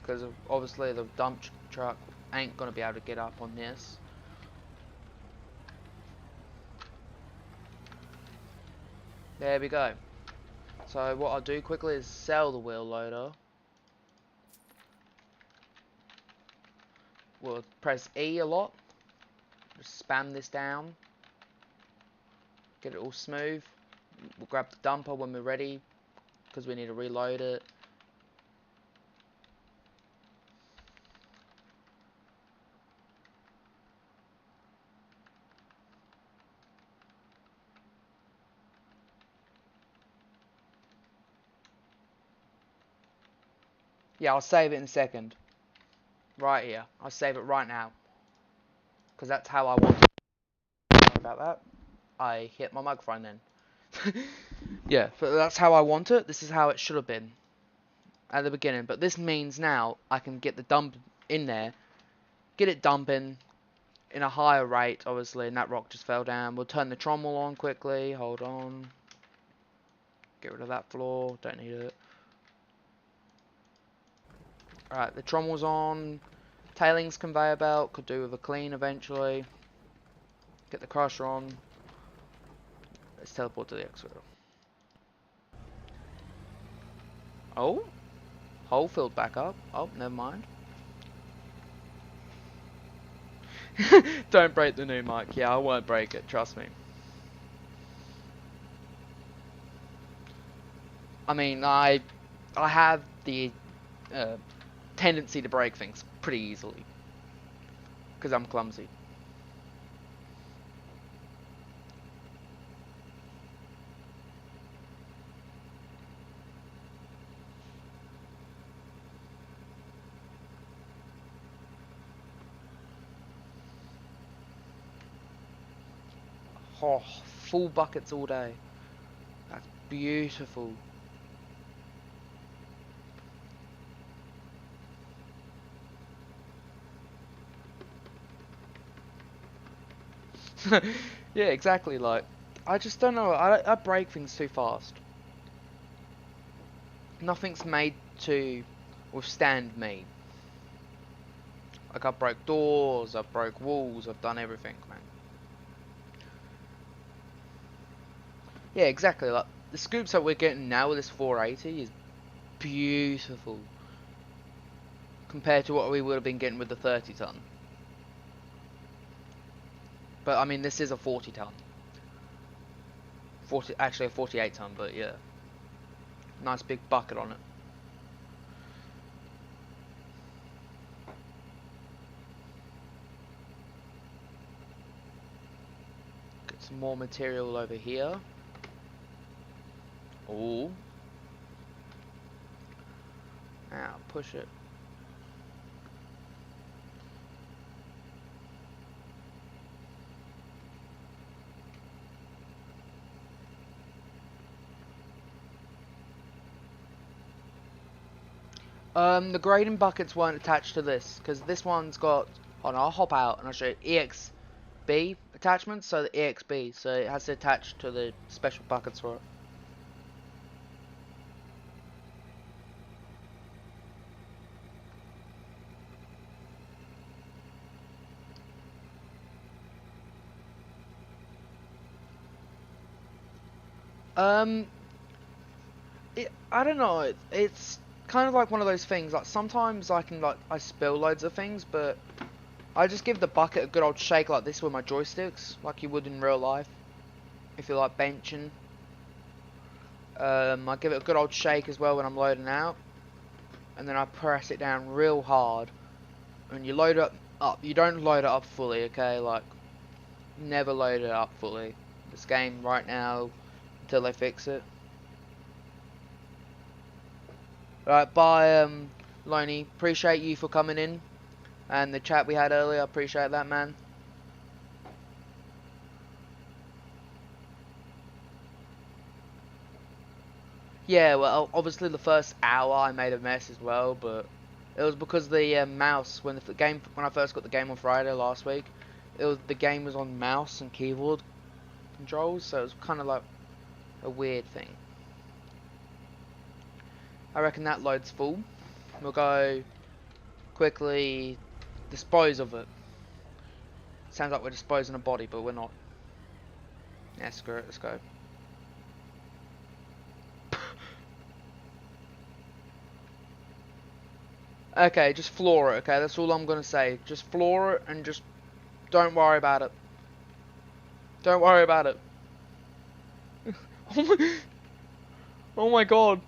Because obviously the dump truck ain't gonna be able to get up on this. There we go. So what I'll do quickly is sell the wheel loader. We'll press E a lot. Just spam this down. Get it all smooth. We'll grab the dumper when we're ready, because we need to reload it. Yeah, I'll save it in a second. Right here. I'll save it right now. Because that's how I want it. Sorry about that. I hit my microphone then. Yeah, but that's how I want it. This is how it should have been at the beginning. But this means now I can get the dump in there. Get it dumping in a higher rate, obviously. And that rock just fell down. We'll turn the trommel on quickly. Hold on. Get rid of that floor. Don't need it. Alright, the trommel's on. Tailings conveyor belt. Could do with a clean eventually. Get the crusher on. Let's teleport to the excavator. Oh? Hole filled back up. Oh, never mind. Don't break the new mic. Yeah, I won't break it. Trust me. I mean, I have the tendency to break things pretty easily. Because I'm clumsy. Oh, full buckets all day. That's beautiful. Yeah, exactly. Like, I just don't know. I break things too fast. Nothing's made to withstand me. Like, I broke doors, I broke walls, I've done everything, man. Yeah, exactly. Like, the scoops that we're getting now with this 480 is beautiful compared to what we would have been getting with the 30 ton. But I mean, this is a 40 ton. Actually a 48 ton, but yeah. Nice big bucket on it. Get some more material over here. Oh. Now push it. The grading buckets weren't attached to this, because this one's got, hold on, I'll hop out and I'll show you, EXB attachments, so the EXB, so it has to attach to the special buckets for it. I don't know, it's kind of like one of those things, like sometimes I spill loads of things, but I just give the bucket a good old shake like this with my joysticks, like you would in real life, if you're like benching. I give it a good old shake as well when I'm loading out, and then I press it down real hard, and you load it up, you don't load it up fully, okay, like, never load it up fully, this game right now, until they fix it. Right, bye, Loney. Appreciate you for coming in. And the chat we had earlier, appreciate that, man. Yeah, well, obviously the first hour I made a mess as well, but it was because the mouse, when I first got the game on Friday last week, the game was on mouse and keyboard controls, so it was kind of like a weird thing. I reckon that load's full. We'll go quickly dispose of it. Sounds like we're disposing a body, but we're not. Yeah, screw it, let's go. Okay, just floor it, okay? That's all I'm gonna say. Just floor it and just don't worry about it. Don't worry about it. Oh my, oh my god.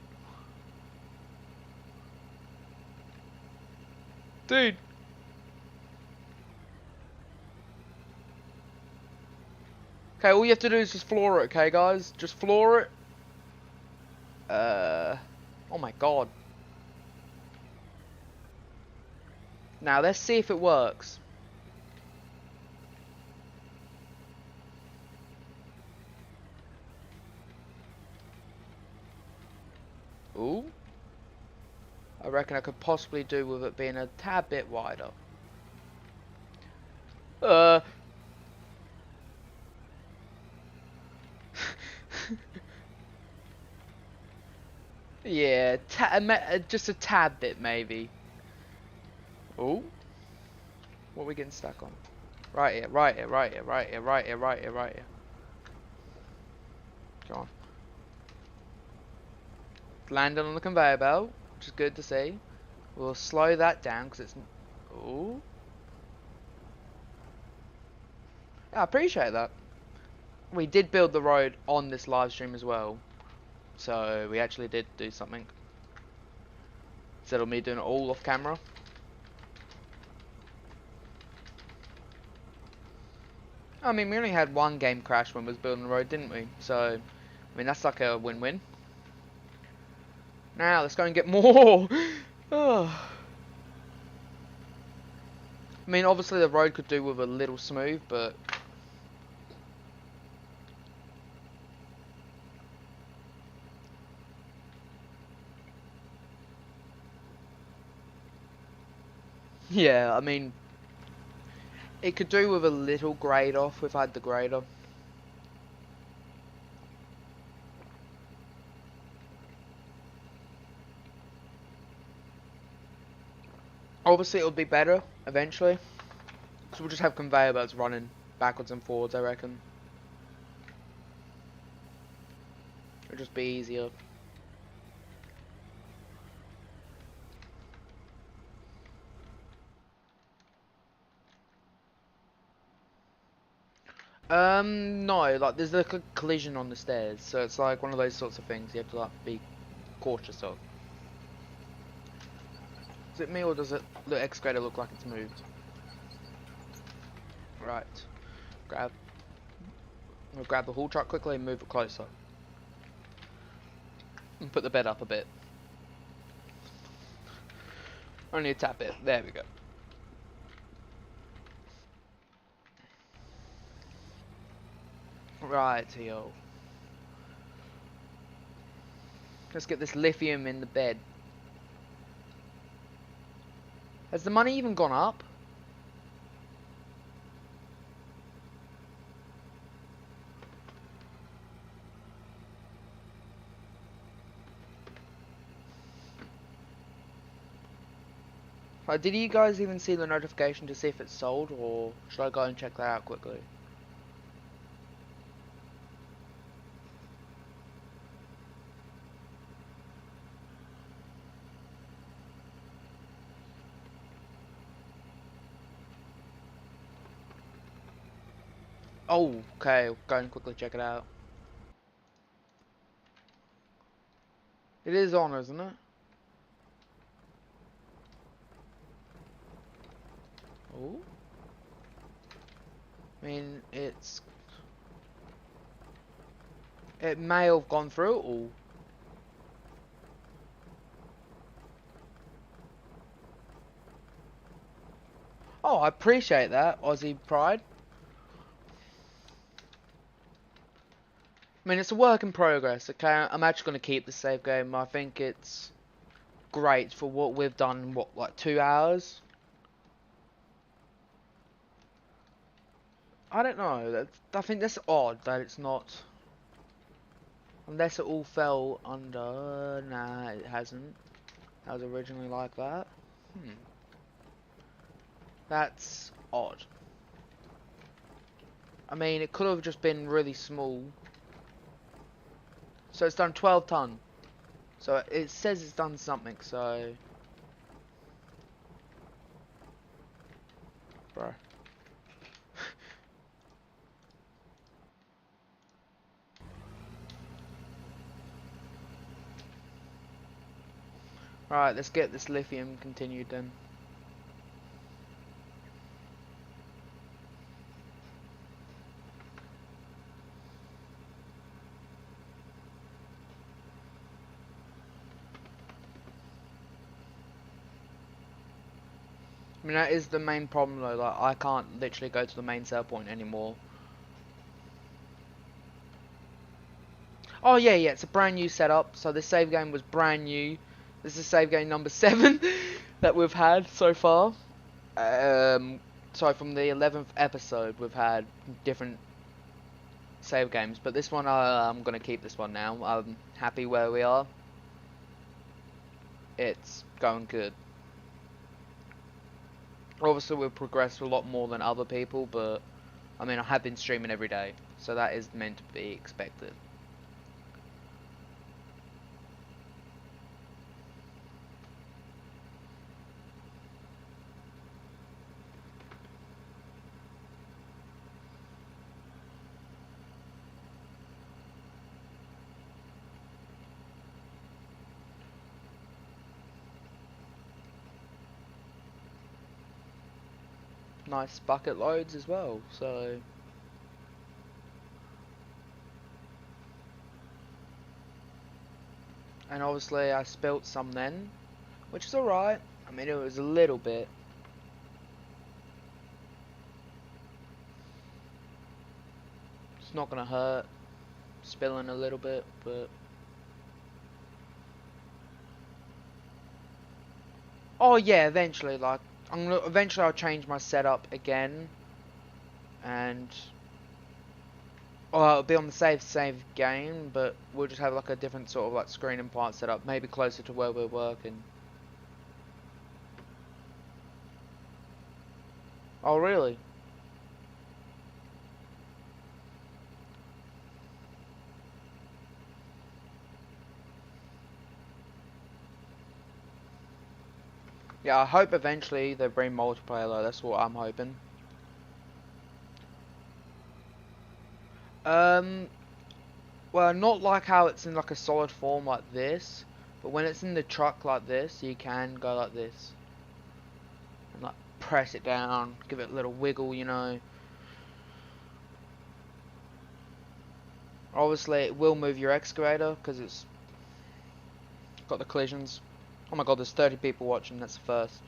Dude. Okay, all you have to do is just floor it, okay, guys? Just floor it. Oh my god. Now, let's see if it works. Ooh. I reckon I could possibly do with it being a tad bit wider. Yeah, just a tad bit, maybe. Ooh. What are we getting stuck on? Right here, right here, right here, right here, right here, right here, right here. Go on. Landed on the conveyor belt, which is good to see. We'll slow that down because it's... Ooh. Yeah, I appreciate that. We did build the road on this live stream as well. So we actually did do something. Instead of me doing it all off camera. I mean, we only had one game crash when we was building the road, didn't we? So, I mean, that's like a win-win. Now, let's go and get more. Oh. I mean, obviously the road could do with a little smooth, but... Yeah, I mean... It could do with a little grade off if I had the grader. Obviously, it would be better eventually. Because we'll just have conveyor belts running backwards and forwards, I reckon. It'll just be easier. No, like there's like a collision on the stairs, so it's like one of those sorts of things you have to like be cautious of. Is it me or does the excavator look like it's moved? Right. We'll grab the haul truck quickly and move it closer. And put the bed up a bit. Only a tap bit. There we go. Right, yo. Let's get this lithium in the bed. Has the money even gone up? Like, did you guys even see the notification to see if it's sold, or should I go and check that out quickly? Oh, okay, go and quickly check it out. It is on, isn't it? Oh. I mean, it may have gone through, or... Oh, I appreciate that, Aussie Pride. I mean, it's a work in progress, okay? I'm actually going to keep the save game. I think it's great for what we've done in, what, like 2 hours? I don't know. I think that's odd that it's not. Unless it all fell under. Nah, it hasn't. That was originally like that. That's odd. I mean, it could have just been really small. So it's done 12 ton. So it says it's done something, so... Bro. Right, let's get this lithium continued then. I mean, that is the main problem though, like, I can't literally go to the main sell point anymore. Oh yeah, it's a brand new setup, so this save game was brand new. This is save game number 7 that we've had so far. So from the 11th episode, we've had different save games, but this one, I'm going to keep this one now. I'm happy where we are. It's going good. Obviously, we've progressed a lot more than other people, but I mean, I have been streaming every day, so that is meant to be expected. Nice bucket loads as well, so... And obviously I spilt some then, which is alright. I mean, it was a little bit. It's not gonna hurt, spilling a little bit, but... Oh yeah, eventually, like, eventually I'll change my setup again, and it'll be on the save game, but we'll just have like a different sort of like screen and part setup, maybe closer to where we're working. Oh really? Yeah, I hope eventually they bring multiplayer though, that's what I'm hoping. Well, not like how it's in like a solid form like this, but when it's in the truck like this, you can go like this. And like press it down, give it a little wiggle, you know. Obviously it will move your excavator, because it's got the collisions. Oh my god, there's 30 people watching, that's the first.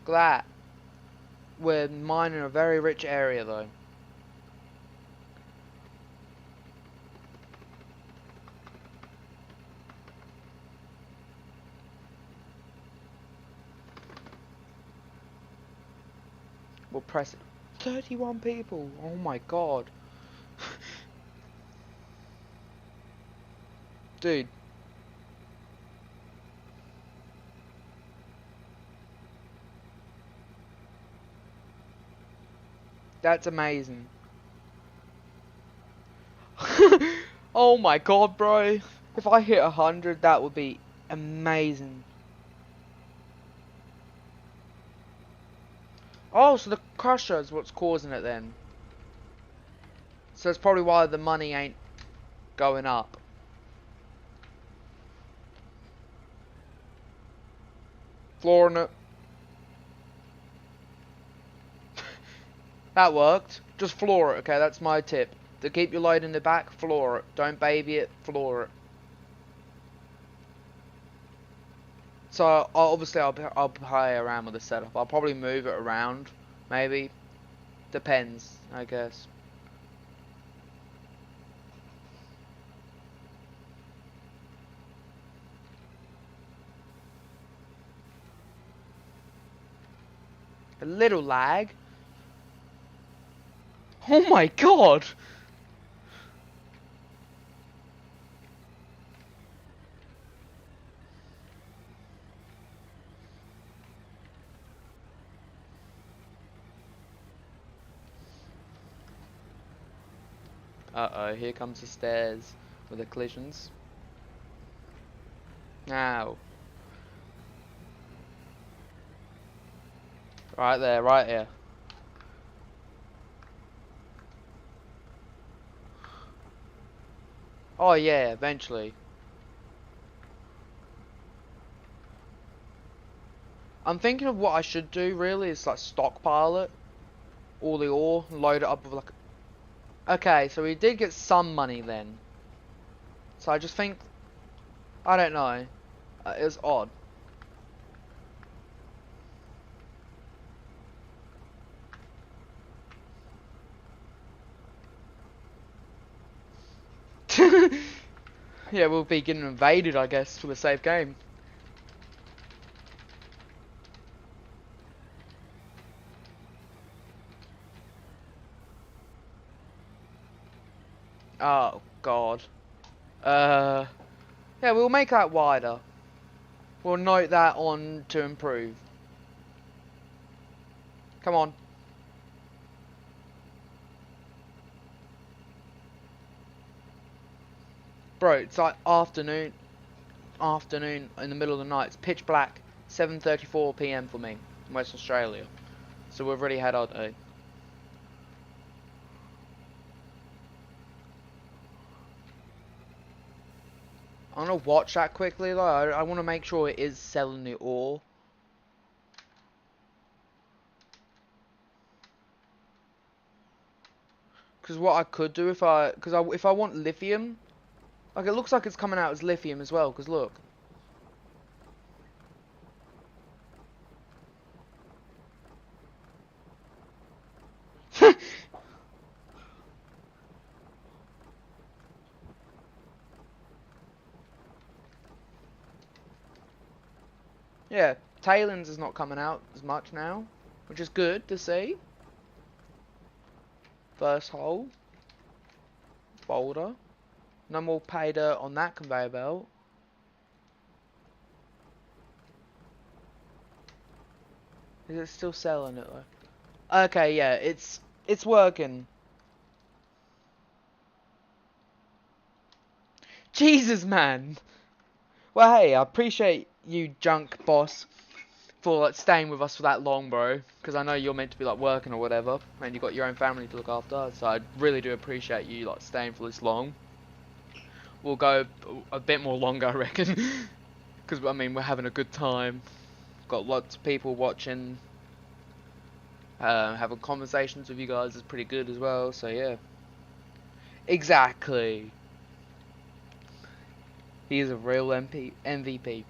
Glad. We're mining a very rich area though. We'll press it. 31 people, oh my god. Dude. That's amazing. Oh my god, bro. If I hit 100, that would be amazing. Oh, so the crusher is what's causing it then. So that's probably why the money ain't going up. Flooring it. That worked. Just floor it, okay? That's my tip. To keep your load in the back, floor it. Don't baby it, floor it. So obviously I'll play around with the setup. I'll probably move it around, maybe. Depends, I guess. A little lag. Oh my god! Uh-oh, here comes the stairs with the collisions. Now. Right there, right here. Oh yeah, eventually. I'm thinking of what I should do really is like stockpile it. All the ore, load it up with like... Okay, so we did get some money then. So I just think... I don't know. It was odd. Yeah, we'll be getting invaded, I guess, for the safe game. Oh, God. Yeah, we'll make that wider. We'll note that on to improve. Come on. Bro, it's like afternoon in the middle of the night. It's pitch black, 7:34 PM for me in West Australia. So we've already had our day. I'm gonna watch that quickly though. I want to make sure it is selling the ore. Because what I could do if I want lithium, like it looks like it's coming out as lithium as well. Because look. Yeah, Tailings is not coming out as much now, which is good to see. First hole. Boulder. No more pay dirt on that conveyor belt. Is it still selling it though? Okay, yeah, it's working. Jesus, man. Well, hey, I appreciate you, junk boss, for like staying with us for that long, bro. Because I know you're meant to be like working or whatever, and you got your own family to look after. So I really do appreciate you like staying for this long. We'll go a bit more longer, I reckon. Because I mean, we're having a good time. Got lots of people watching. Having conversations with you guys is pretty good as well. So yeah. Exactly. He is a real MVP.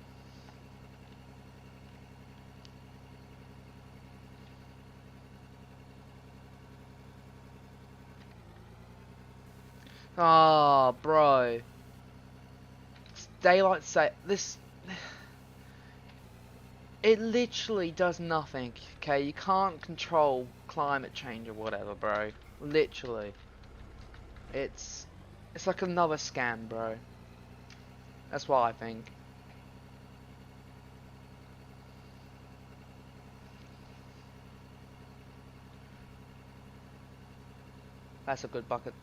Ah, bro. Daylight say this. It literally does nothing. Okay, you can't control climate change or whatever, bro. Literally. It's like another scam, bro. That's what I think. That's a good bucket.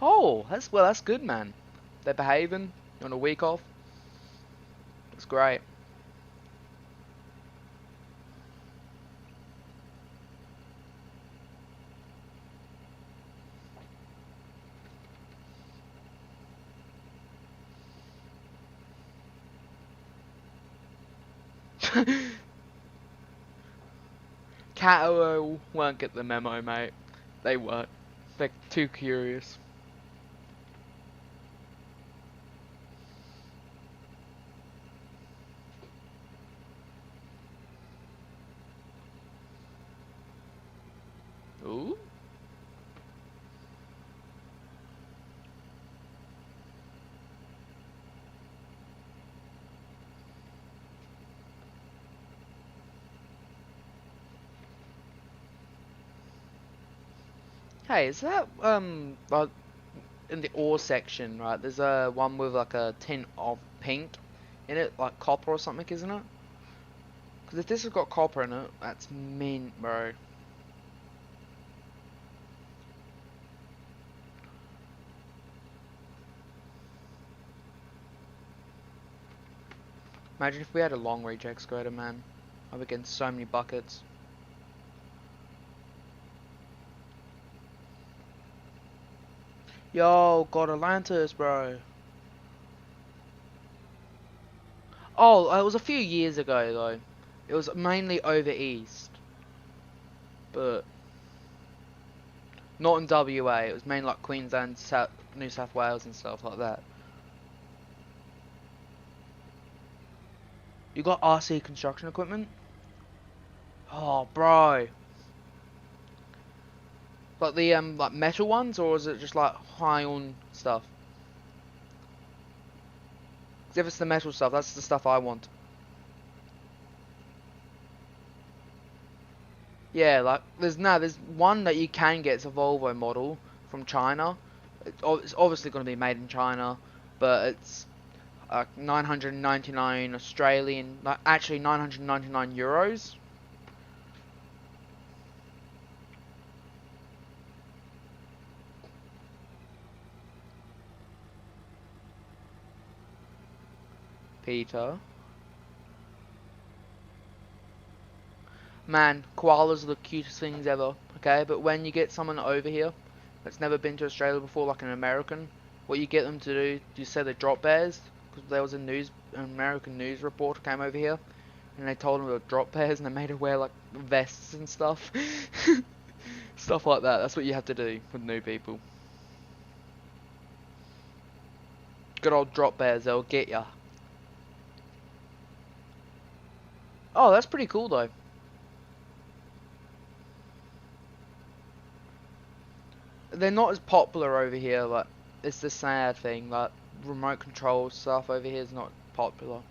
Oh, that's good, man. They're behaving. You on a week off. That's great. Cato won't get the memo, mate. They won't. They're too curious. Ooh. Hey, is that like in the ore section, right? There's a one with like a tint of pink in it, like copper or something, isn't it? Because if this has got copper in it, that's mint, bro. Imagine if we had a long reach excavator, man. I'd be getting so many buckets. Yo, got Atlantis, bro. Oh, it was a few years ago, though. It was mainly over east. But not in WA. It was mainly like Queensland, New South Wales and stuff like that. You got RC construction equipment? Oh, bro. Like the like metal ones, or is it just like high on stuff? 'Cause if it's the metal stuff, that's the stuff I want. Yeah, like there's one that you can get. It's a Volvo model from China. It's obviously going to be made in China, but it's 999 Australian, like actually 999 euros. Peter. Man, koalas are the cutest things ever, okay? But when you get someone over here that's never been to Australia before, like an American, what you get them to do, you say they drop bears, because there was an American news reporter came over here, and they told them they were drop bears, and they made her wear, like, vests and stuff. Stuff like that, that's what you have to do with new people. Good old drop bears, they'll get ya. Oh, that's pretty cool, though. They're not as popular over here, like, it's the sad thing, like, remote control stuff over here is not popular.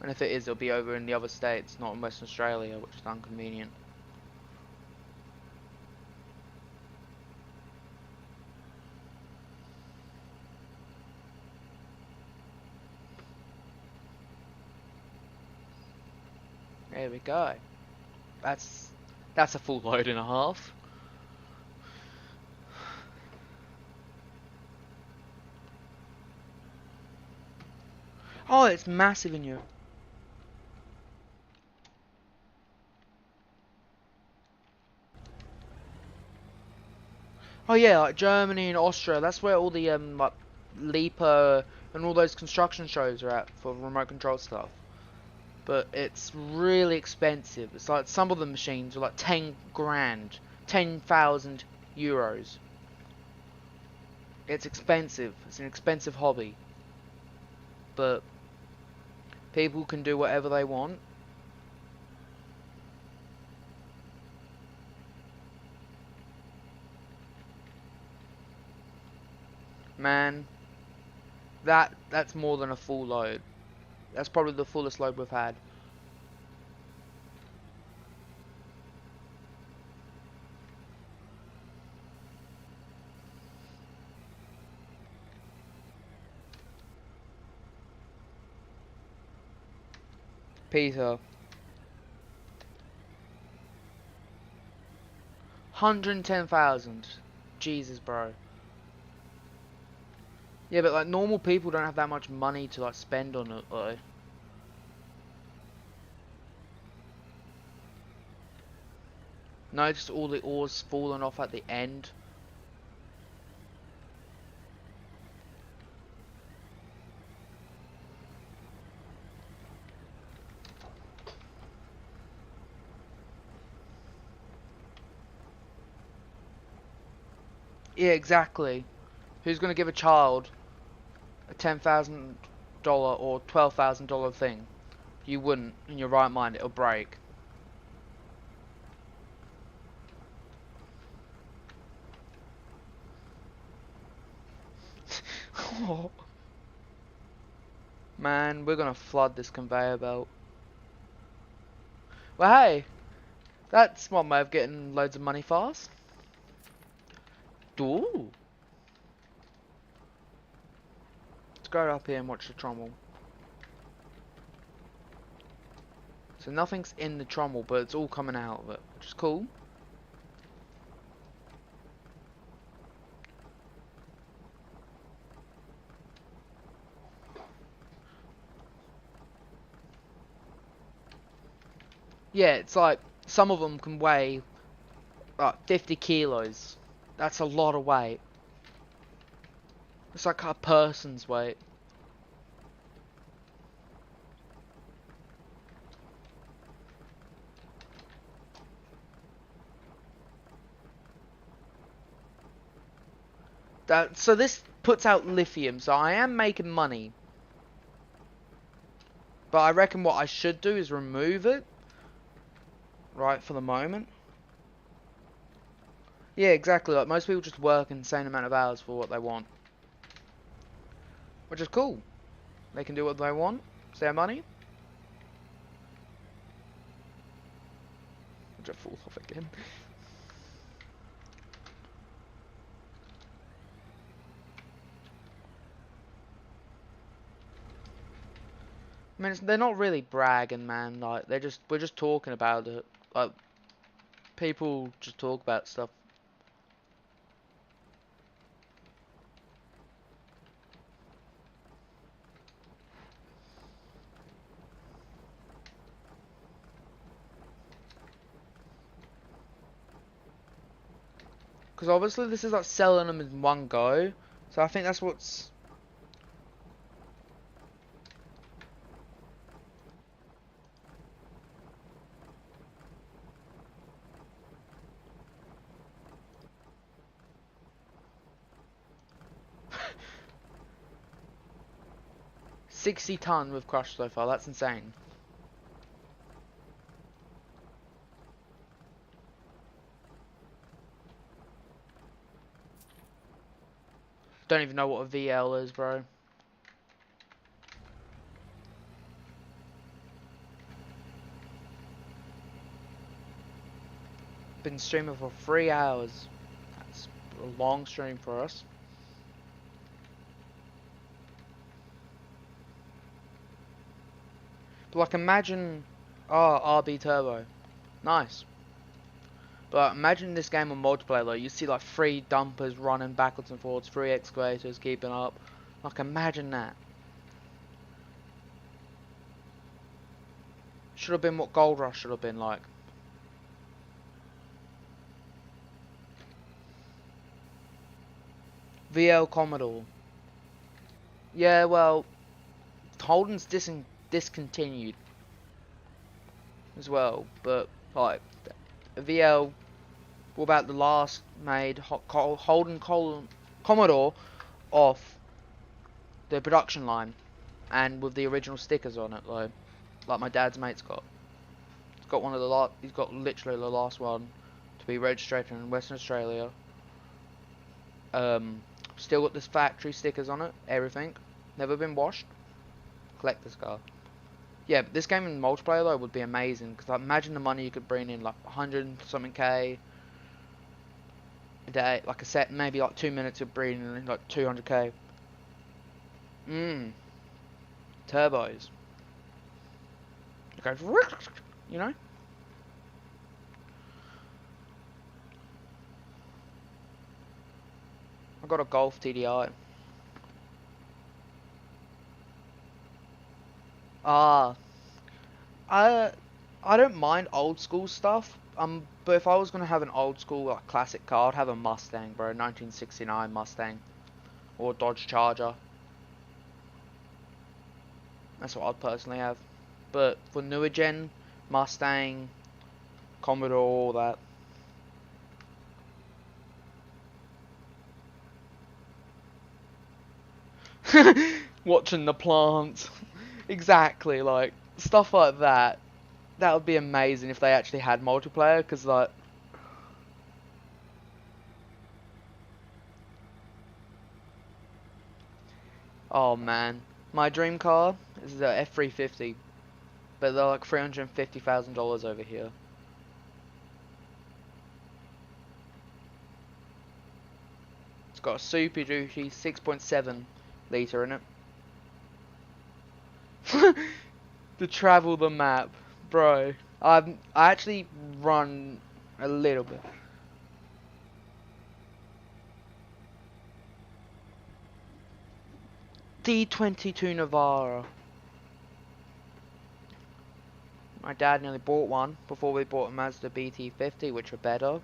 And if it is, it'll be over in the other states, not in Western Australia, which is inconvenient. There we go. That's a full load and a half. Oh, it's massive in Europe. Oh yeah, like Germany and Austria. That's where all the like Leaper and all those construction shows are at for remote control stuff. But it's really expensive. It's like some of the machines are like 10 grand, 10,000 euros. It's expensive. It's an expensive hobby. But people can do whatever they want. Man, that's more than a full load. That's probably the fullest load we've had. Peter. 110,000. Jesus, bro. Yeah, but like normal people don't have that much money to like spend on it, though. Notice all the ores falling off at the end. Yeah, exactly. Who's gonna give a child a $10,000 or $12,000 thing? You wouldn't. In your right mind, it'll break. Oh, man, we're gonna flood this conveyor belt. Well, hey, that's one way of getting loads of money fast. Ooh. Let's go up here and watch the trommel. So nothing's in the trommel, but it's all coming out of it, which is cool. Yeah, it's like some of them can weigh like 50 kilos. That's a lot of weight. It's like a person's weight. So this puts out lithium, so I am making money. But I reckon what I should do is remove it. Right, for the moment. Yeah, exactly. Like, most people just work an insane amount of hours for what they want. Which is cool. They can do what they want. It's their money. Which I fall off again. I mean, they're not really bragging, man. Like, we're just talking about it. Like, people just talk about stuff. Because obviously this is like selling them in one go. So I think that's what's... 60 ton we've crushed so far. That's insane. Don't even know what a VL is, bro. Been streaming for 3 hours. That's a long stream for us. But like, imagine... Oh, RB Turbo. Nice. But imagine this game on multiplayer, like, you see like 3 dumpers running backwards and forwards, 3 excavators keeping up. Like, imagine that. Should have been what Gold Rush should have been like. VL Commodore. Yeah, well, Holden's discontinued as well, but like, VL, what about the last made Holden Commodore off the production line and with the original stickers on it, like my dad's mate's got. He's got one of the he's got literally the last one to be registered in Western Australia. Still got this factory stickers on it, everything. Never been washed. Collector's car. Yeah, but this game in multiplayer though would be amazing, because like, imagine the money you could bring in, like 100 something K a day, like a set, maybe like 2 minutes of bringing in like 200K. Turbos. It goes, you know? I got a Golf TDI. Ah, I don't mind old school stuff. But if I was gonna have an old school like classic car, I'd have a Mustang, bro, 1969 Mustang, or Dodge Charger. That's what I'd personally have. But for newer gen, Mustang, Commodore, all that. Watching the plants. Exactly, like, stuff like that. That would be amazing if they actually had multiplayer, because, like... Oh, man. My dream car is the F350, but they're like $350,000 over here. It's got a Super Duty 6.7 litre in it. To travel the map, bro. I actually run a little bit. D22 Navara. My dad nearly bought one before we bought a Mazda BT50, which are better.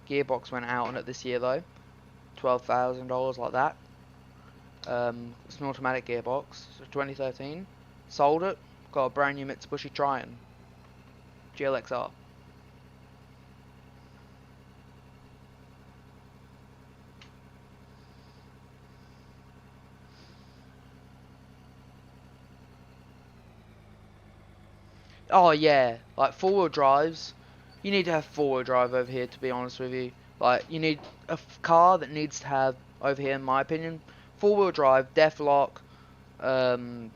Gearbox went out on it this year though, $12,000 like that. It's an automatic gearbox, so 2013. Sold it, got a brand new Mitsubishi Triton GLXR. Oh yeah, like four-wheel drives. You need to have four-wheel drive over here, to be honest with you. Like, you need a car that needs to have, over here in my opinion, four-wheel drive, def lock, it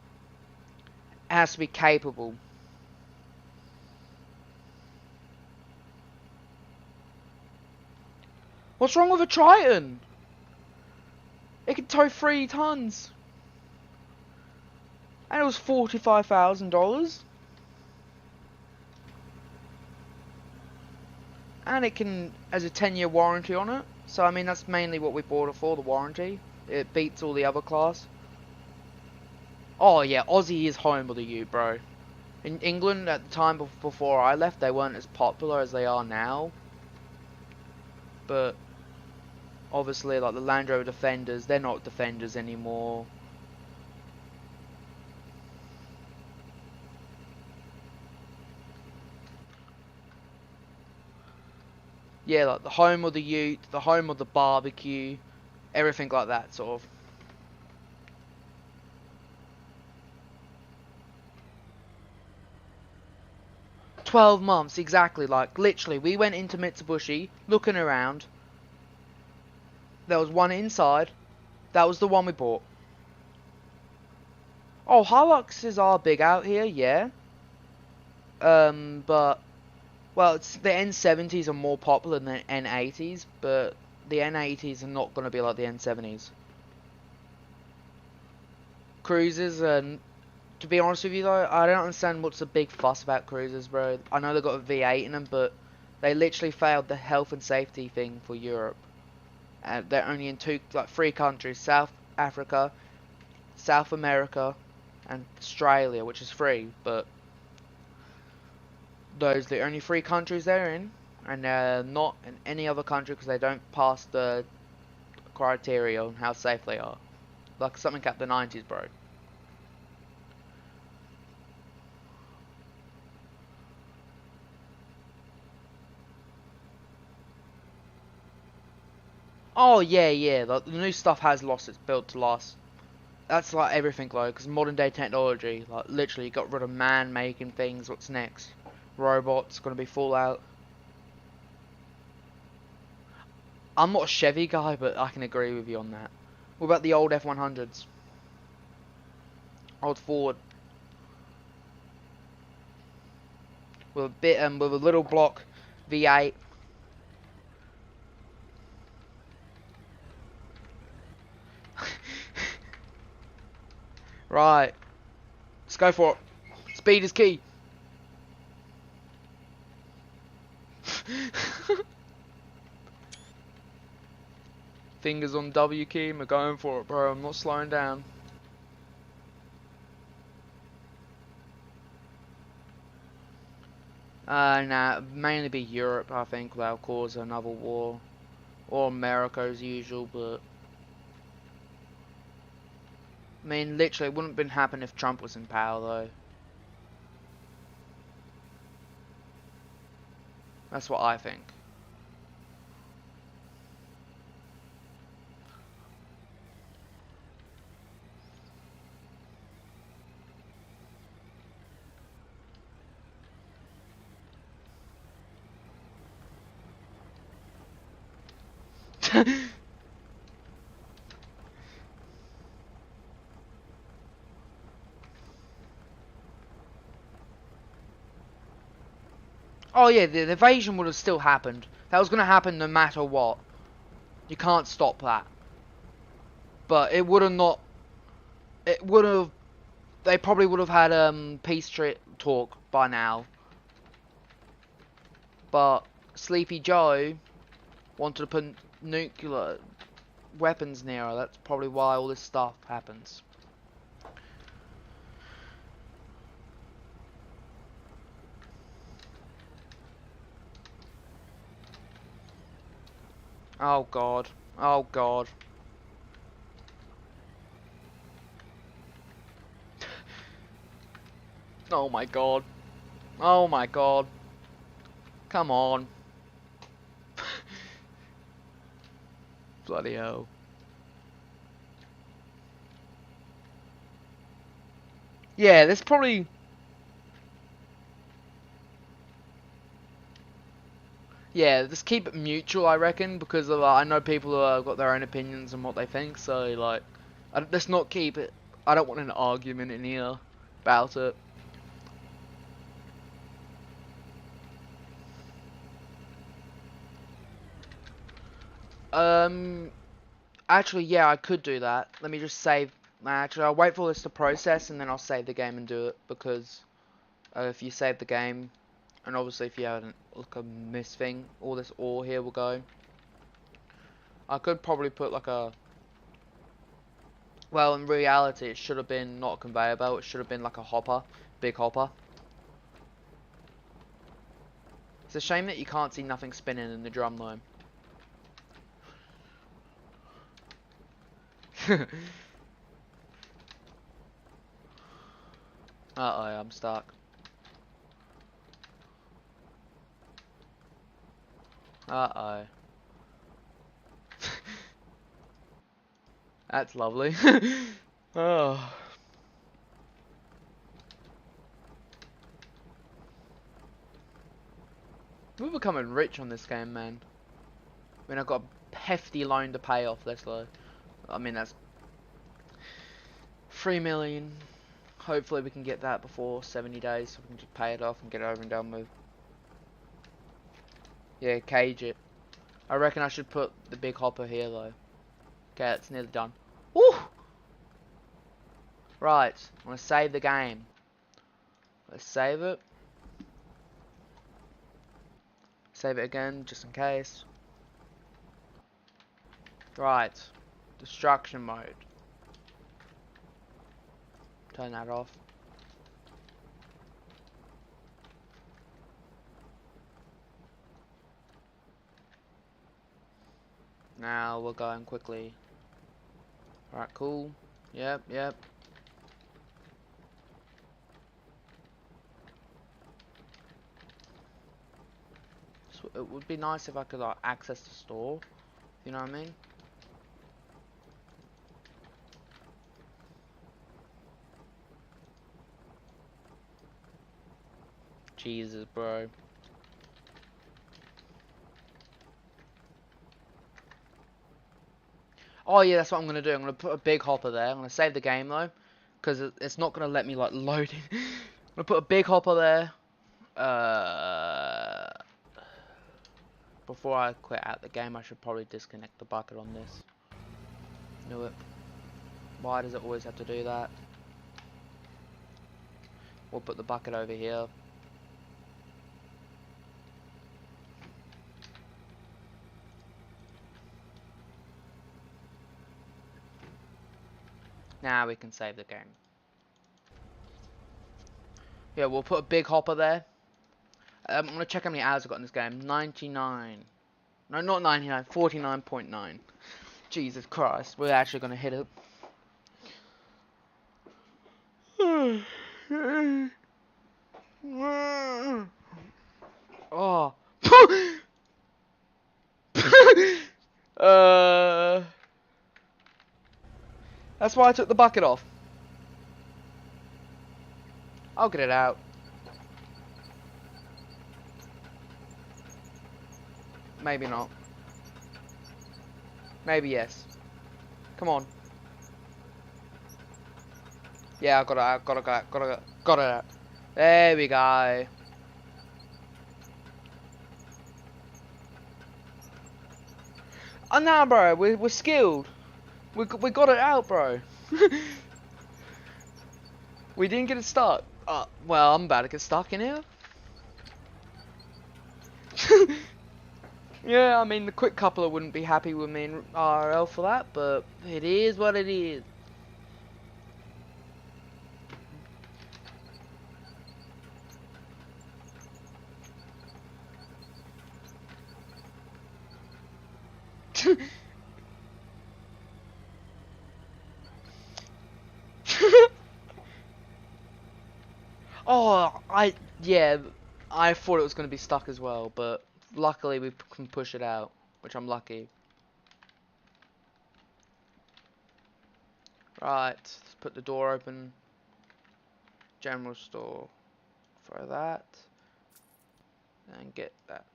has to be capable. What's wrong with a Triton? It can tow 3 tons. And it was $45,000. And it can, has a 10-year warranty on it. So, I mean, that's mainly what we bought it for, the warranty. It beats all the other class. Oh, yeah, Aussie is home of the Ute, bro. In England, at the time before I left, they weren't as popular as they are now. But, obviously, like, the Land Rover Defenders, they're not Defenders anymore. Yeah, like, the home of the Ute, the home of the barbecue, everything like that, sort of. 12 months, exactly, like, literally, we went into Mitsubishi, looking around, there was one inside, that was the one we bought. Oh, Hiluxes are big out here, yeah, but, well, it's, the N70s are more popular than the N80s, but the N80s are not going to be like the N70s. Cruisers, to be honest with you though, I don't understand what's the big fuss about cruisers, bro. I know they've got a V8 in them, but they literally failed the health and safety thing for Europe. They're only in 3 countries: South Africa, South America, and Australia, which is free. But those are the only 3 countries they're in, and they're not in any other country because they don't pass the criteria on how safe they are. Like something at the 90s, bro. Oh yeah, yeah. The new stuff has lost its built to last. That's like everything, though, because modern day technology, like literally, you got rid of man making things. What's next? Robots gonna be Fallout. I'm not a Chevy guy, but I can agree with you on that. What about the old F100s? Old Ford with a bit with a little block V8. Right, let's go for it. Speed is key. Fingers on W key, we're going for it, bro. I'm not slowing down. Nah, mainly be Europe, I think, that'll cause another war. Or America as usual, but... I mean, literally, it wouldn't have been happen if Trump was in power, though. That's what I think. Oh yeah, the invasion would have still happened. That was going to happen no matter what. You can't stop that. But it would have not... It would have... They probably would have had peace talk by now. But Sleepy Joe wanted to put nuclear weapons near her. That's probably why all this stuff happens. Oh god. Oh god. Oh my god. Oh my god. Come on. Bloody hell. Yeah, there's probably... Yeah, just keep it mutual, I reckon, because I know people who have got their own opinions and what they think, so, like, let's not keep it... I don't want an argument in here about it. Actually, yeah, I could do that. Let me just save... Actually, I'll wait for this to process, and then I'll save the game and do it, because if you save the game, and obviously if you haven't, like a miss thing, all this ore here will go. I could probably put like a... Well, in reality, it should have been not a conveyor belt, it should have been like a hopper, big hopper. It's a shame that you can't see nothing spinning in the drum though. Uh-oh, I'm stuck. Uh-oh. That's lovely. Oh. We're becoming rich on this game, man. I mean, I've got a hefty loan to pay off this though. I mean, that's 3 million. Hopefully we can get that before 70 days so we can just pay it off and get it over and done with. Yeah, cage it. I reckon I should put the big hopper here though. Okay, it's nearly done. Woo! Right, I'm gonna save the game. Let's save it. Save it again, just in case. Right, destruction mode. Turn that off. Now we're going quickly. Alright, cool. Yep, yep. So it would be nice if I could like access the store. You know what I mean? Jesus, bro. Oh yeah, that's what I'm gonna do. I'm gonna put a big hopper there. I'm gonna save the game though, because it's not gonna let me like load it. I'm gonna put a big hopper there. Before I quit out the game, I should probably disconnect the bucket on this. Knew it. Why does it always have to do that? We'll put the bucket over here. Now we can save the game. Yeah, we'll put a big hopper there. I'm going to check how many hours I've got in this game. 99. No, not 99. 49.9. Jesus Christ. We're actually going to hit it. Oh. That's why I took the bucket off. I'll get it out. Maybe not. Maybe yes. Come on. Yeah, I got it out, got it out, got it out. There we go. Oh no, bro, we're skilled. We got it out, bro. We didn't get it stuck. Well, I'm about to get stuck in here. Yeah, I mean, the quick coupler wouldn't be happy with me in RL for that, but it is what it is. Oh, yeah, I thought it was going to be stuck as well, but luckily we can push it out, which I'm lucky. Right, let's put the door open. General store. Throw that. And get that.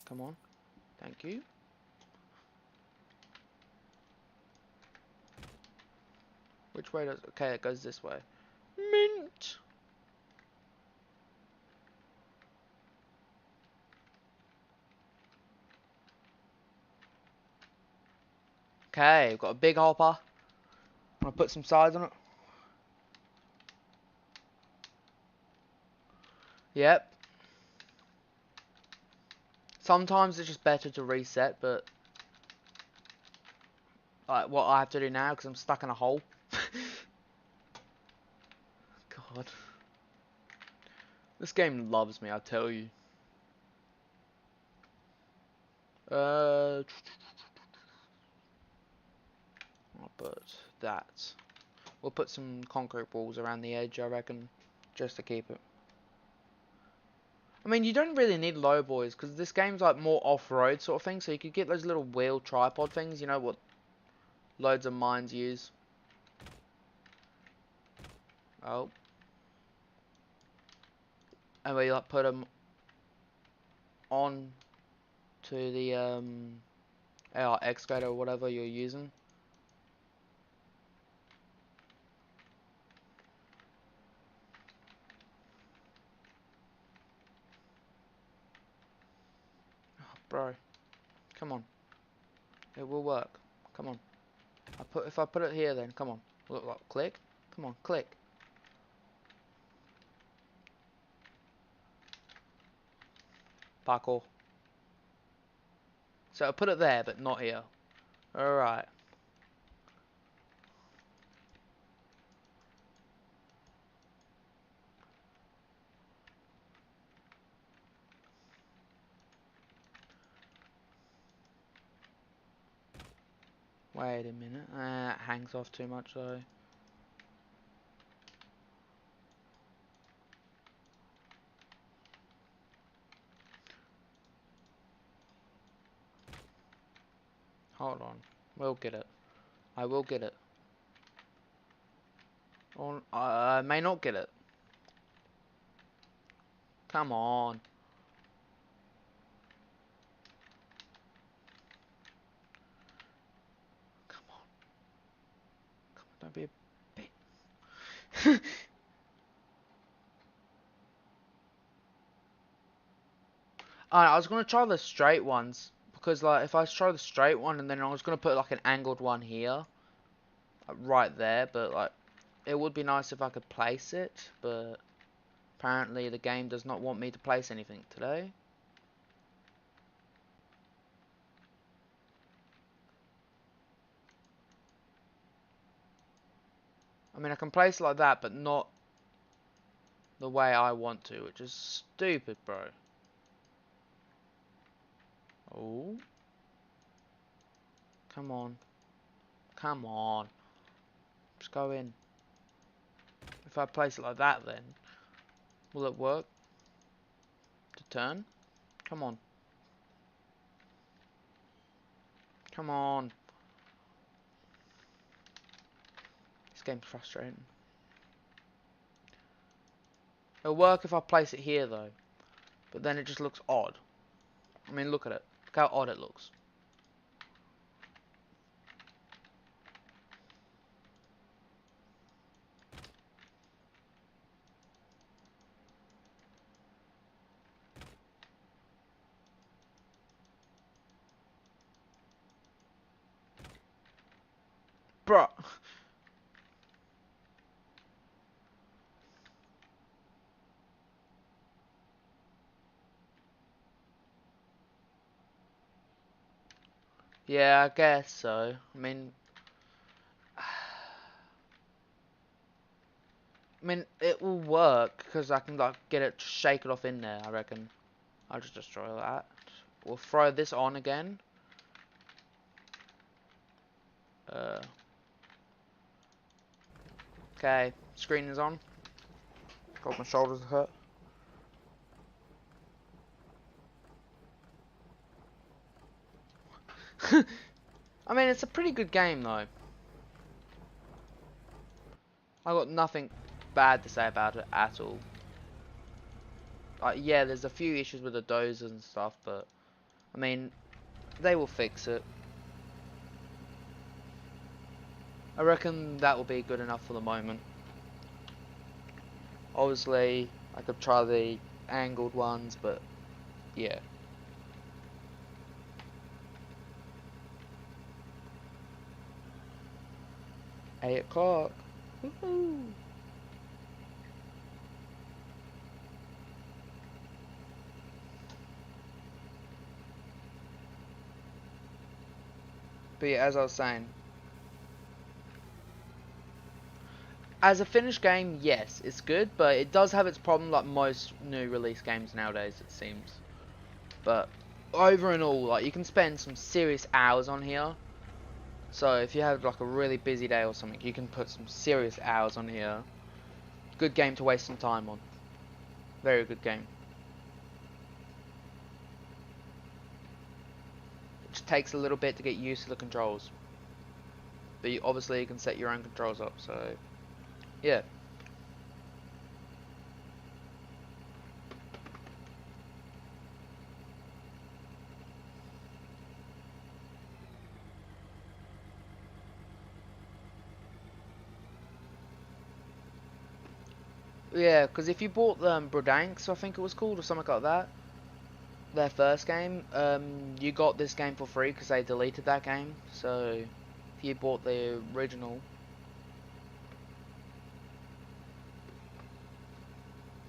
Come on. Thank you. Which way does... Okay, it goes this way. Mint! Okay, we've got a big hopper. I'm gonna put some sides on it. Yep. Sometimes it's just better to reset, but... Like, what I have to do now, because I'm stuck in a hole. God. This game loves me, I tell you. I'll put that. We'll put some concrete walls around the edge, I reckon, just to keep it. I mean, you don't really need low boys, because this game's like more off-road sort of thing, so you could get those little wheel tripod things, you know what loads of mines use. Oh. And we like put them on to the excavator or whatever you're using. Oh, bro, come on, it will work. Come on. If I put it here, then come on. Look, click. Come on, click. Parkour. So I put it there, but not here. All right. Wait a minute. It hangs off too much though. Hold on. We'll get it. I will get it. Or I may not get it. Come on. Come on. Come on, don't be a bit. I was gonna try the straight ones because like if I try the straight one and then I was gonna put like an angled one here, like, right there, but like it would be nice if I could place it, but apparently the game does not want me to place anything today. I mean I can place it like that, but not the way I want to, which is stupid, bro. Oh. Come on. Come on. Just go in. If I place it like that then, will it work? To turn? Come on. Come on. This game's frustrating. It'll work if I place it here though. But then it just looks odd. I mean look at it. Look how odd it looks. Bruh. Yeah, I guess so. I mean, it will work because I can like get it, shake it off in there. I reckon. I'll just destroy that. We'll throw this on again. Okay, screen is on. God, my shoulders hurt. I mean, it's a pretty good game though. I got nothing bad to say about it at all. Yeah, there's a few issues with the dozers and stuff, but I mean, they will fix it. I reckon that will be good enough for the moment. Obviously, I could try the angled ones, but yeah. 8 o'clock. Woohoo! But yeah, as I was saying, as a finished game, yes, it's good, but it does have its problem like most new release games nowadays, it seems. But over and all, like, you can spend some serious hours on here. So if you have like a really busy day or something, you can put some serious hours on here. Good game to waste some time on. Very good game. It just takes a little bit to get used to the controls. But obviously you can set your own controls up, so yeah. Yeah, because if you bought Brodanks, I think it was called, or something like that, their first game, you got this game for free because they deleted that game. So if you bought the original,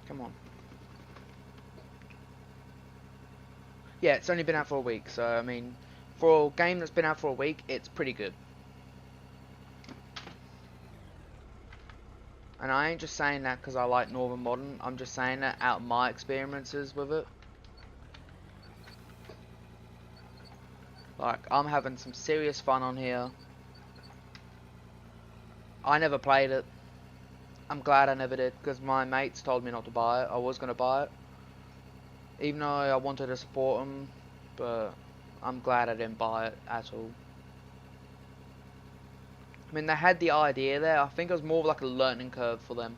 come on. Yeah, it's only been out for a week, so I mean, for a game that's been out for a week, it's pretty good. And I ain't just saying that because I like Northern Modern, I'm just saying that out of my experiences with it. Like, I'm having some serious fun on here. I never played it. I'm glad I never did, because my mates told me not to buy it. I was going to buy it, even though I wanted to support them, but I'm glad I didn't buy it at all. I mean, they had the idea there. I think it was more of like a learning curve for them.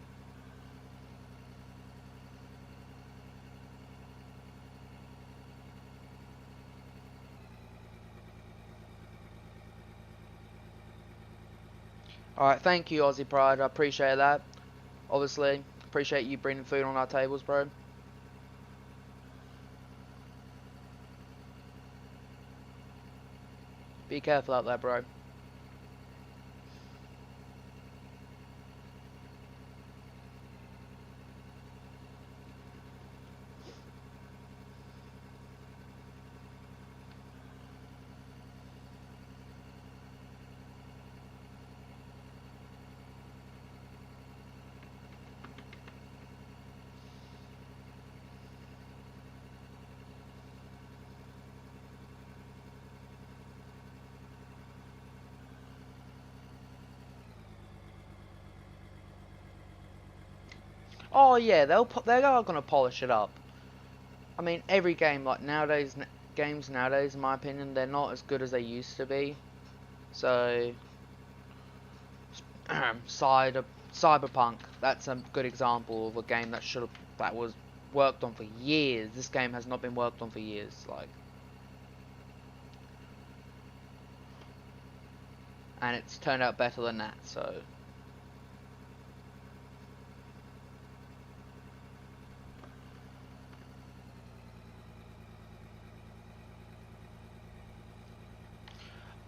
Alright, thank you, Aussie Pride. I appreciate that. Obviously, appreciate you bringing food on our tables, bro. Be careful out there, bro. Oh yeah, they are gonna polish it up. I mean, every game like nowadays, games nowadays, in my opinion, they're not as good as they used to be. So, Cyberpunk, that's a good example of a game that was worked on for years. This game has not been worked on for years, like, and it's turned out better than that. So.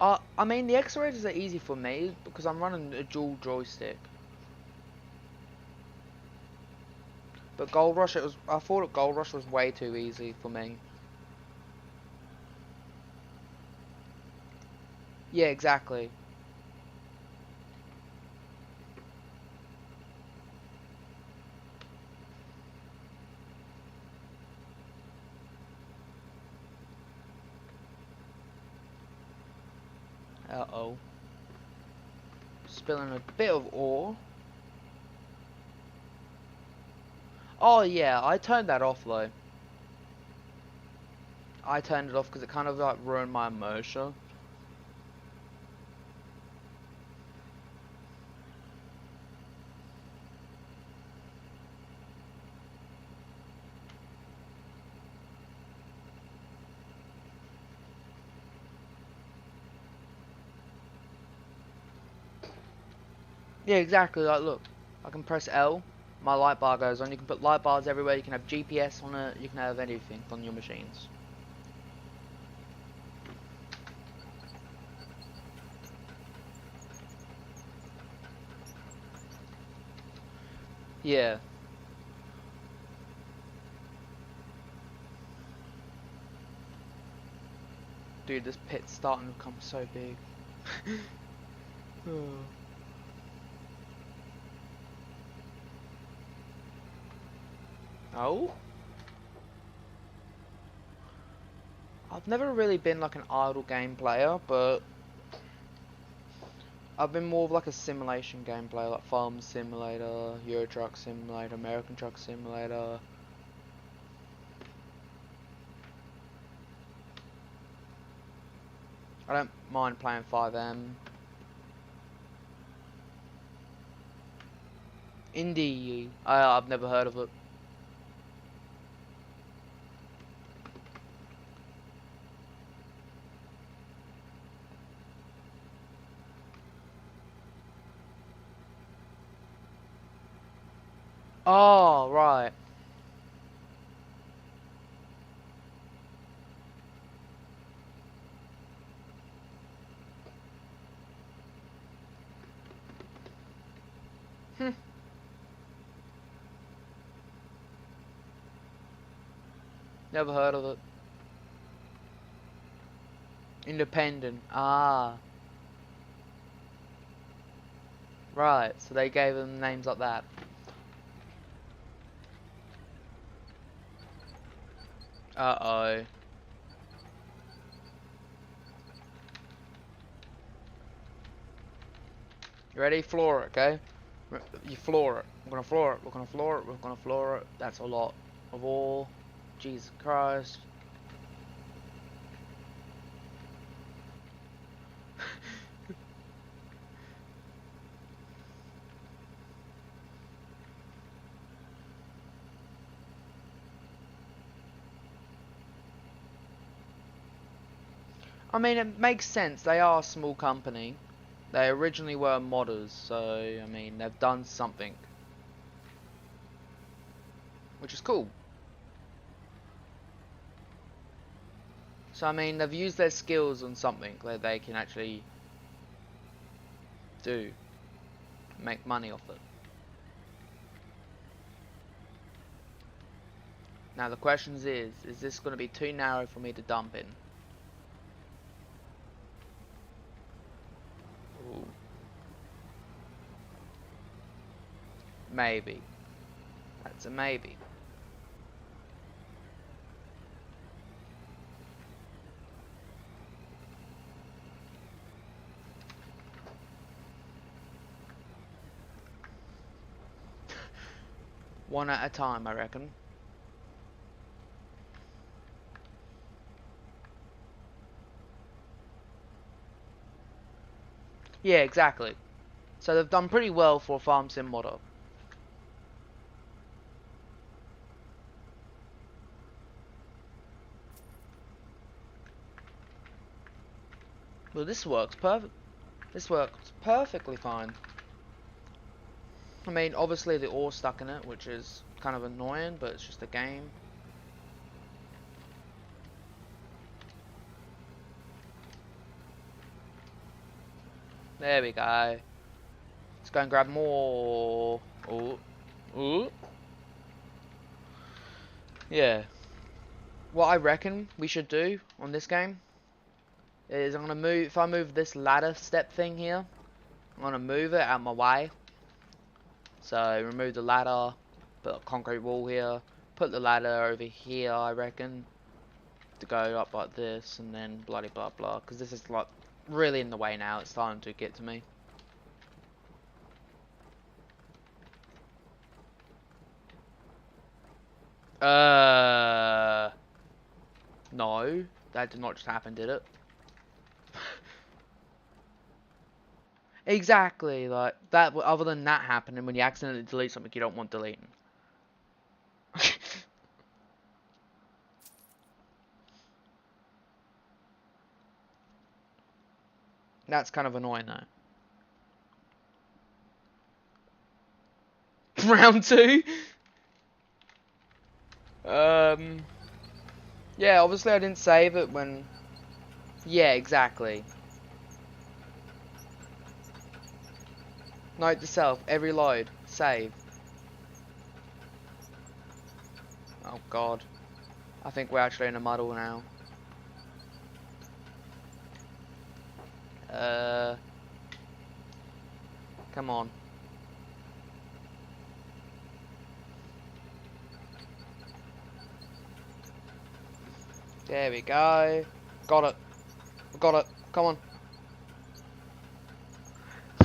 I mean, the Excavators are easy for me because I'm running a dual joystick. But Gold Rush, I thought Gold Rush was way too easy for me. Yeah, exactly. Uh-oh. Spilling a bit of ore. Oh yeah, I turned that off though. I turned it off because it kind of like ruined my immersion. Yeah, exactly. Like, look, I can press L, my light bar goes on. You can put light bars everywhere. You can have GPS on it. You can have anything on your machines. Yeah. Dude, this pit's starting to become so big. Oh? I've never really been like an idle game player, but I've been more of like a simulation game player, like Farm Simulator, Euro Truck Simulator, American Truck Simulator. I don't mind playing 5M. Indie, I've never heard of it. Oh, right. Hmm. Never heard of it. Independent. Ah. Right, so they gave them names like that. Uh-oh. You ready? Floor it, okay? You floor it. We're gonna floor it. We're gonna floor it. We're gonna floor it. That's a lot of all. Jesus Christ. I mean, it makes sense. They are a small company. They originally were modders, so, I mean, they've done something. Which is cool. So, I mean, they've used their skills on something that they can actually do. Make money off it. Now, the question is this going to be too narrow for me to dump in? Ooh. Maybe. That's a maybe. One at a time, I reckon. Yeah, exactly. So they've done pretty well for a farm sim modder. Well, this works perfect. This works perfectly fine. I mean, obviously the ore's stuck in it, which is kind of annoying, but it's just a game. There we go. Let's go and grab more. Ooh. Ooh. Yeah. What I reckon we should do on this game is I'm gonna move. If I move this ladder step thing here, I'm gonna move it out of my way. So remove the ladder, put a concrete wall here, put the ladder over here. I reckon to go up like this, and then bloody blah blah. Because this is like really in the way now. It's starting to get to me. No, that did not just happen, did it? Exactly, like that. Other than that happening, when you accidentally delete something you don't want deleting. That's kind of annoying though. Round 2. Yeah, obviously I didn't save it when. Yeah, exactly. Note to self: every load, save. Oh god, I think we're actually in a muddle now. Come on. There we go. Got it. Got it. Come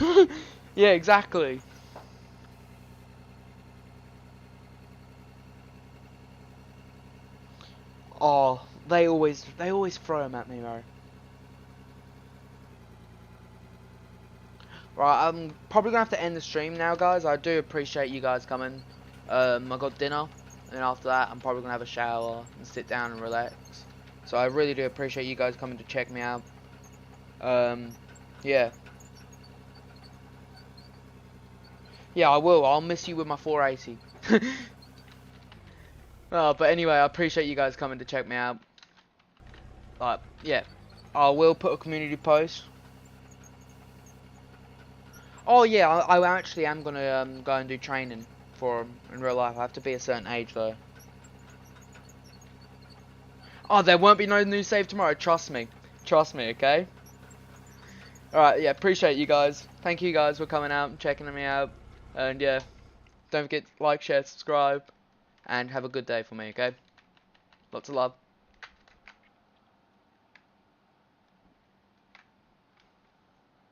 on. Yeah, exactly. Oh, they always throw them at me, bro. Right, I'm probably gonna have to end the stream now, guys. I do appreciate you guys coming. I got dinner, and after that, I'm probably gonna have a shower and sit down and relax. So I really do appreciate you guys coming to check me out. Yeah. Yeah, I will. I'll miss you with my 480. But anyway, I appreciate you guys coming to check me out. Yeah. I will put a community post. Oh yeah, I actually am gonna go and do training for 'em in real life. I have to be a certain age though. Oh, there won't be no new save tomorrow. Trust me. Trust me, okay? Alright, yeah, appreciate you guys. Thank you guys for coming out and checking me out. And yeah, don't forget to like, share, subscribe, and have a good day for me, okay? Lots of love.